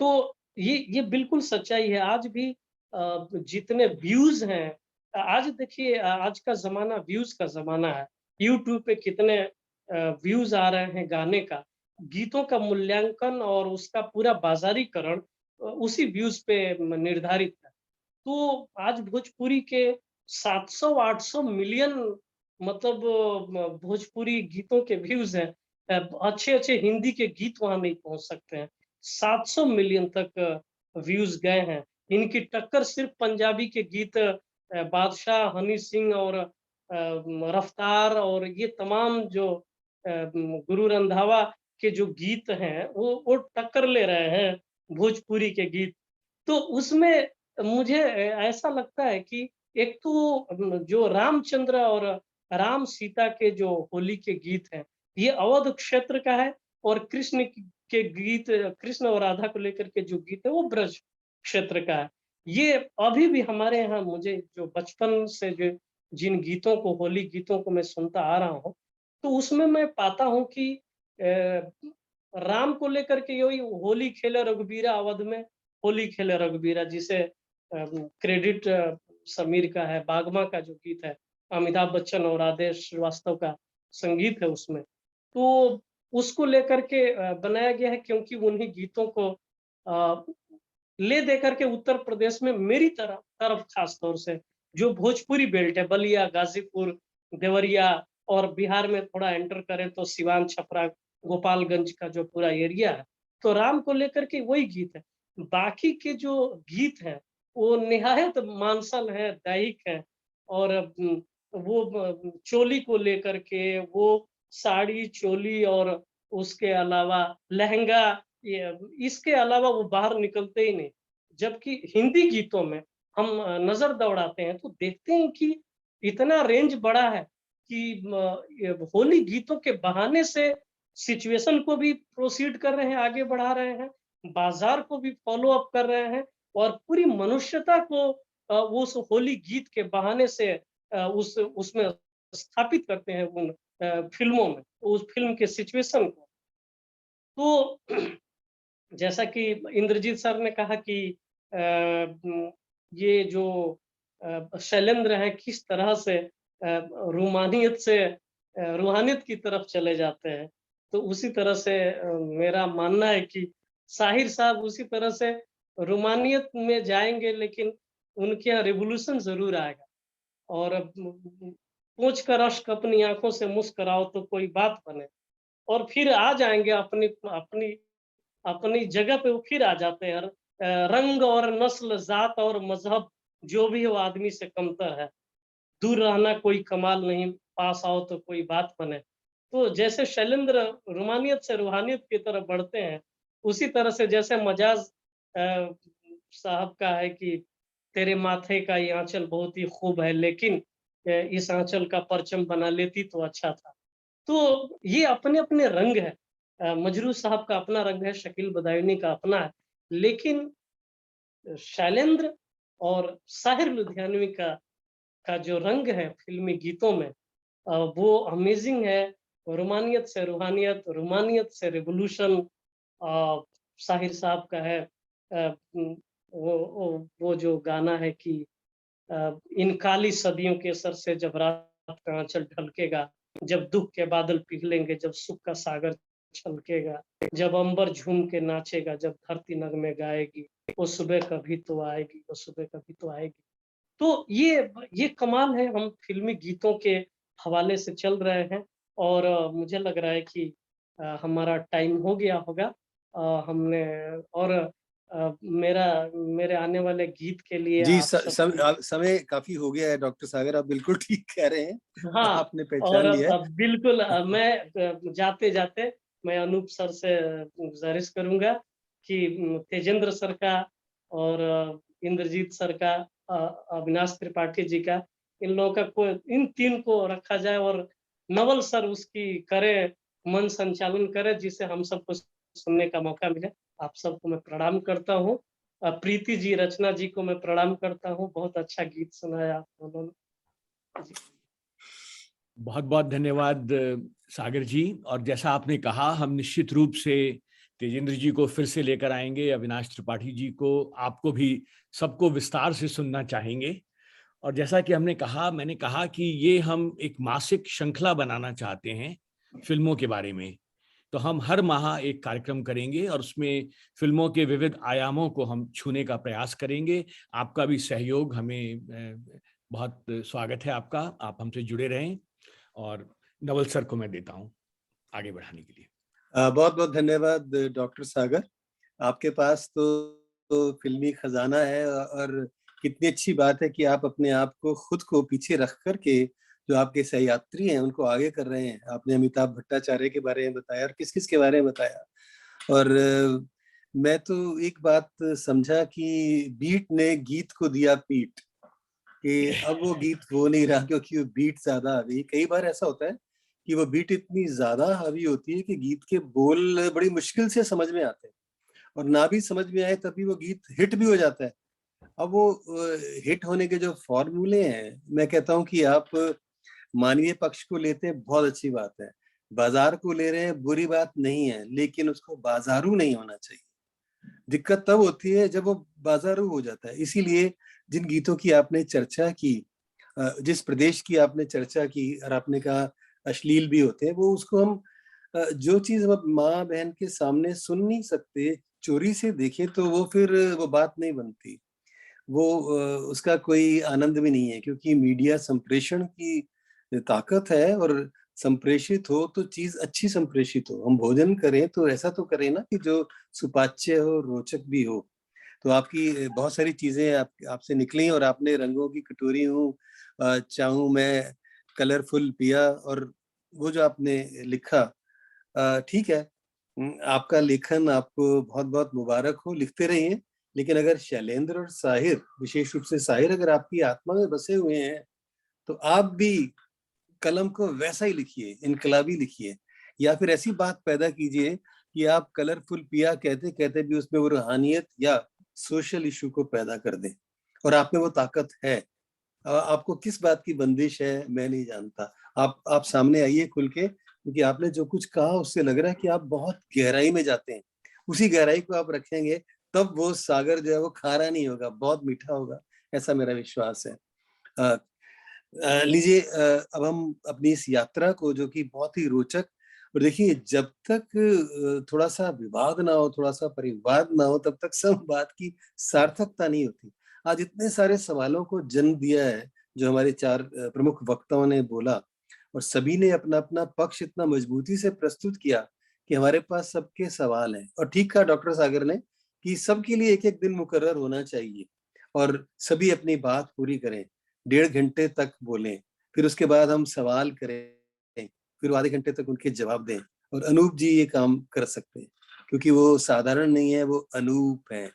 Speaker 10: तो ये बिल्कुल सच्चाई है। आज भी जितने व्यूज हैं, आज देखिए आज का जमाना व्यूज का जमाना है। यूट्यूब पे कितने व्यूज आ रहे हैं गाने का, गीतों का मूल्यांकन और उसका पूरा बाजारीकरण उसी व्यूज पे निर्धारित है। तो आज भोजपुरी के 700-800 मिलियन मतलब भोजपुरी गीतों के व्यूज हैं। अच्छे अच्छे हिंदी के गीत वहां नहीं पहुंच सकते हैं। 700 मिलियन तक व्यूज गए हैं। इनकी टक्कर सिर्फ पंजाबी के गीत बादशाह, हनी सिंह और रफ्तार और ये तमाम जो गुरु रंधावा के जो गीत हैं वो टक्कर ले रहे हैं भोजपुरी के गीत। तो उसमें मुझे ऐसा लगता है कि एक तो जो रामचंद्र और राम सीता के जो होली के गीत हैं, ये अवध क्षेत्र का है, और कृष्ण के गीत, कृष्ण और राधा को लेकर के जो गीत है वो ब्रज क्षेत्र का है। ये अभी भी हमारे यहाँ, मुझे जो बचपन से जो जिन गीतों को, होली गीतों को मैं सुनता आ रहा हूँ, तो उसमें मैं पाता हूँ कि राम को लेकर के यही होली खेले रघुबीरा, अवध में होली खेले रघुबीरा, जिसे क्रेडिट समीर का है। बागमा का जो गीत है, अमिताभ बच्चन और आदेश श्रीवास्तव का संगीत है उसमें, तो उसको लेकर के बनाया गया है, क्योंकि उन्हीं गीतों को ले दे करके उत्तर प्रदेश में मेरी तरफ खास तौर से जो भोजपुरी बेल्ट है, बलिया, गाजीपुर, देवरिया, और बिहार में थोड़ा एंटर करें तो सिवान, छपरा, गोपालगंज का जो पूरा एरिया है, तो राम को लेकर के वही गीत है। बाकी के जो गीत हैं वो निहायत मानसल है, दैहिक है, और वो चोली को लेकर के, वो साड़ी चोली और उसके अलावा लहंगा, इसके अलावा वो बाहर निकलते ही नहीं। जबकि हिंदी गीतों में हम नजर दौड़ाते हैं तो देखते हैं कि इतना रेंज बड़ा है कि होली गीतों के बहाने से सिचुएशन को भी प्रोसीड कर रहे हैं, आगे बढ़ा रहे हैं, बाजार को भी फॉलो अप कर रहे हैं, और पूरी मनुष्यता को उस होली गीत के बहाने से उसमें स्थापित करते हैं उन फिल्मों में, उस फिल्म के सिचुएशन को। तो जैसा कि इंद्रजीत सर ने कहा कि ये जो शैलेंद्र हैं किस तरह से रूमानियत से रूहानियत की तरफ चले जाते हैं, तो उसी तरह से मेरा मानना है कि साहिर साहब उसी तरह से रूमानियत में जाएंगे, लेकिन उनके यहाँ रिवोल्यूशन जरूर आएगा। और पूछ कर अश्क अपनी आंखों से मुस्कुराओ तो कोई बात बने, और फिर आ जाएंगे अपनी अपनी अपनी जगह पे, वो फिर आ जाते हैं। रंग और नस्ल, जात और मजहब जो भी हो आदमी से कमतर है, दूर रहना कोई कमाल नहीं, पास आओ तो कोई बात बने। तो जैसे शैलेंद्र रूमानियत से रूहानियत की तरफ बढ़ते हैं, उसी तरह से जैसे मजाज साहब का है कि तेरे माथे का ये आंचल बहुत ही खूब है, लेकिन इस आंचल का परचम बना लेती तो अच्छा था। तो ये अपने अपने रंग है। मजरू साहब का अपना रंग है, शकील बदायूनी का अपना है, लेकिन शैलेंद्र और साहिर लुधियानवी का जो रंग है फिल्मी गीतों में, वो अमेजिंग है। रूमानियत से रूहानियत, रूमानियत से रिवोल्यूशन साहिर साहब का है। वो जो गाना है कि इन काली सदियों के सर से जब रात का आंचल ढलकेगा, जब दुख के बादल पिघलेंगे, जब सुख का सागर छलकेगा, जब अंबर झूम के नाचेगा, जब धरती नगमे गाएगी, वो सुबह कभी तो आएगी, वो सुबह कभी तो आएगी। तो ये कमाल है। हम फिल्मी गीतों के हवाले से चल रहे हैं, और मुझे लग रहा है कि हमारा टाइम हो गया होगा। हमने और मेरे आने वाले गीत के लिए
Speaker 2: जी,
Speaker 10: समय
Speaker 2: काफी हो गया है डॉक्टर सागर, आप बिल्कुल ठीक कह रहे हैं।
Speaker 10: हाँ,
Speaker 2: आपने पहचान लिया है।
Speaker 10: बिल्कुल। मैं जाते जाते मैं अनूप सर से गुजारिश करूंगा कि तेजेंद्र सर का और इंद्रजीत सर का, अविनाश त्रिपाठी जी का, इन लोगों का इन तीन को रखा जाए, और नवल सर उसकी करे, मन संचालन करे, जिसे हम सबको सुनने का मौका मिले। आप सबको मैं प्रणाम करता हूँ। प्रीति जी, रचना जी को मैं प्रणाम करता हूँ। बहुत अच्छा गीत सुनाया आप दोनों ने।
Speaker 1: बहुत बहुत धन्यवाद सागर जी। और जैसा आपने कहा, हम निश्चित रूप से तेजेंद्र जी को फिर से लेकर आएंगे, अविनाश त्रिपाठी जी को, आपको भी, सबको विस्तार से सुनना चाहेंगे। और जैसा कि मैंने कहा कि ये हम एक मासिक श्रृंखला बनाना चाहते हैं फिल्मों के बारे में। तो हम हर माह एक कार्यक्रम करेंगे और उसमें फिल्मों के विविध आयामों को हम छूने का प्रयास करेंगे। आपका भी सहयोग हमें बहुत स्वागत है आपका, आप हमसे जुड़े रहें। और नवल सर को मैं देता हूं आगे बढ़ाने के लिए।
Speaker 2: बहुत बहुत धन्यवाद डॉक्टर सागर। आपके पास तो फिल्मी खजाना है, और कितनी अच्छी बात है कि आप अपने आप को, खुद को पीछे रख करके जो आपके सहयात्री हैं उनको आगे कर रहे हैं। आपने अमिताभ भट्टाचार्य के बारे में बताया और किस किस के बारे में बताया। और मैं तो एक बात समझा कि बीट ने गीत को दिया पीट, कि अब वो गीत वो नहीं रहा क्योंकि वो बीट ज्यादा आ गई। कई बार ऐसा होता है कि वो बीट इतनी ज्यादा हावी होती है कि गीत के बोल बड़ी मुश्किल से समझ में आते हैं, और ना भी समझ में आए तभी वो गीत हिट भी हो जाता है। अब वो हिट होने के जो फॉर्मूले हैं, मैं कहता हूँ कि आप मानवीय पक्ष को लेते हैं, बहुत अच्छी बात है। बाजार को ले रहे हैं, बुरी बात नहीं है, लेकिन उसको बाजारू नहीं होना चाहिए। दिक्कत तब होती है जब वो बाजारू हो जाता है। इसीलिए जिन गीतों की आपने चर्चा की, जिस प्रदेश की आपने चर्चा की, और आपने कहा अश्लील भी होते हैं, वो उसको हम जो चीज हम माँ बहन के सामने सुन नहीं सकते, चोरी से देखे तो वो फिर वो बात नहीं बनती, वो उसका कोई आनंद भी नहीं है। क्योंकि मीडिया संप्रेषण की ताकत है, और संप्रेषित हो तो चीज अच्छी संप्रेषित हो। हम भोजन करें तो ऐसा तो करें ना कि जो सुपाच्य हो, रोचक भी हो। तो आपकी बहुत सारी चीजें आपसे निकली, और आपने रंगों की कटोरी हूँ चाहूं मैं कलरफुल पिया, और वो जो आपने लिखा, ठीक है, आपका लेखन आपको बहुत बहुत मुबारक हो, लिखते रहिए। लेकिन अगर शैलेंद्र और साहिर, विशेष रूप से साहिर, अगर आपकी आत्मा में बसे हुए हैं तो आप भी कलम को वैसा ही लिखिए, इनकलाबी लिखिए। या फिर ऐसी बात पैदा कीजिए कि आप कलरफुल पिया कहते कहते भी उसमें वो रूहानियत या सोशल इशू को पैदा कर दें। और आप में वो ताकत है। आपको किस बात की बंदिश है मैं नहीं जानता। आप सामने आइए खुल के, क्योंकि आपने जो कुछ कहा उससे लग रहा है कि आप बहुत गहराई में जाते हैं। उसी गहराई को आप रखेंगे तब वो सागर जो है वो खारा नहीं होगा, बहुत मीठा होगा, ऐसा मेरा विश्वास है। लीजिए, अब हम अपनी इस यात्रा को, जो कि बहुत ही रोचक, और देखिए जब तक थोड़ा सा विवाद ना हो, थोड़ा सा परिवाद ना हो, तब तक संवाद की सार्थकता नहीं होती। आज इतने सारे सवालों को जन्म दिया है जो हमारे 4 प्रमुख वक्ताओं ने बोला, और सभी ने अपना अपना पक्ष इतना मजबूती से प्रस्तुत किया कि हमारे पास सबके सवाल हैं। और ठीक कहा डॉक्टर सागर ने कि सबके लिए एक एक दिन मुकर्रर होना चाहिए, और सभी अपनी बात पूरी करें, 1.5 घंटे तक बोलें, फिर उसके बाद हम सवाल करें, फिर आधे घंटे तक उनके जवाब दें। और अनूप जी ये काम कर सकते हैं, क्योंकि वो साधारण नहीं है, वो अनूप है।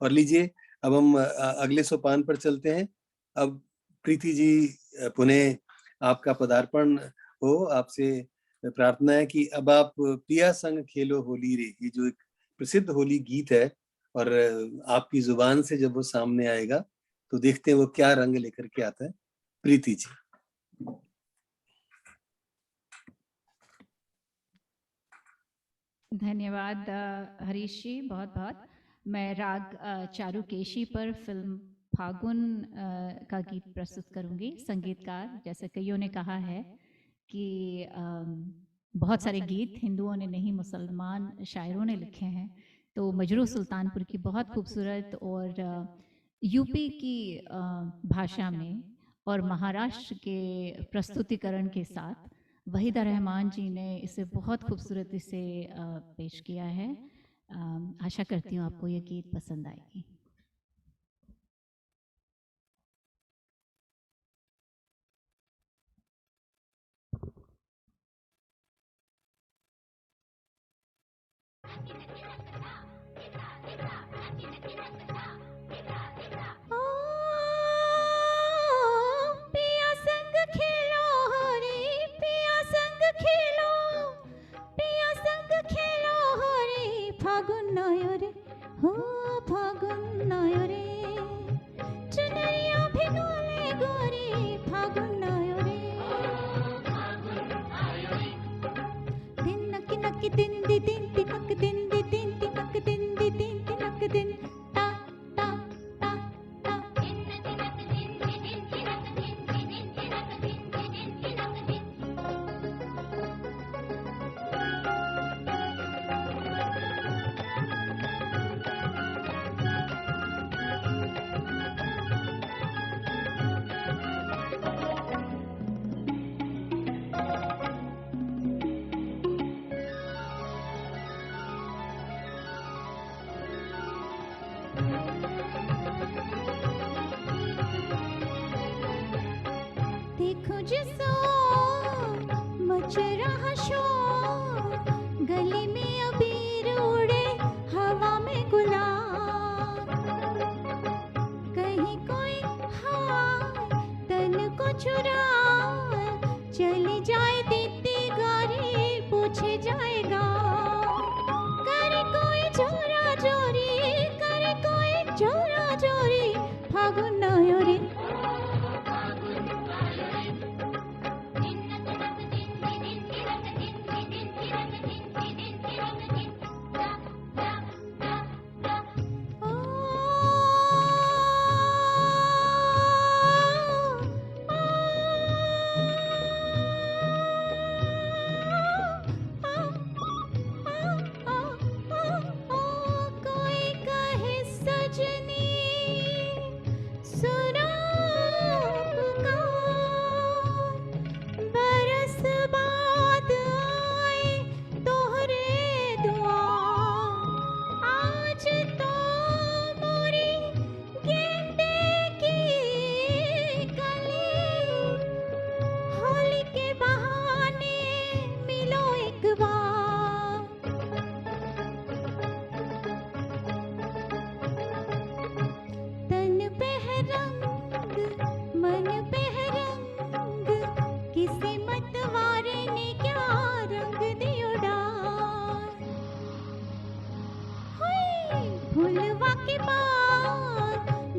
Speaker 2: और लीजिए, अब हम अगले सोपान पर चलते हैं। अब प्रीति जी, पुनः आपका पदार्पण हो। आपसे प्रार्थना है कि अब आप पिया संग खेलो होली रे, ये जो एक प्रसिद्ध होली गीत है, और आपकी जुबान से जब वो सामने आएगा तो देखते हैं वो क्या रंग लेकर के आता है। प्रीति जी।
Speaker 3: धन्यवाद हरीश जी, बहुत बहुत। मैं राग चारुकेशी पर फिल्म फागुन का गीत प्रस्तुत करूंगी। संगीतकार, जैसे कईयों ने कहा है कि बहुत सारे गीत हिंदुओं ने नहीं, मुसलमान शायरों ने लिखे हैं। तो मजरू सुल्तानपुर की बहुत खूबसूरत और यूपी की भाषा में और महाराष्ट्र के प्रस्तुतिकरण के साथ वहीदा रहमान जी ने इसे बहुत खूबसूरती से पेश किया है। आशा करती हूँ आपको ये गीत पसंद आएगी। पिया संग खेलो हरे, पिया संग खेलो, पिया संग खेलो हरे, फागुन आयो रे, हो फागुन आयो रे, चुनरिया भिगोले गोरी, फागुन आयो रे। दिन दी दिन तिनक दिन दी दिन तिनक दिन दी दिन तिनक दिन ता ता ता ता तिनक दिन दी दिन तिनक दिन दी दिन तिनक दिन दी दिन तिनक दिन। देखो जिसो मच रहा शोर, गली में अबीर उड़े हवा में गुलाब, कहीं कोई हाय तन को चुरा चली जाए दीदी गारी पूछे जाएगा, करे कोई चोरा चोरी, करे कोई चोरा चोरी, फागुन नयोरी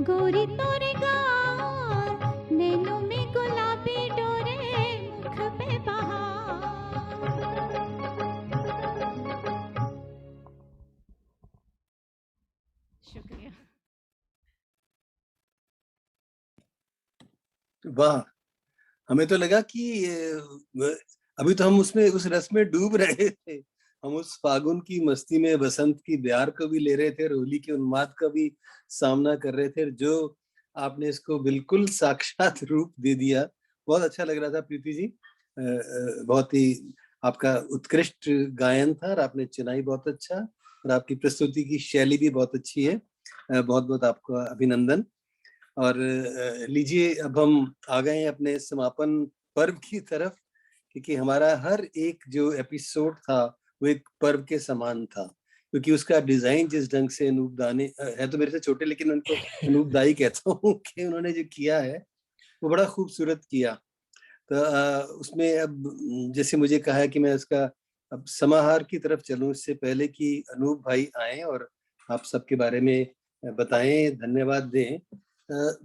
Speaker 3: गोरी तोरे गाल, नैनों में गुलाबी डोरे, मुख पे बहार। शुक्रिया।
Speaker 2: वाह, हमें तो लगा कि अभी तो हम उसमें उस रस में डूब रहे थे, हम उस फागुन की मस्ती में बसंत की ब्यार को भी ले रहे थे, होली के उन्माद का भी सामना कर रहे थे, जो आपने इसको बिल्कुल साक्षात रूप दे दिया। बहुत अच्छा लग रहा था प्रीति जी, बहुत ही आपका उत्कृष्ट गायन था और आपने चुनाई बहुत अच्छा, और आपकी प्रस्तुति की शैली भी बहुत अच्छी है। बहुत बहुत आपका अभिनंदन। और लीजिए, अब हम आ गए हैं अपने समापन पर्व की तरफ, क्योंकि हमारा हर एक जो एपिसोड था वो एक पर्व के समान था, क्योंकि उसका डिजाइन जिस ढंग से अनूप दा ने, है तो मेरे से छोटे लेकिन उनको अनूप दा ही कहता हूँ, कि उन्होंने जो किया है वो बड़ा खूबसूरत किया। तो उसमें अब जैसे मुझे कहा है कि मैं उसका अब समाहार की तरफ चलूं, इससे पहले कि अनूप भाई आए और आप सबके बारे में बताएं, धन्यवाद दें,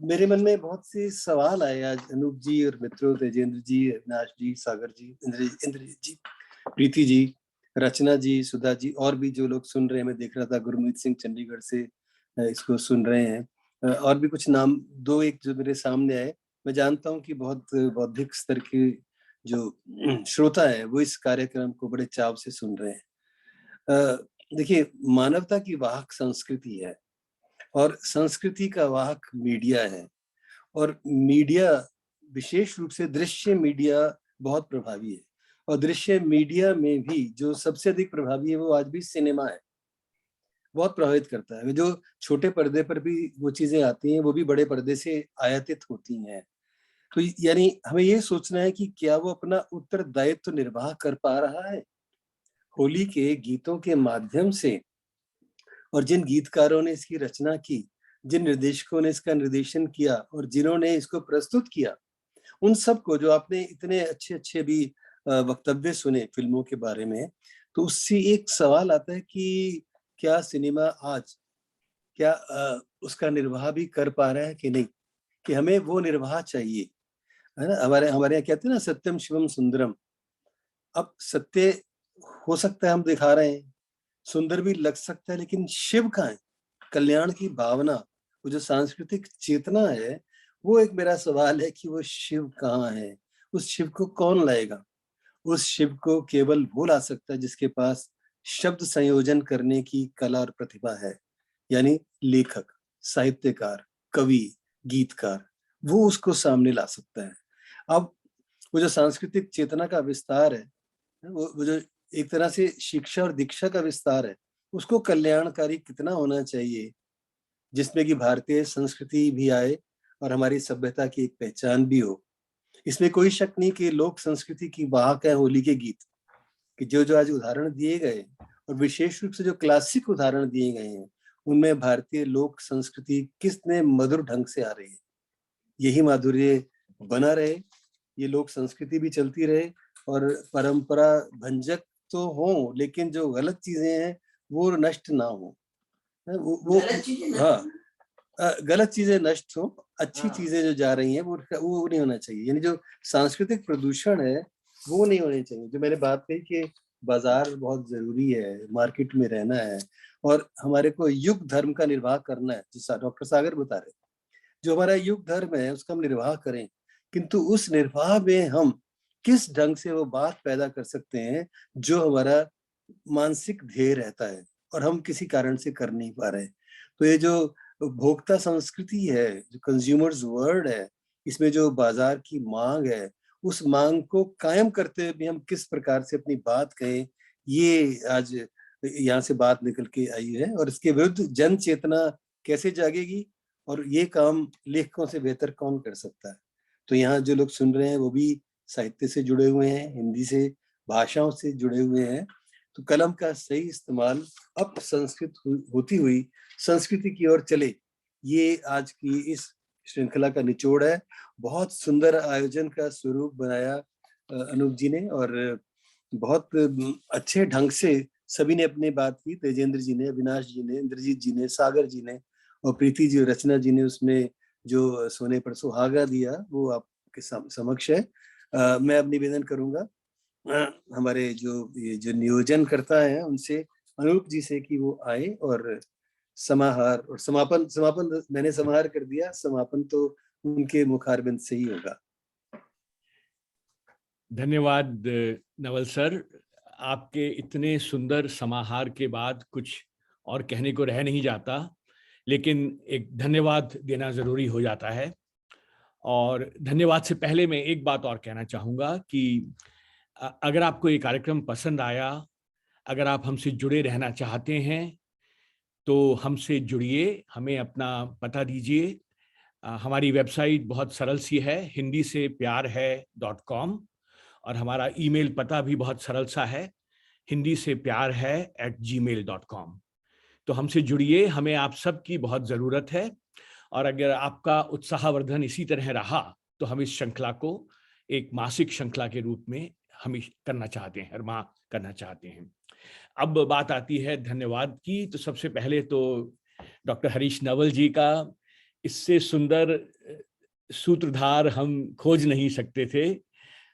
Speaker 2: मेरे मन में बहुत से सवाल आए आज अनूप जी और मित्रों, तेजेंद्र जी, अविनाश जी, सागर जी, इंद्रजीत जी, प्रीति जी, रचना जी, सुधा जी, और भी जो लोग सुन रहे हैं, मैं देख रहा था गुरमीत सिंह चंडीगढ़ से इसको सुन रहे हैं, और भी कुछ नाम दो एक जो मेरे सामने आए। मैं जानता हूं कि बहुत बौद्धिक स्तर के जो श्रोता है वो इस कार्यक्रम को बड़े चाव से सुन रहे हैं। देखिए, मानवता की वाहक संस्कृति है और संस्कृति का वाहक मीडिया है, और मीडिया विशेष रूप से दृश्य मीडिया बहुत प्रभावी है, और दृश्य मीडिया में भी जो सबसे अधिक प्रभावी है वो आज भी सिनेमा है, बहुत प्रभावित करता है। जो छोटे पर्दे पर भी वो चीजें आती हैं वो भी बड़े पर्दे से आयातित होती हैं। तो यानी हमें ये सोचना है कि क्या वो अपना उत्तरदायित्व निर्वाह कर पा रहा है। होली के गीतों के माध्यम से, और जिन गीतकारों ने इसकी रचना की, जिन निर्देशकों ने इसका निर्देशन किया और जिन्होंने इसको प्रस्तुत किया, उन सबको, जो आपने इतने अच्छे अच्छे भी वक्तव्य सुने फिल्मों के बारे में, तो उससे एक सवाल आता है कि क्या सिनेमा आज क्या उसका निर्वाह भी कर पा रहा है कि नहीं, कि हमें वो निर्वाह चाहिए, है ना। हमारे यहाँ कहते हैं ना, सत्यम शिवम सुंदरम। अब सत्य हो सकता है हम दिखा रहे हैं, सुंदर भी लग सकता है, लेकिन शिव कहाँ है? कल्याण की भावना, वो जो सांस्कृतिक चेतना है, वो एक मेरा सवाल है कि वो शिव कहाँ है? उस शिव को कौन लाएगा? उस शिव को केवल वो ला सकता है जिसके पास शब्द संयोजन करने की कला और प्रतिभा है, यानी लेखक, साहित्यकार, कवि, गीतकार, वो उसको सामने ला सकता है। अब वो जो सांस्कृतिक चेतना का विस्तार है, वो जो एक तरह से शिक्षा और दीक्षा का विस्तार है, उसको कल्याणकारी कितना होना चाहिए, जिसमें कि भारतीय संस्कृति भी आए और हमारी सभ्यता की एक पहचान भी हो। इसमें कोई शक नहीं कि लोक संस्कृति की वाहक है होली के गीत, कि जो आज उदाहरण दिए गए और विशेष रूप से जो क्लासिक उदाहरण दिए गए हैं, उनमें भारतीय लोक संस्कृति कितने मधुर ढंग से आ रही है। यही माधुर्य बना रहे, ये लोक संस्कृति भी चलती रहे और परंपरा भंजक तो हो, लेकिन जो गलत चीजें हैं वो नष्ट ना हो। वो हाँ, गलत चीजें नष्ट हो, अच्छी चीजें जो जा रही हैं वो नहीं होना चाहिए। यानी जो सांस्कृतिक प्रदूषण है वो नहीं होनी चाहिए। जो मैंने बात कही कि बाजार बहुत जरूरी है, मार्केट में रहना है और हमारे को युग धर्म का निर्वाह करना है, जैसा डॉक्टर सागर बता रहे, जो हमारा युग धर्म है उसका हम निर्वाह करें, किंतु उस निर्वाह में हम किस ढंग से वो बात पैदा कर सकते हैं जो हमारा मानसिक ध्येय रहता है और हम किसी कारण से कर नहीं पा रहे। तो ये जो भोक्ता संस्कृति है, जो कंज्यूमर्स वर्ल्ड है, इसमें जो बाजार की मांग है, उस मांग को कायम करते हुए भी हम किस प्रकार से अपनी बात कहें, ये आज यहाँ से बात निकल के आई है। और इसके विरुद्ध जन चेतना कैसे जागेगी और ये काम लेखकों से बेहतर कौन कर सकता है। तो यहाँ जो लोग सुन रहे हैं वो भी साहित्य से जुड़े हुए हैं, हिंदी से, भाषाओं से जुड़े हुए हैं। तो कलम का सही इस्तेमाल अब संस्कृत होती हुई संस्कृति की ओर चले, ये आज की इस श्रृंखला का निचोड़ है। बहुत सुंदर आयोजन का स्वरूप बनाया अनूप जी ने और बहुत अच्छे ढंग से सभी ने अपनी बात की। तेजेंद्र जी ने, अविनाश जी ने, इंद्रजीत जी ने, सागर जी ने और प्रीति जी और रचना जी ने उसमें जो सोने पर सुहागा दिया वो आपके समक्ष है। मैं अब निवेदन करूंगा हमारे जो नियोजन करता है उनसे, अनूप जी से, कि वो आए और समाहार और समापन मैंने समाहार कर दिया, समापन तो उनके मुखारबिंद से ही होगा।
Speaker 1: धन्यवाद नवल सर, आपके इतने सुंदर समाहार के बाद कुछ और कहने को रह नहीं जाता, लेकिन एक धन्यवाद देना जरूरी हो जाता है। और धन्यवाद से पहले मैं एक बात और कहना चाहूँगा कि अगर आपको ये कार्यक्रम पसंद आया, अगर आप हमसे जुड़े रहना चाहते हैं तो हमसे जुड़िए, हमें अपना पता दीजिए। हमारी वेबसाइट बहुत सरल सी है, हिंदी से प्यार है .com, और हमारा ईमेल पता भी बहुत सरल सा है, हिंदी से प्यार है @gmail.com। तो हमसे जुड़िए, हमें आप सब की बहुत ज़रूरत है। और अगर आपका उत्साहवर्धन इसी तरह रहा तो हम इस श्रृंखला को एक मासिक श्रृंखला के रूप में हम करना चाहते हैं, हर माह करना चाहते हैं। अब बात आती है धन्यवाद की। तो सबसे पहले तो डॉक्टर हरीश नवल जी का, इससे सुंदर सूत्रधार हम खोज नहीं सकते थे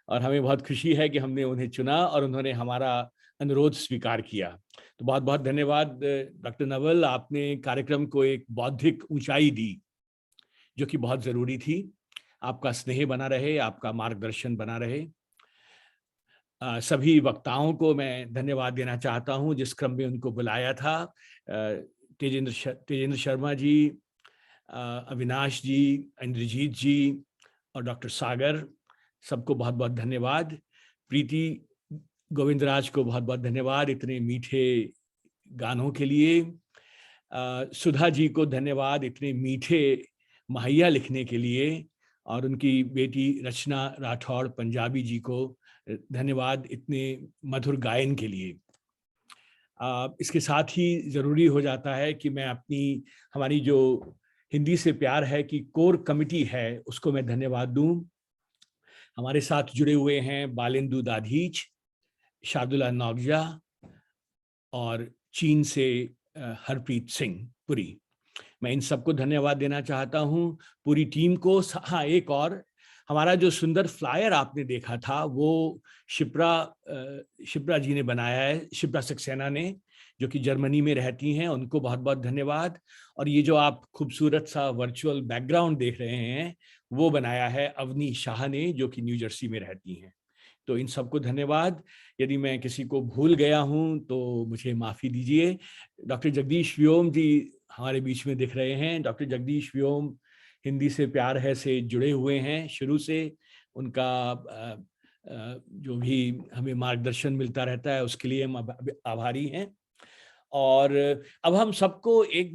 Speaker 1: और हमें बहुत खुशी है कि हमने उन्हें चुना और उन्होंने हमारा अनुरोध स्वीकार किया। तो बहुत बहुत धन्यवाद डॉक्टर नवल, आपने कार्यक्रम को एक बौद्धिक ऊंचाई दी जो कि बहुत जरूरी थी। आपका स्नेह बना रहे, आपका मार्गदर्शन बना रहे। सभी वक्ताओं को मैं धन्यवाद देना चाहता हूं जिस क्रम में उनको बुलाया था। तेजेंद्र शर्मा जी, अविनाश जी, इंद्रजीत जी और डॉक्टर सागर, सबको बहुत बहुत धन्यवाद। प्रीति गोविंदराज को बहुत बहुत धन्यवाद इतने मीठे गानों के लिए। सुधा जी को धन्यवाद इतने मीठे माहिया लिखने के लिए, और उनकी बेटी रचना राठौड़ पंजाबी जी को धन्यवाद इतने मधुर गायन के लिए। इसके साथ ही ज़रूरी हो जाता है कि मैं हमारी जो हिंदी से प्यार है की कोर कमिटी है उसको मैं धन्यवाद दूं। हमारे साथ जुड़े हुए हैं बालेंदु दाधीच, शार्दुला नौगजा और चीन से हरप्रीत सिंह पुरी। मैं इन सबको धन्यवाद देना चाहता हूं, पूरी टीम को। हाँ, एक और, हमारा जो सुंदर फ्लायर आपने देखा था वो शिप्रा जी ने बनाया है, शिप्रा सक्सेना ने, जो कि जर्मनी में रहती हैं, उनको बहुत बहुत धन्यवाद। और ये जो आप खूबसूरत सा वर्चुअल बैकग्राउंड देख रहे हैं वो बनाया है अवनी शाह ने, जो कि न्यू जर्सी में रहती हैं। तो इन सबको धन्यवाद। यदि मैं किसी को भूल गया हूं तो मुझे माफ़ी दीजिए। डॉक्टर जगदीश व्योम जी हमारे बीच में दिख रहे हैं। डॉक्टर जगदीश व्योम हिंदी से प्यार है से जुड़े हुए हैं शुरू से। उनका जो भी हमें मार्गदर्शन मिलता रहता है उसके लिए हम आभारी हैं। और अब हम सबको एक